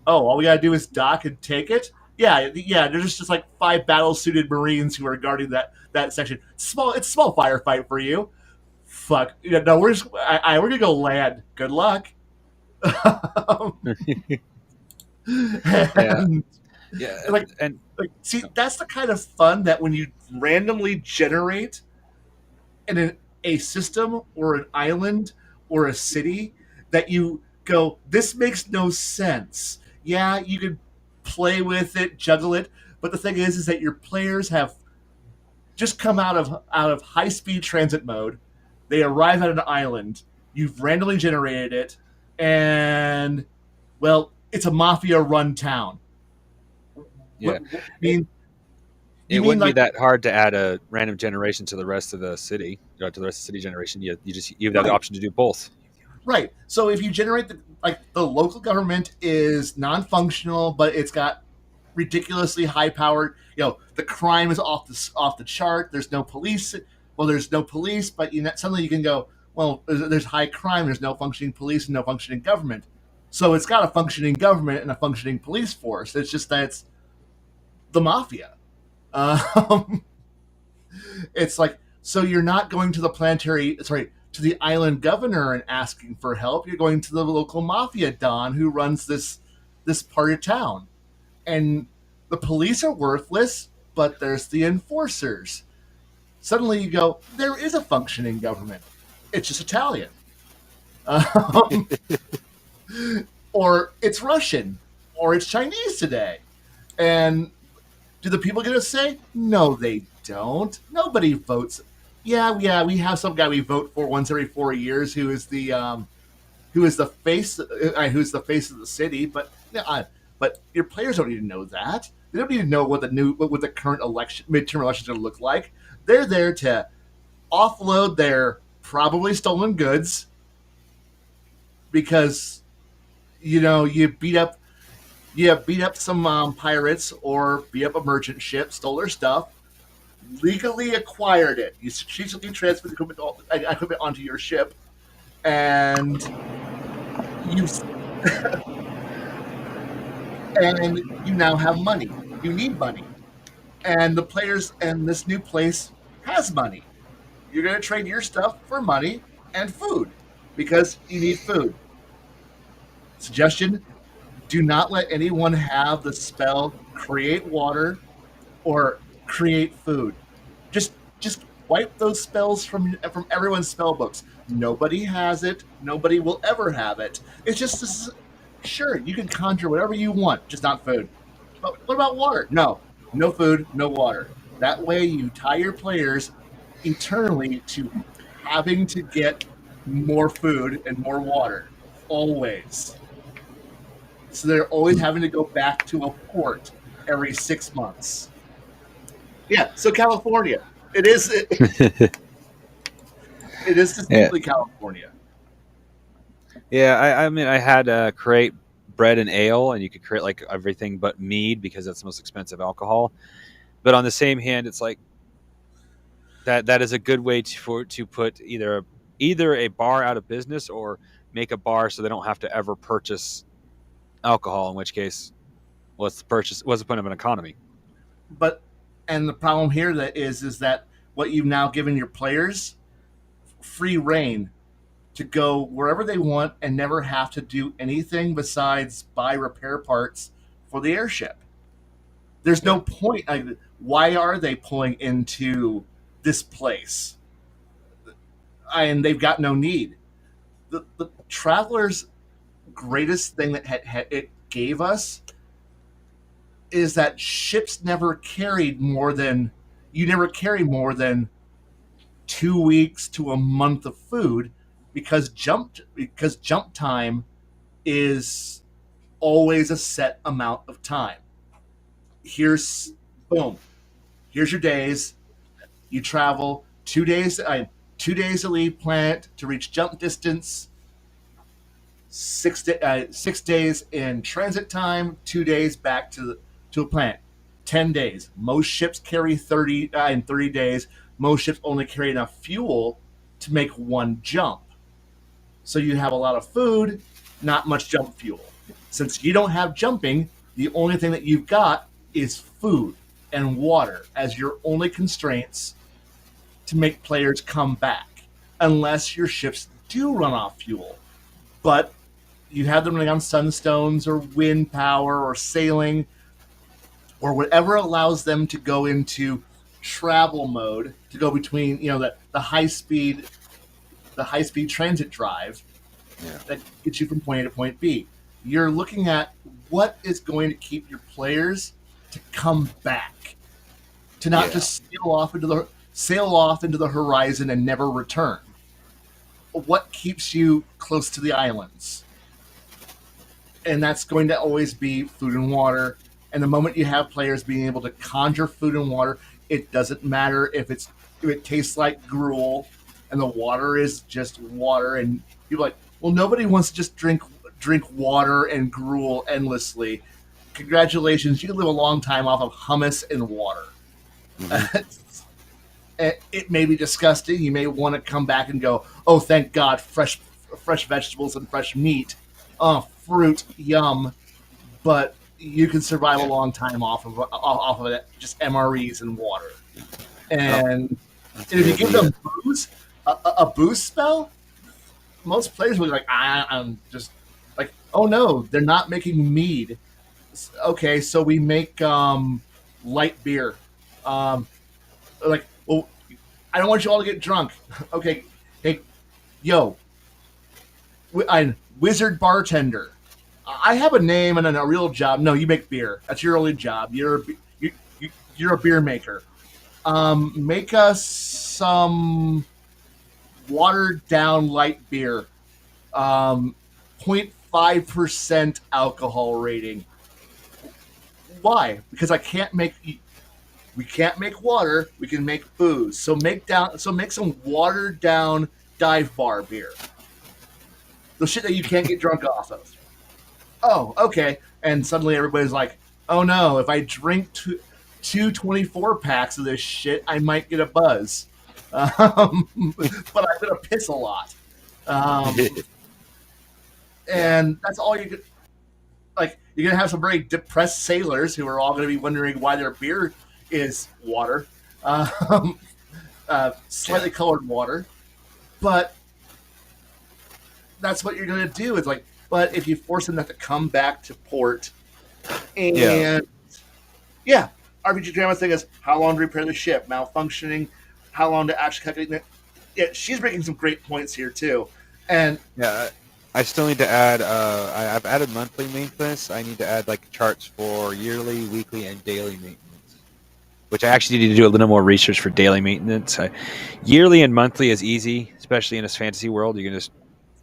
Oh, all we gotta do is dock and take it. Yeah. There's just like 5 battle-suited Marines who are guarding that section. It's a small firefight for you. Fuck. Yeah, no, we're gonna go land. Good luck. Yeah. and, Yeah. like, see, that's the kind of fun that when you randomly generate a system or an island or a city that you go, this makes no sense. Yeah, you can play with it, juggle it, but the thing is that your players have just come out of high speed transit mode. They arrive at an island. You've randomly generated it, and well, it's a mafia run town. Yeah. What mean? It You mean wouldn't be like that hard to add a random generation to the rest of the city, to the rest of the city generation. You have the Right. option to do both. Right. So if you generate the local government is non-functional, but it's got ridiculously high powered. The crime is off the chart. There's no police. Well, there's no police, but suddenly you can go. Well, there's high crime. There's no functioning police and no functioning government. So it's got a functioning government and a functioning police force. It's just that it's the mafia. Um, it's like, so you're not going to to the island governor and asking for help. You're going to the local mafia don who runs this part of town, and the police are worthless, but there's the enforcers. Suddenly you go, there is a functioning government. It's just Italian. Um, or it's Russian, or it's Chinese today. And Do the people get a say? No, they don't. Nobody votes. Yeah, we have some guy we vote for once every 4 years who's the face of the city. But your players don't need to know that. They don't need to know what the current midterm election is going to look like. They're there to offload their probably stolen goods because you beat up some pirates or beat up a merchant ship, stole their stuff, legally acquired it. You strategically transferred the equipment onto your ship, and you and you now have money. You need money, and the players and this new place has money. You're going to trade your stuff for money and food because you need food. Suggestion: do not let anyone have the spell create water or create food. Just wipe those spells from everyone's spell books. Nobody has it. Nobody will ever have it. It's just this. Sure, you can conjure whatever you want, just not food. But what about water? No, no food, no water. That way, you tie your players eternally to having to get more food and more water, always. So they're always having to go back to a port every 6 months. Yeah, so California. It is Yeah. distinctly California. Yeah, I mean, I had create bread and ale, and you could create like everything but mead because that's the most expensive alcohol. But on the same hand, it's like that is a good way to put either a bar out of business or make a bar so they don't have to ever purchase alcohol. In which case, what's the point of an economy? But and the problem here is that what you've now given your players free reign to go wherever they want and never have to do anything besides buy repair parts for the airship. There's no point. Why are they pulling into this place? And they've got no need. The travelers' greatest thing that it gave us is that ships never carried more than you never carry more than 2 weeks to a month of food because jump time is always a set amount of time. Here's boom. Here's your days. You travel 2 days. 2 days to leave planet to reach jump distance. 6 days in transit time. 2 days back to a planet. 10 days. Most ships carry 30 in 30 days. Most ships only carry enough fuel to make one jump. So you have a lot of food, not much jump fuel. Since you don't have jumping, the only thing that you've got is food and water as your only constraints to make players come back, unless your ships do run off fuel. But you have them running on sunstones or wind power or sailing or whatever allows them to go into travel mode to go between the high speed transit drive that gets you from point A to point B. You're looking at what is going to keep your players to come back, to not just sail off into the horizon and never return. What keeps you close to the islands? And that's going to always be food and water. And the moment you have players being able to conjure food and water, it doesn't matter if it tastes like gruel and the water is just water. And people are like, well, nobody wants to just drink water and gruel endlessly. Congratulations, you can live a long time off of hummus and water. It may be disgusting. You may want to come back and go, oh, thank God, fresh vegetables and fresh meat. Fruit, yum. But you can survive a long time off of it, just MREs and water. And if you give them booze, a boost spell, most players will be like, I'm just like, oh no, they're not making mead. Okay, so we make light beer. Like, well, I don't want you all to get drunk. Okay, hey, yo, I'm wizard bartender. I have a name and a real job. No, you make beer. That's your only job. you're a beer maker. Make us some watered down light beer. 0.5% alcohol rating. Why? Because I can't make. We can't make water. We can make booze. So make some watered down dive bar beer. The shit that you can't get drunk off of. Oh, okay. And suddenly everybody's like, oh no, if I drink two 24 packs of this shit, I might get a buzz. But I'm going to piss a lot. And that's all you get. Like, you're going to have some very depressed sailors who are all going to be wondering why their beer is water. Slightly colored water. But that's what you're going to do. It's like, but if you force them not to come back to port, and yeah, RPG Grandma's thing is how long to repair the ship, malfunctioning, how long to actually calculate it. Yeah, she's making some great points here too. And yeah, I still need to add. I've added monthly maintenance. I need to add like charts for yearly, weekly, and daily maintenance. Which I actually need to do a little more research for daily maintenance. Yearly and monthly is easy, especially in this fantasy world. You can just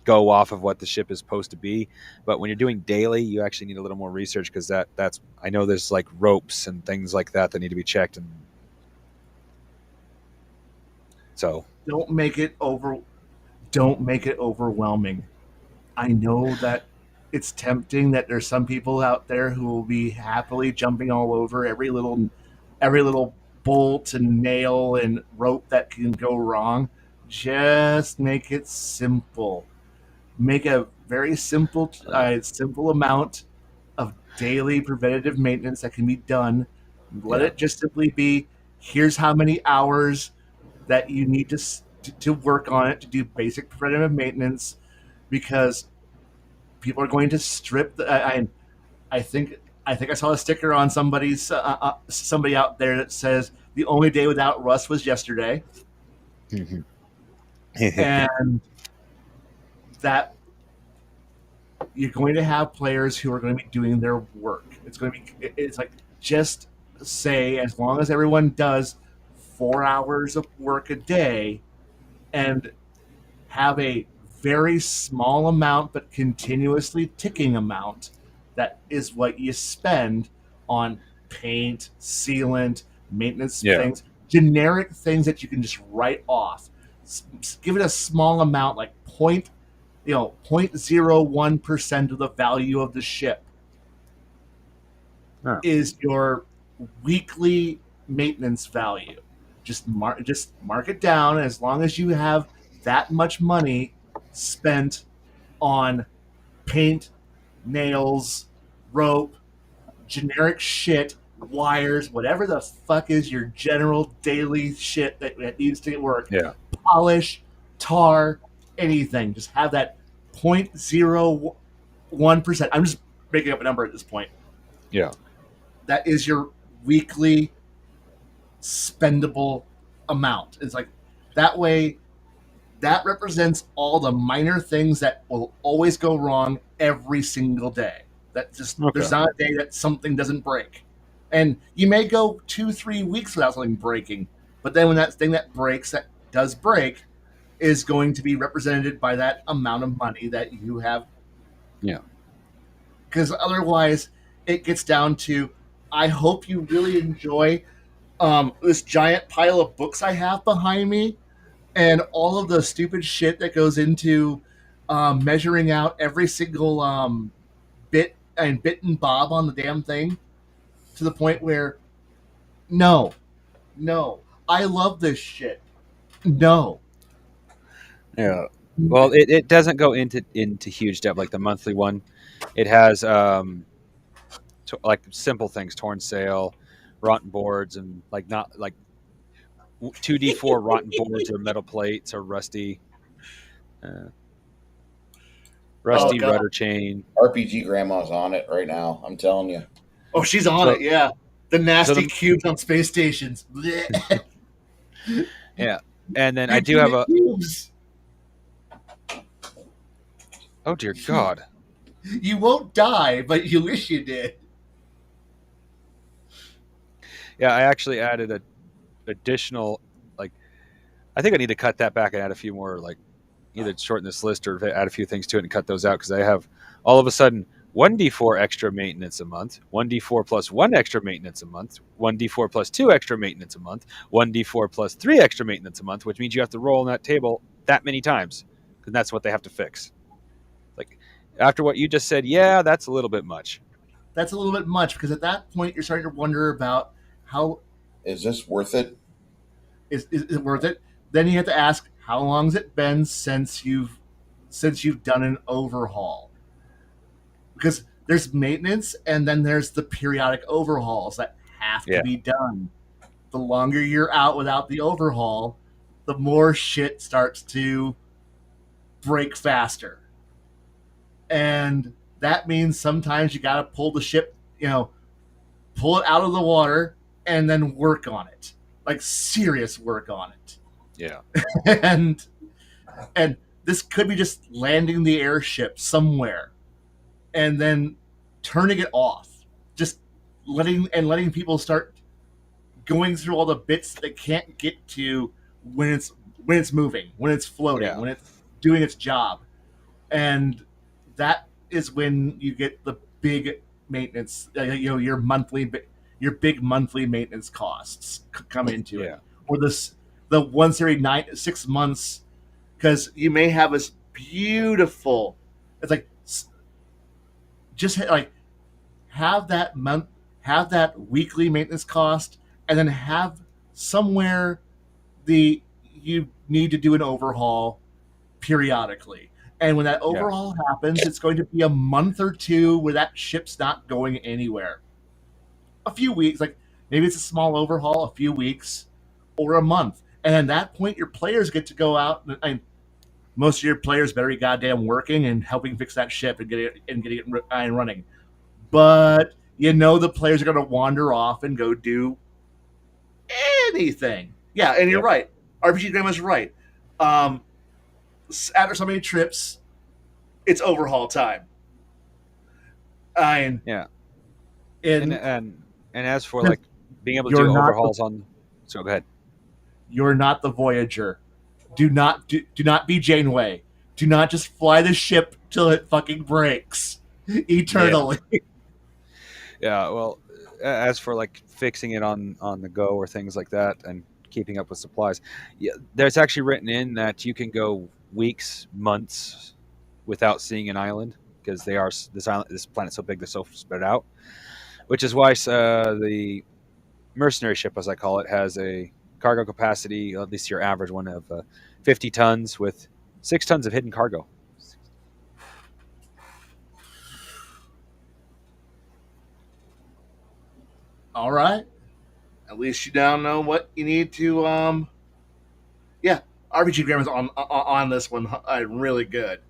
go off of what the ship is supposed to be. But when you're doing daily, you actually need a little more research because that's I know there's like ropes and things like that need to be checked. And so don't make it overwhelming. I know that it's tempting that there's some people out there who will be happily jumping all over every little bolt and nail and rope that can go wrong. Just make it simple. Make a very simple amount of daily preventative maintenance that can be done. Let it just simply be, here's how many hours that you need to work on it to do basic preventative maintenance, because people are going to strip the. I think I saw a sticker on somebody out there that says the only day without rust was yesterday, and that you're going to have players who are going to be doing their work. It's like, just say, as long as everyone does 4 hours of work a day and have a very small amount but continuously ticking amount, that is what you spend on paint, sealant, maintenance things, generic things that you can just write off. Give it a small amount, like 0.01% of the value of the ship is your weekly maintenance value. Just mark it down. As long as you have that much money spent on paint, nails, rope, generic shit, wires, whatever the fuck is your general daily shit that needs to work. Polish, tar, anything. Just have that 0.01%. I'm just making up a number at this point. That is your weekly spendable amount. It's like, that way, that represents all the minor things that will always go wrong every single day. That just there's not a day that something doesn't break. And you may go 2-3 weeks without something breaking, but then when that thing that breaks, that does break, is going to be represented by that amount of money that you have. Because otherwise, it gets down to, I hope you really enjoy this giant pile of books I have behind me, and all of the stupid shit that goes into measuring out every single bit and bob on the damn thing, to the point where, no, I love this shit. No. Well, it doesn't go into huge depth like the monthly one. It has like simple things: torn sail, rotten boards, and like not like 2d4 rotten boards or metal plates or rusty rudder chain. RPG Grandma's on it right now. I'm telling you. Oh, she's on it. Yeah, the nasty cubes on space stations. Yeah, and then I do have a. Cubes. Oh dear God! You won't die, but you wish you did. Yeah, I actually added a additional, like, I think I need to cut that back and add a few more, like either shorten this list or add a few things to it and cut those out, because I have all of a sudden 1d4 extra maintenance a month, 1d4 plus 1 extra maintenance a month, 1d4 plus 2 extra maintenance a month, 1d4 plus 3 extra maintenance a month, which means you have to roll on that table that many times, because that's what they have to fix. Like, after what you just said, yeah, that's a little bit much. That's a little bit much because at that point you're starting to wonder about how Is this worth it? is it worth it? Then you have to ask how long's it been since you've done an overhaul? Because there's maintenance and then there's the periodic overhauls that have to Yeah. be done. The longer you're out without the overhaul, the more shit starts to break faster. And that means sometimes you got to pull the ship, pull it out of the water and then work on it. Like serious work on it. Yeah. and and this could be just landing the airship somewhere and then turning it off. Just letting people start going through all the bits they can't get to when it's moving, when it's floating, Yeah. when it's doing its job. And that is when you get the big maintenance, your big monthly maintenance costs come into Yeah. it. Or the once every 6 months, because you may have this beautiful. It's like just like have that weekly maintenance cost, and then have somewhere you need to do an overhaul periodically. And when that overhaul happens, it's going to be a month or two where that ship's not going anywhere. A few weeks, like maybe it's a small overhaul, a few weeks, or a month. And at that point, your players get to go out, and most of your players better be goddamn working and helping fix that ship and getting it running. But the players are going to wander off and go do anything. Yeah, and you're right. RPG Grandma's right. After so many trips, it's overhaul time. Yeah. And as for like being able to You're do not overhauls on, so go ahead. You're not the Voyager. Do not be Janeway. Do not just fly the ship till it fucking breaks eternally. Yeah, well, as for like fixing it on the go or things like that and keeping up with supplies, yeah, there's actually written in that you can go weeks, months without seeing an island, because this planet's so big, they're so spread out. Which is why the mercenary ship, as I call it, has a cargo capacity, at least your average one, of 50 tons with 6 tons of hidden cargo. All right. At least you now know what you need to. Yeah, RPG Grandma's on this one. Really good.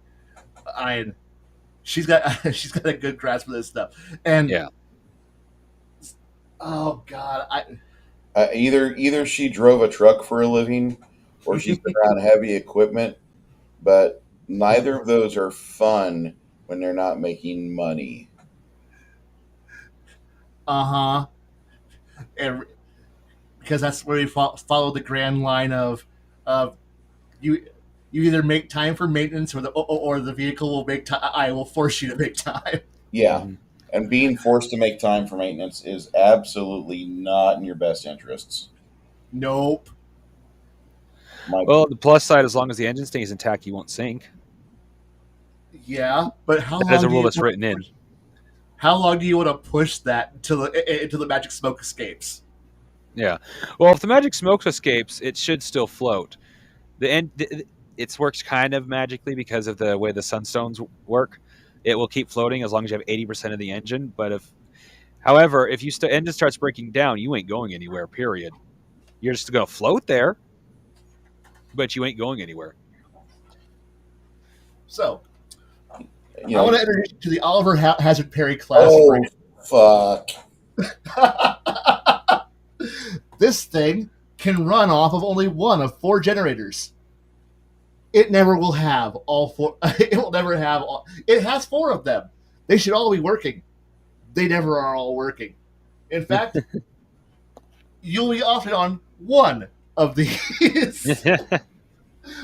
She's got she's got a good grasp of this stuff. And yeah. Oh God, either she drove a truck for a living, or she's been around heavy equipment, but neither of those are fun when they're not making money. And because that's where we follow the grand line of you either make time for maintenance or the vehicle will make time. I will force you to make time. Yeah. Mm-hmm. And being forced to make time for maintenance is absolutely not in your best interests. Nope. Well, the plus side, as long as the engine stays intact, you won't sink. Yeah, but how long? That's a rule that's written in. How long do you want to push that until the magic smoke escapes? Yeah. Well, if the magic smoke escapes, it should still float. It works kind of magically because of the way the sunstones work. It will keep floating as long as you have 80% of the engine. But however, if engine starts breaking down, you ain't going anywhere. Period. You're just going to float there, but you ain't going anywhere. So, I want to introduce you to the Oliver Hazard Perry class. Oh, fuck! This thing can run off of only one of 4 generators. It never will have all 4. It will never have all. It has 4 of them. They should all be working. They never are all working. In fact, you'll be operating on one of these,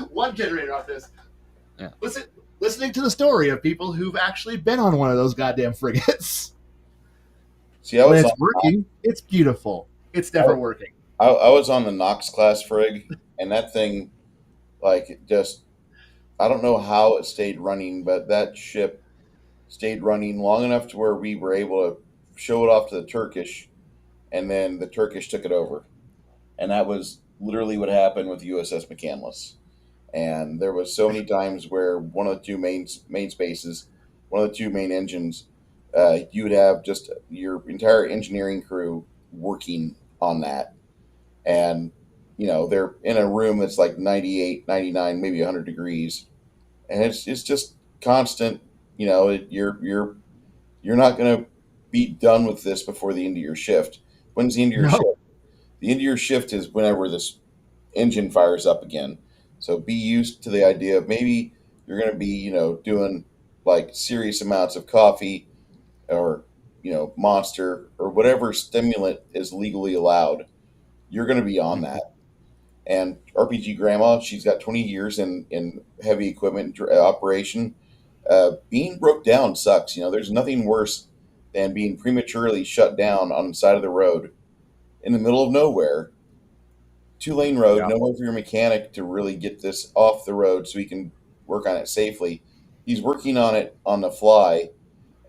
one generator off this. Yeah. Listening to the story of people who've actually been on one of those goddamn frigates. See, I When was it's on working, it's beautiful. It's never working. I was on the Knox class frig, and that thing, like, it just I don't know how it stayed running, but that ship stayed running long enough to where we were able to show it off to the Turkish, and then the Turkish took it over, and that was literally what happened with USS McCandless. And there was so many times where one of the two main spaces, one of the two main engines, you would have just your entire engineering crew working on that, and they're in a room that's like 98, 99, maybe 100 degrees, and it's just constant. You're not going to be done with this before the end of your shift. When's the end of your No, shift? The end of your shift is whenever this engine fires up again. So be used to the idea of maybe you're going to be, doing like serious amounts of coffee or, Monster or whatever stimulant is legally allowed. You're going to be on that. And RPG Grandma, she's got 20 years in heavy equipment operation. Being broke down sucks. There's nothing worse than being prematurely shut down on the side of the road in the middle of nowhere, two-lane road, Yeah. nowhere for your mechanic to really get this off the road so he can work on it safely. He's working on it on the fly,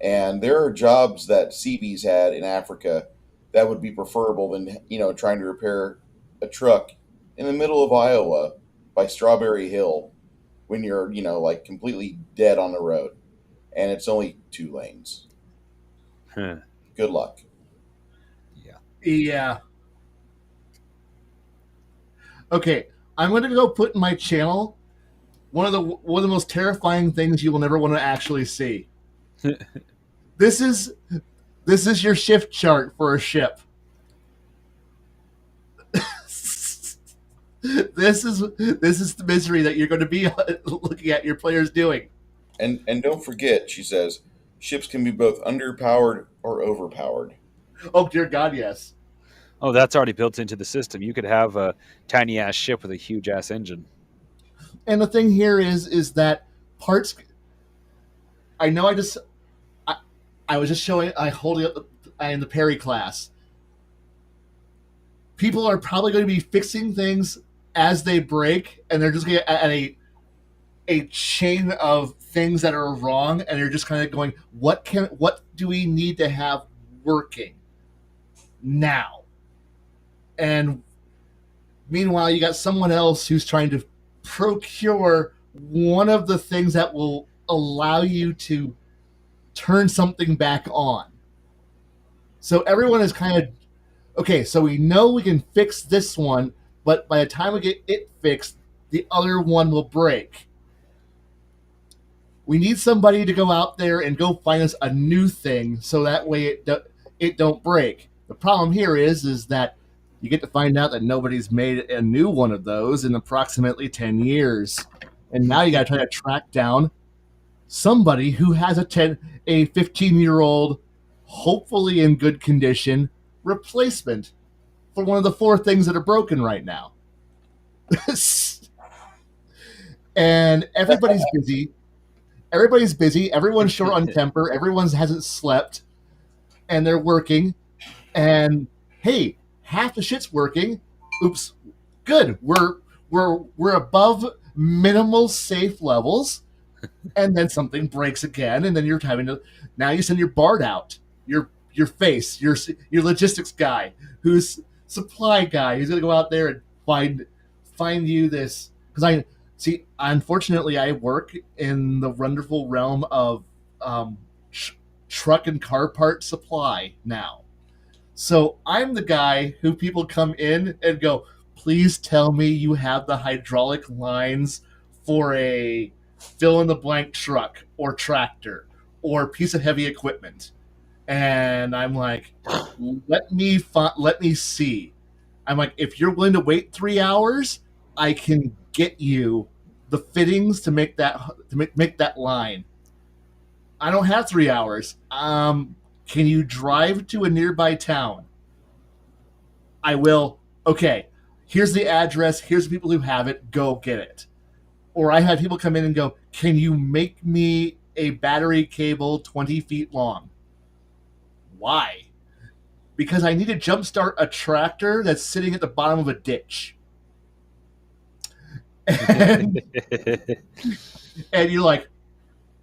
and there are jobs that CB's had in Africa that would be preferable than trying to repair a truck in the middle of Iowa by Strawberry Hill when you're like completely dead on the road, and it's only 2 lanes. Huh. Good luck. Yeah. yeah. Okay, I'm going to go put in my channel one of the most terrifying things you will never want to actually see. This is your shift chart for a ship. This is the misery that you're going to be looking at your players doing. And don't forget, she says, ships can be both underpowered or overpowered. Oh dear God, yes. Oh, that's already built into the system. You could have a tiny ass ship with a huge ass engine. And the thing here is that parts. I know. I was just showing. I holding up in the Perry class. People are probably going to be fixing things as they break, and they're just going to at a chain of things that are wrong, and they're just kind of going, what do we need to have working now? And meanwhile, you got someone else who's trying to procure one of the things that will allow you to turn something back on. So everyone is kind of okay. So we know we can fix this one, but by the time we get it fixed, the other one will break. We need somebody to go out there and go find us a new thing, so that way it don't break. The problem here is that you get to find out that nobody's made a new one of those in approximately 10 years. And now you got to try to track down somebody who has a 15-year-old, hopefully in good condition, replacement for one of the 4 things that are broken right now. And everybody's busy. Everyone's short on temper. Everyone hasn't slept, and they're working. And hey, half the shit's working. Oops, good. We're above minimal safe levels, and then something breaks again, and then you're having to now you send your BARD out, your logistics guy, who's supply guy, who's gonna go out there and find you this because I see. Unfortunately, I work in the wonderful realm of truck and car part supply now. So I'm the guy who people come in and go, please tell me you have the hydraulic lines for a fill in the blank truck or tractor or piece of heavy equipment. And I'm like, let me see. I'm like, if you're willing to wait 3 hours, I can get you the fittings to make that line. I don't have 3 hours. Can you drive to a nearby town? I will. Okay, here's the address. Here's the people who have it. Go get it. Or I had people come in and go, "Can you make me a battery cable 20 feet long?" Why? Because I need to jumpstart a tractor that's sitting at the bottom of a ditch. And, and you're like,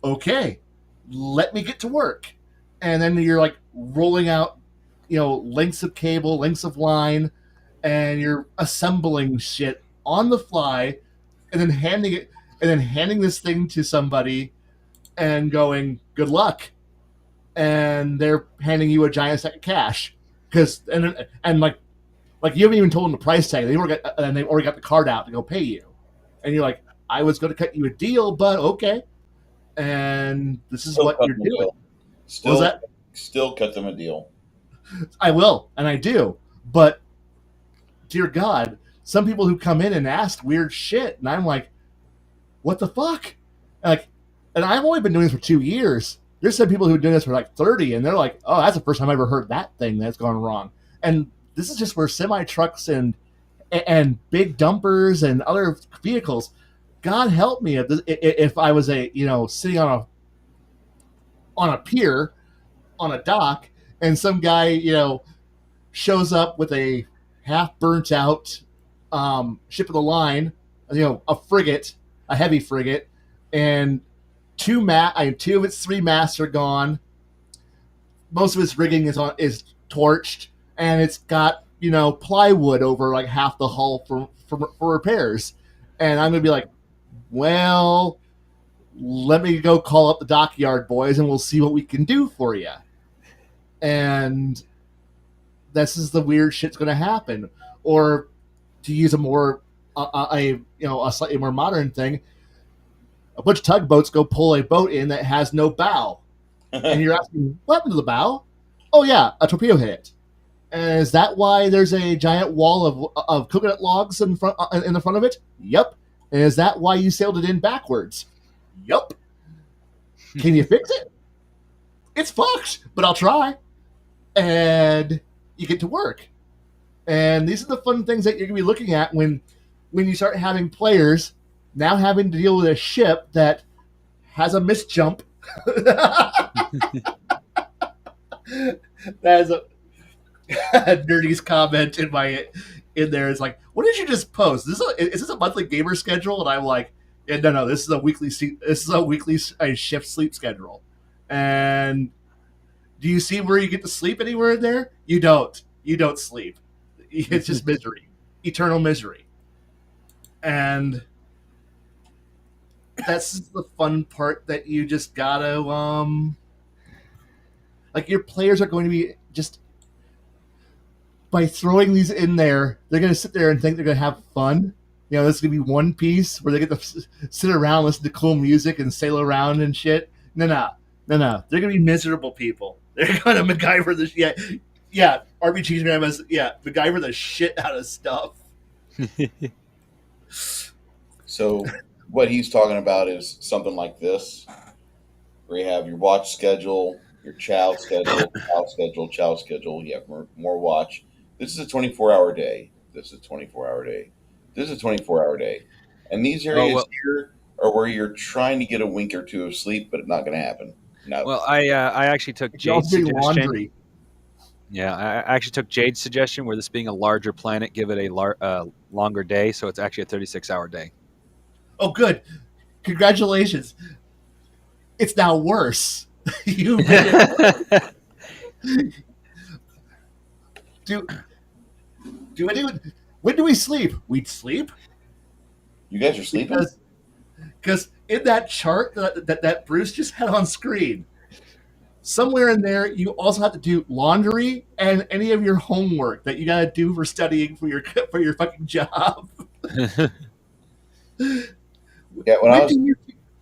okay, let me get to work. And then you're like rolling out, lengths of cable, lengths of line, and you're assembling shit on the fly, and then handing this thing to somebody and going, good luck. And they're handing you a giant stack of cash. And like you haven't even told them the price tag. They've already got the card out to go pay you. And you're like, I was going to cut you a deal, but okay. And this is what you're doing. Still cut them a deal. I will, and I do. But dear God, some people who come in and ask weird shit, and I'm like, what the fuck? And I've only been doing this for 2 years. There's some people who have been doing this for like 30, and they're like, oh, that's the first time I ever heard that thing that's gone wrong. And this is just where semi trucks and big dumpers and other vehicles. God help me if I was sitting on a pier on a dock, and some guy shows up with a half burnt out ship of the line, a frigate, a heavy frigate, and two of its 3 masts are gone. Most of its rigging is torched, and it's got plywood over like half the hull for repairs. And I'm gonna be like, well, let me go call up the dockyard boys, and we'll see what we can do for you. And this is the weird shit's going to happen. Or to use a slightly more modern thing, a bunch of tugboats go pull a boat in that has no bow, and you're asking, what happened to the bow? Oh yeah, a torpedo hit it. And is that why there's a giant wall of coconut logs in the front of it? Yep. And is that why you sailed it in backwards? Yup. Can you fix it? It's fucked, but I'll try. And you get to work. And these are the fun things that you're going to be looking at when you start having players now having to deal with a ship that has a misjump. That is a nerdy's comment in there. It's like, what did you just post? Is this a monthly gamer schedule? And I'm like, yeah, no, this is a weekly shift sleep schedule. And do you see where you get to sleep anywhere in there? You don't sleep. It's just misery, eternal misery. And that's the fun part that you just gotta like, your players are going to be just, by throwing these in there, they're going to sit there and think they're going to have fun. This is going to be one piece where they get to sit around, listen to cool music, and sail around and shit. No. They're going to be miserable people. They're going to MacGyver the shit. Yeah, RPG's going to MacGyver the shit out of stuff. So what he's talking about is something like this, where you have your watch schedule, your chow schedule, chow schedule. You have more watch. This is a 24-hour day. This is a 24-hour day. This is a 24-hour day. And these areas here are where you're trying to get a wink or two of sleep, but it's not going to happen. No. Well, I actually took Jade's suggestion. Laundry. Yeah, I actually took Jade's suggestion, where this being a larger planet, give it a longer day, so it's actually a 36-hour day. Oh, good. Congratulations. It's now worse. You made it worse. Do anyone? When do we sleep? We'd sleep. You guys are sleeping? Because in that chart that Bruce just had on screen, somewhere in there, you also have to do laundry and any of your homework that you got to do for studying for your fucking job. Yeah,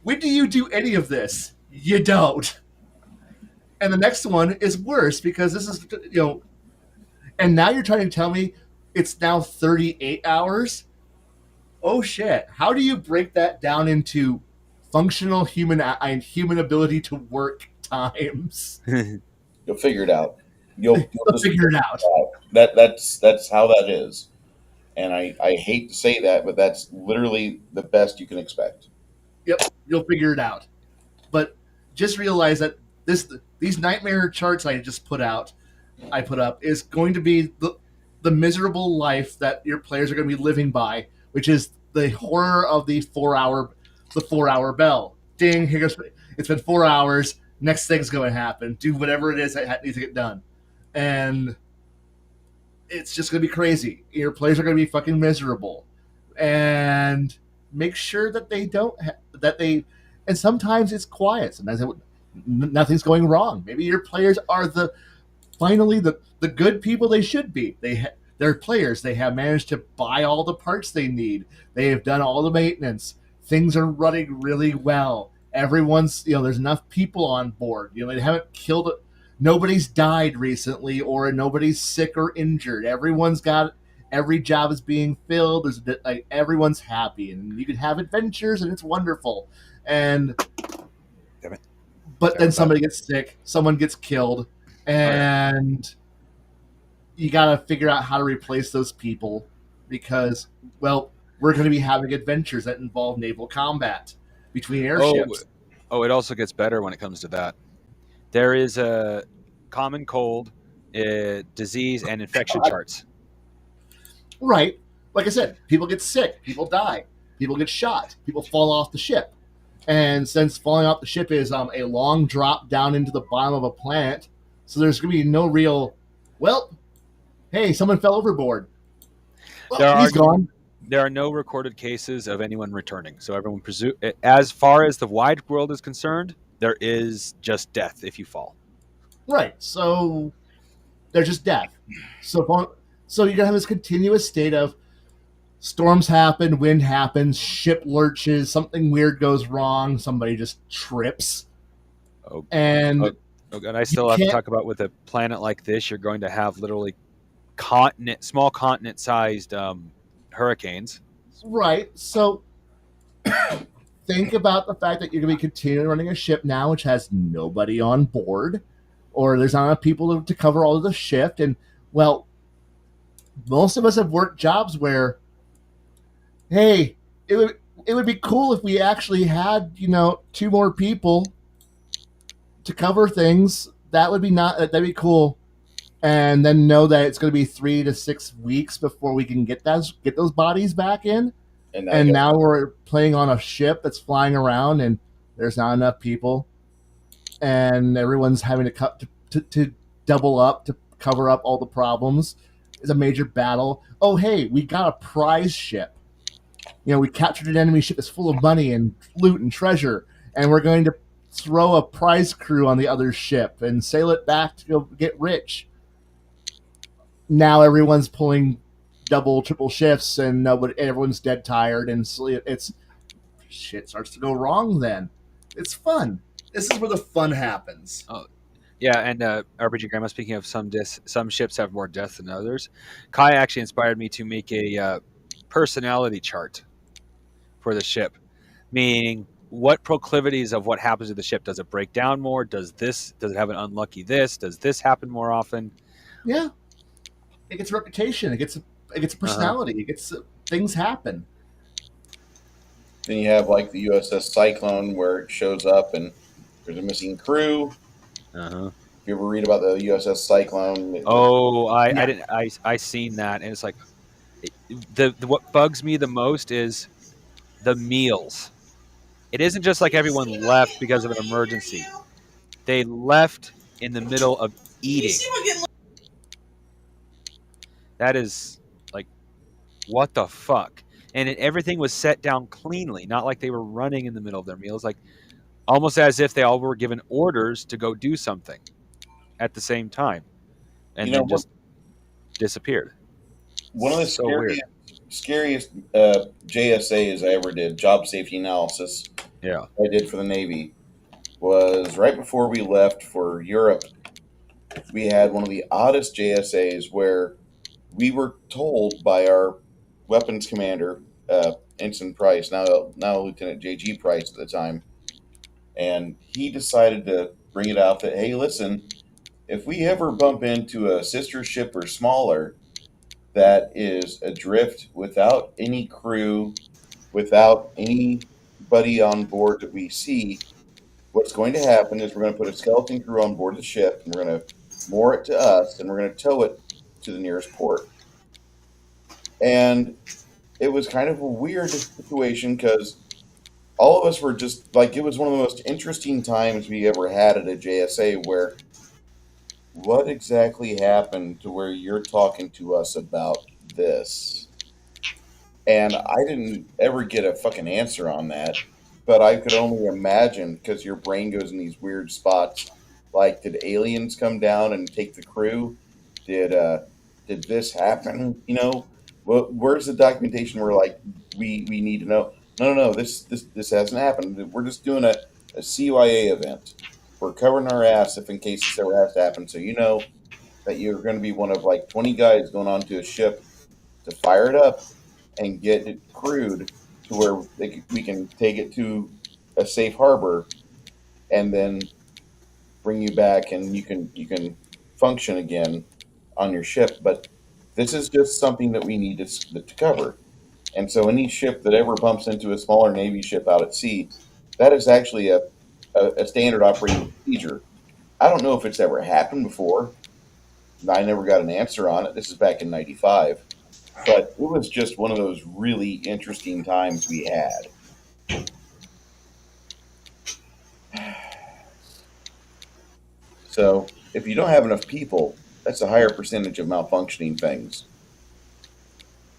when do you do any of this? You don't. And the next one is worse, because this is, and now you're trying to tell me it's now 38 hours? Oh shit. How do you break that down into functional human ability to work times? You'll figure it out. You'll They'll just figure it out. that's how that is. And I hate to say that, but that's literally the best you can expect. Yep, you'll figure it out. But just realize that these nightmare charts I put up is going to be the miserable life that your players are going to be living by, which is the horror of the 4 hour bell. Ding! Here goes. It's been 4 hours. Next thing's going to happen. Do whatever it is that needs to get done, and it's just going to be crazy. Your players are going to be fucking miserable, and make sure that they don't that they. And sometimes it's quiet. Sometimes nothing's going wrong. Maybe your players are finally the good people they should be. They're players. They have managed to buy all the parts they need. They have done all the maintenance. Things are running really well. Everyone's there's enough people on board. They haven't killed. Nobody's died recently, or nobody's sick or injured. Every job is being filled. Everyone's happy, and you can have adventures, and it's wonderful. And Damn it. but then somebody gets sick, someone gets killed, and you got to figure out how to replace those people because, well, we're going to be having adventures that involve naval combat between airships. It also gets better when it comes to that. There is a common cold, disease, and infection charts. Right. Like I said, people get sick, people die, people get shot, people fall off the ship. And since falling off the ship is a long drop down into the bottom of a planet, so there's going to be no real, well, hey, someone fell overboard. Well, he's gone. There are no recorded cases of anyone returning. So everyone as far as the wide world is concerned, there is just death if you fall. Right. So there's just death. So you're going to have this continuous state of storms happen, wind happens, ship lurches, something weird goes wrong, somebody just trips. And I still have to talk about with a planet like this, you're going to have literally small continent-sized hurricanes. Right. So think about the fact that you're going to be continuing running a ship now, which has nobody on board, or there's not enough people to cover all of the shift. And, well, most of us have worked jobs where, hey, it would be cool if we actually had, 2 more people to cover things. That'd be cool. And then know that it's going to be 3 to 6 weeks before we can get those bodies back in. And now we're playing on a ship that's flying around, and there's not enough people, and everyone's having to double up to cover up all the problems. It's a major battle. Oh, hey, we got a prize ship. We captured an enemy ship that's full of money and loot and treasure, and we're going to throw a prize crew on the other ship and sail it back to go get rich. Now everyone's pulling double, triple shifts, and everyone's dead tired, and shit starts to go wrong. Then it's fun. This is where the fun happens. Oh, yeah, and RPG Grandma. Speaking of some ships have more death than others. Kai actually inspired me to make a personality chart for the ship, meaning what proclivities of what happens to the ship. Does it break down more? Does it have an unlucky this? Does this happen more often? Yeah, it gets a reputation. It gets a personality. It gets things happen. Then you have like the USS Cyclone, where it shows up and there's a missing crew. If you ever read about the USS Cyclone, I seen that, and it's like what bugs me the most is the meals. It isn't just like everyone left because of an emergency. They left in the middle of eating. That is like, what the fuck? And everything was set down cleanly, not like they were running in the middle of their meals, like almost as if they all were given orders to go do something at the same time, and then just disappeared. One of the scariest JSAs I ever did, job safety analysis, I did for the Navy, was right before we left for Europe. We had one of the oddest JSAs where we were told by our weapons commander, Ensign Price, now Lieutenant J.G. Price at the time, and he decided to bring it out that, hey, listen, if we ever bump into a sister ship or smaller that is adrift without any crew, without anybody on board that we see, what's going to happen is we're going to put a skeleton crew on board the ship and we're going to moor it to us and we're going to tow it to the nearest port. And it was kind of a weird situation because all of us were just like, it was one of the most interesting times we ever had at a JSA where what exactly happened to where you're talking to us about this? And I didn't ever get a fucking answer on that, but I could only imagine because your brain goes in these weird spots. Like, did aliens come down and take the crew? Did this happen? Where's the documentation where like we need to know? No, this hasn't happened. We're just doing a CYA event. We're covering our ass if in case this ever has to happen. So you know that you're going to be one of like 20 guys going onto a ship to fire it up and get it crewed to where we can take it to a safe harbor and then bring you back and you can function again on your ship. But this is just something that we need to cover. And so any ship that ever bumps into a smaller Navy ship out at sea, that is actually a standard operating procedure. I don't know if it's ever happened before. I never got an answer on it. This is back in '95. But it was just one of those really interesting times we had. So if you don't have enough people, that's a higher percentage of malfunctioning things.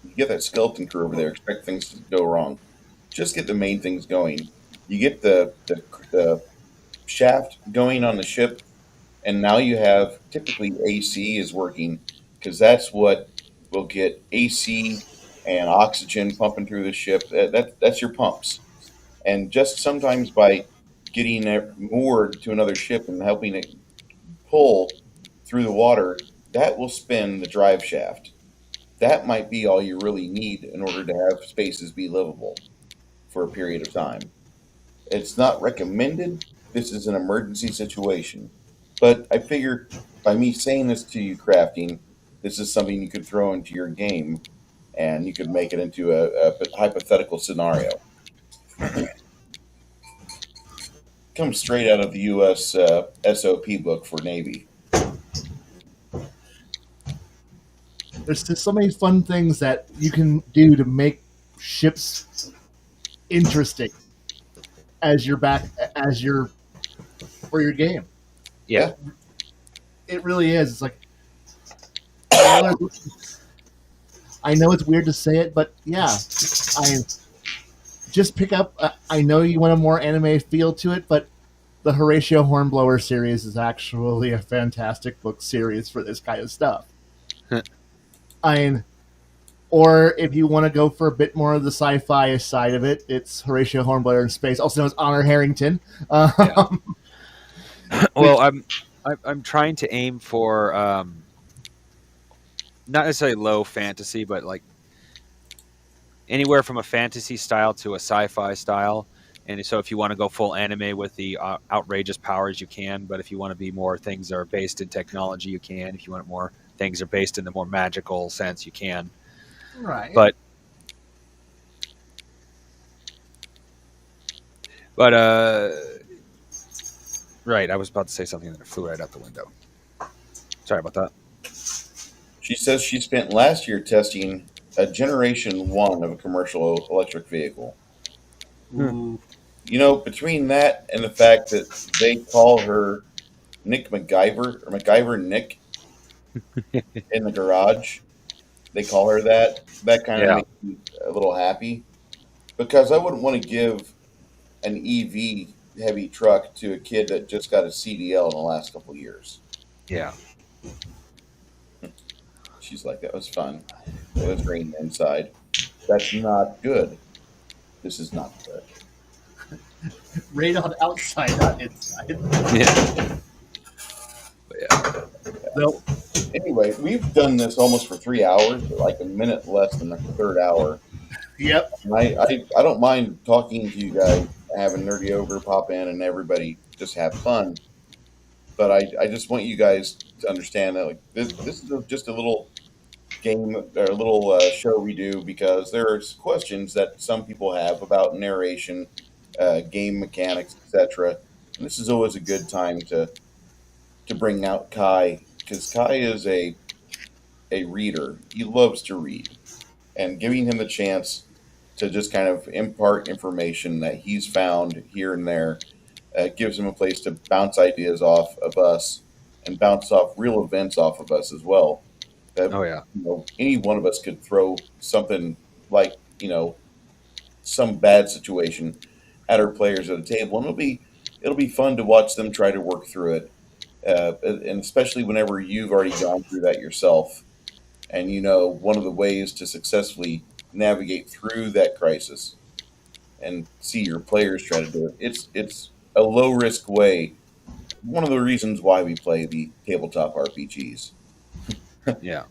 You get that skeleton crew over there, expect things to go wrong. Just get the main things going. You get the shaft going on the ship, and now you have typically AC is working because that's what will get AC and oxygen pumping through the ship. That's your pumps. And just sometimes by getting it moored to another ship and helping it pull through the water, that will spin the drive shaft. That might be all you really need in order to have spaces be livable for a period of time. It's not recommended. This is an emergency situation. But I figure by me saying this to you, crafting, this is something you could throw into your game and you could make it into a hypothetical scenario. Comes straight out of the U.S. SOP book for Navy. There's just so many fun things that you can do to make ships interesting as your for your game. Yeah. It really is. It's like I know it's weird to say it, but yeah, I just pick up. I know you want a more anime feel to it, but the Horatio Hornblower series is actually a fantastic book series for this kind of stuff. I mean, or if you want to go for a bit more of the sci-fi side of it, it's Horatio Hornblower in Space, also known as Honor Harrington. Well, I'm trying to aim for not necessarily low fantasy, but like anywhere from a fantasy style to a sci-fi style. And so if you want to go full anime with the outrageous powers, you can. But if you want to be more things that are based in technology, you can. If you want more things that are based in the more magical sense, you can. Right. But right, I was about to say something that flew right out the window. Sorry about that. She says she spent last year testing a Generation 1 of a commercial electric vehicle. Ooh. You know, between that and the fact that they call her Nick MacGyver, or MacGyver Nick, in the garage, they call her that kind of Yeah. makes me a little happy. Because I wouldn't want to give an EV heavy truck to a kid that just got a CDL in the last couple of years. Yeah. She's like, that was fun. It was raining inside. That's not good. This is not good. Rain on outside, not inside. Yeah. But yeah. No, Anyway, we've done this almost for 3 hours, but like a minute less than the third hour. yep. And I don't mind talking to you guys, having Nerdy over, pop in, and everybody just have fun. but I just want you guys to understand that like this is just a little game or a little show we do because there's questions that some people have about narration, game mechanics, etc. And this is always a good time to bring out Kai because Kai is a reader. He loves to read, and giving him the chance to just kind of impart information that he's found here and there gives him a place to bounce ideas off of us and bounce off real events off of us as well. That Oh yeah. any one of us could throw something like some bad situation at our players at a table, and it'll be fun to watch them try to work through it, and especially whenever you've already gone through that yourself, and one of the ways to successfully navigate through that crisis and see your players try to do it. It's a low risk way. One of the reasons why we play the tabletop RPGs. Yeah.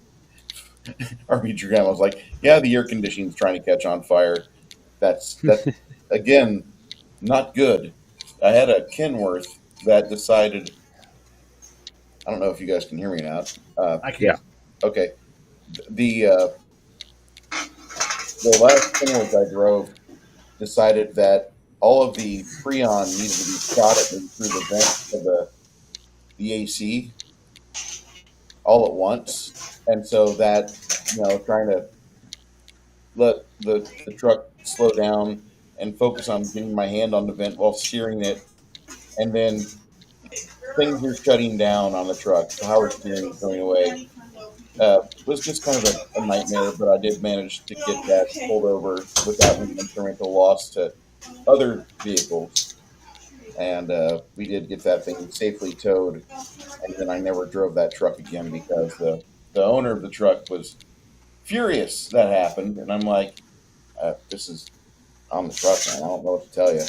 RPG Grandma was like, "Yeah, the air conditioning's trying to catch on fire. That's again not good." I had a Kenworth that decided. I don't know if you guys can hear me or not. I Yeah. can. Okay, the last Kenworth I drove decided that all of the Freon needed to be shot at me through the vent of the AC all at once, and so that trying to let the truck slow down and focus on getting my hand on the vent while steering it, and then things are shutting down on the truck. Power steering is going away. Was just kind of a nightmare, but I did manage to get that pulled over without any incremental loss to other vehicles, and we did get that thing safely towed. And then I never drove that truck again because the owner of the truck was furious that happened, and I'm like, this is on the truck, man. I don't know what to tell you.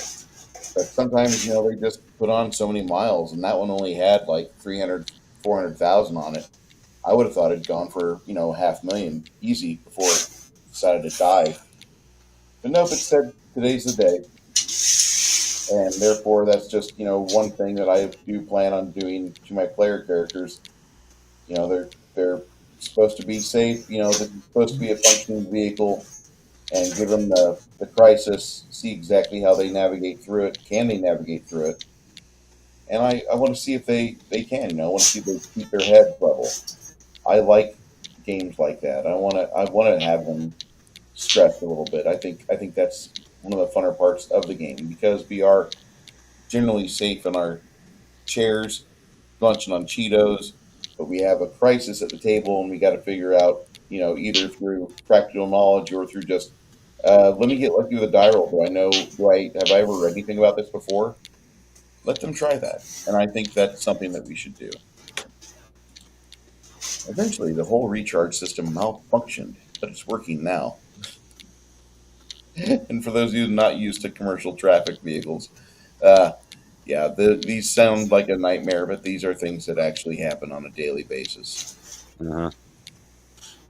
But sometimes, they just put on so many miles, and that one only had like 300, 400,000 on it. I would have thought it'd gone for, 500,000 easy before it decided to die. But nope, it said today's the day. And therefore, that's just, one thing that I do plan on doing to my player characters. They're supposed to be safe, they're supposed to be a functioning vehicle, and give them the crisis, see exactly how they navigate through it. Can they navigate through it? And I want to see if they can. I want to see if they keep their heads level. I like games like that. I want to have them stressed a little bit. I think that's one of the funner parts of the game because we are generally safe in our chairs, lunching on Cheetos, but we have a crisis at the table and we got to figure out, either through practical knowledge or through just let me get lucky with a die roll. Have I ever read anything about this before? Let them try that. And I think that's something that we should do. Eventually, the whole recharge system malfunctioned, but it's working now. And for those of you not used to commercial traffic vehicles, uh, yeah, these sound like a nightmare, but these are things that actually happen on a daily basis. Uh-huh.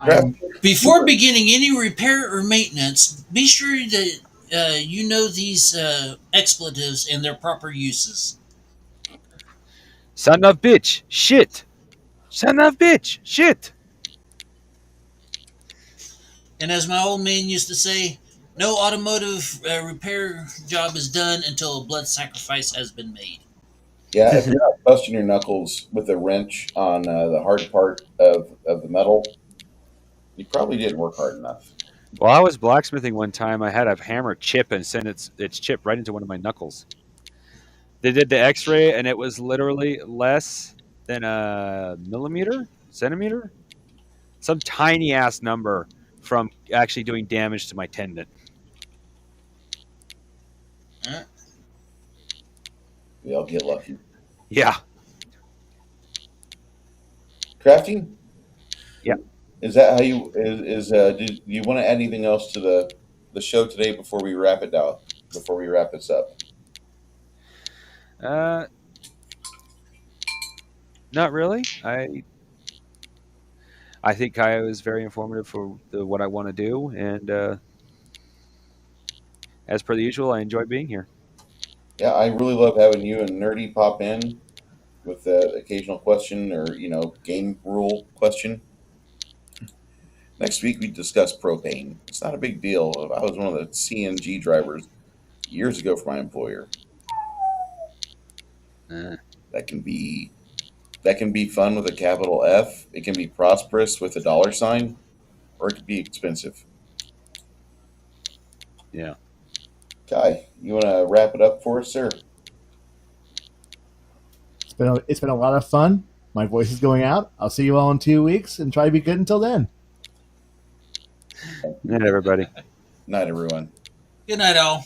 I'm Before beginning any repair or maintenance, be sure that you know these expletives and their proper uses. Son of bitch. Shit. Son of bitch. Shit. And as my old man used to say, no automotive repair job is done until a blood sacrifice has been made. Yeah, if you're not busting your knuckles with a wrench on the hard part of the metal, you probably didn't work hard enough. While I was blacksmithing one time, I had a hammer chip and send its chip right into one of my knuckles. They did the X-ray, and it was literally less than a millimeter, centimeter, some tiny ass number from actually doing damage to my tendon. Huh? We all get lucky. Yeah, Crafting? yeah. Is that how you do you want to add anything else to the show today before we wrap it down? Before we wrap this up? Uh, Not really. I think I was very informative for what I want to do, and as per the usual, I enjoy being here. Yeah, I really love having you and Nerdy pop in. with the occasional question or game rule question. Next week we discuss propane. It's not a big deal. I was one of the CNG drivers years ago for my employer. Uh, That can be fun with a capital F. It can be prosperous with a dollar sign, or it could be expensive. yeah. Kai, you want to wrap it up for us, sir? It's been a lot of fun. My voice is going out. I'll see you all in 2 weeks and try to be good until then. Night, everybody. Night, everyone. Good night, all.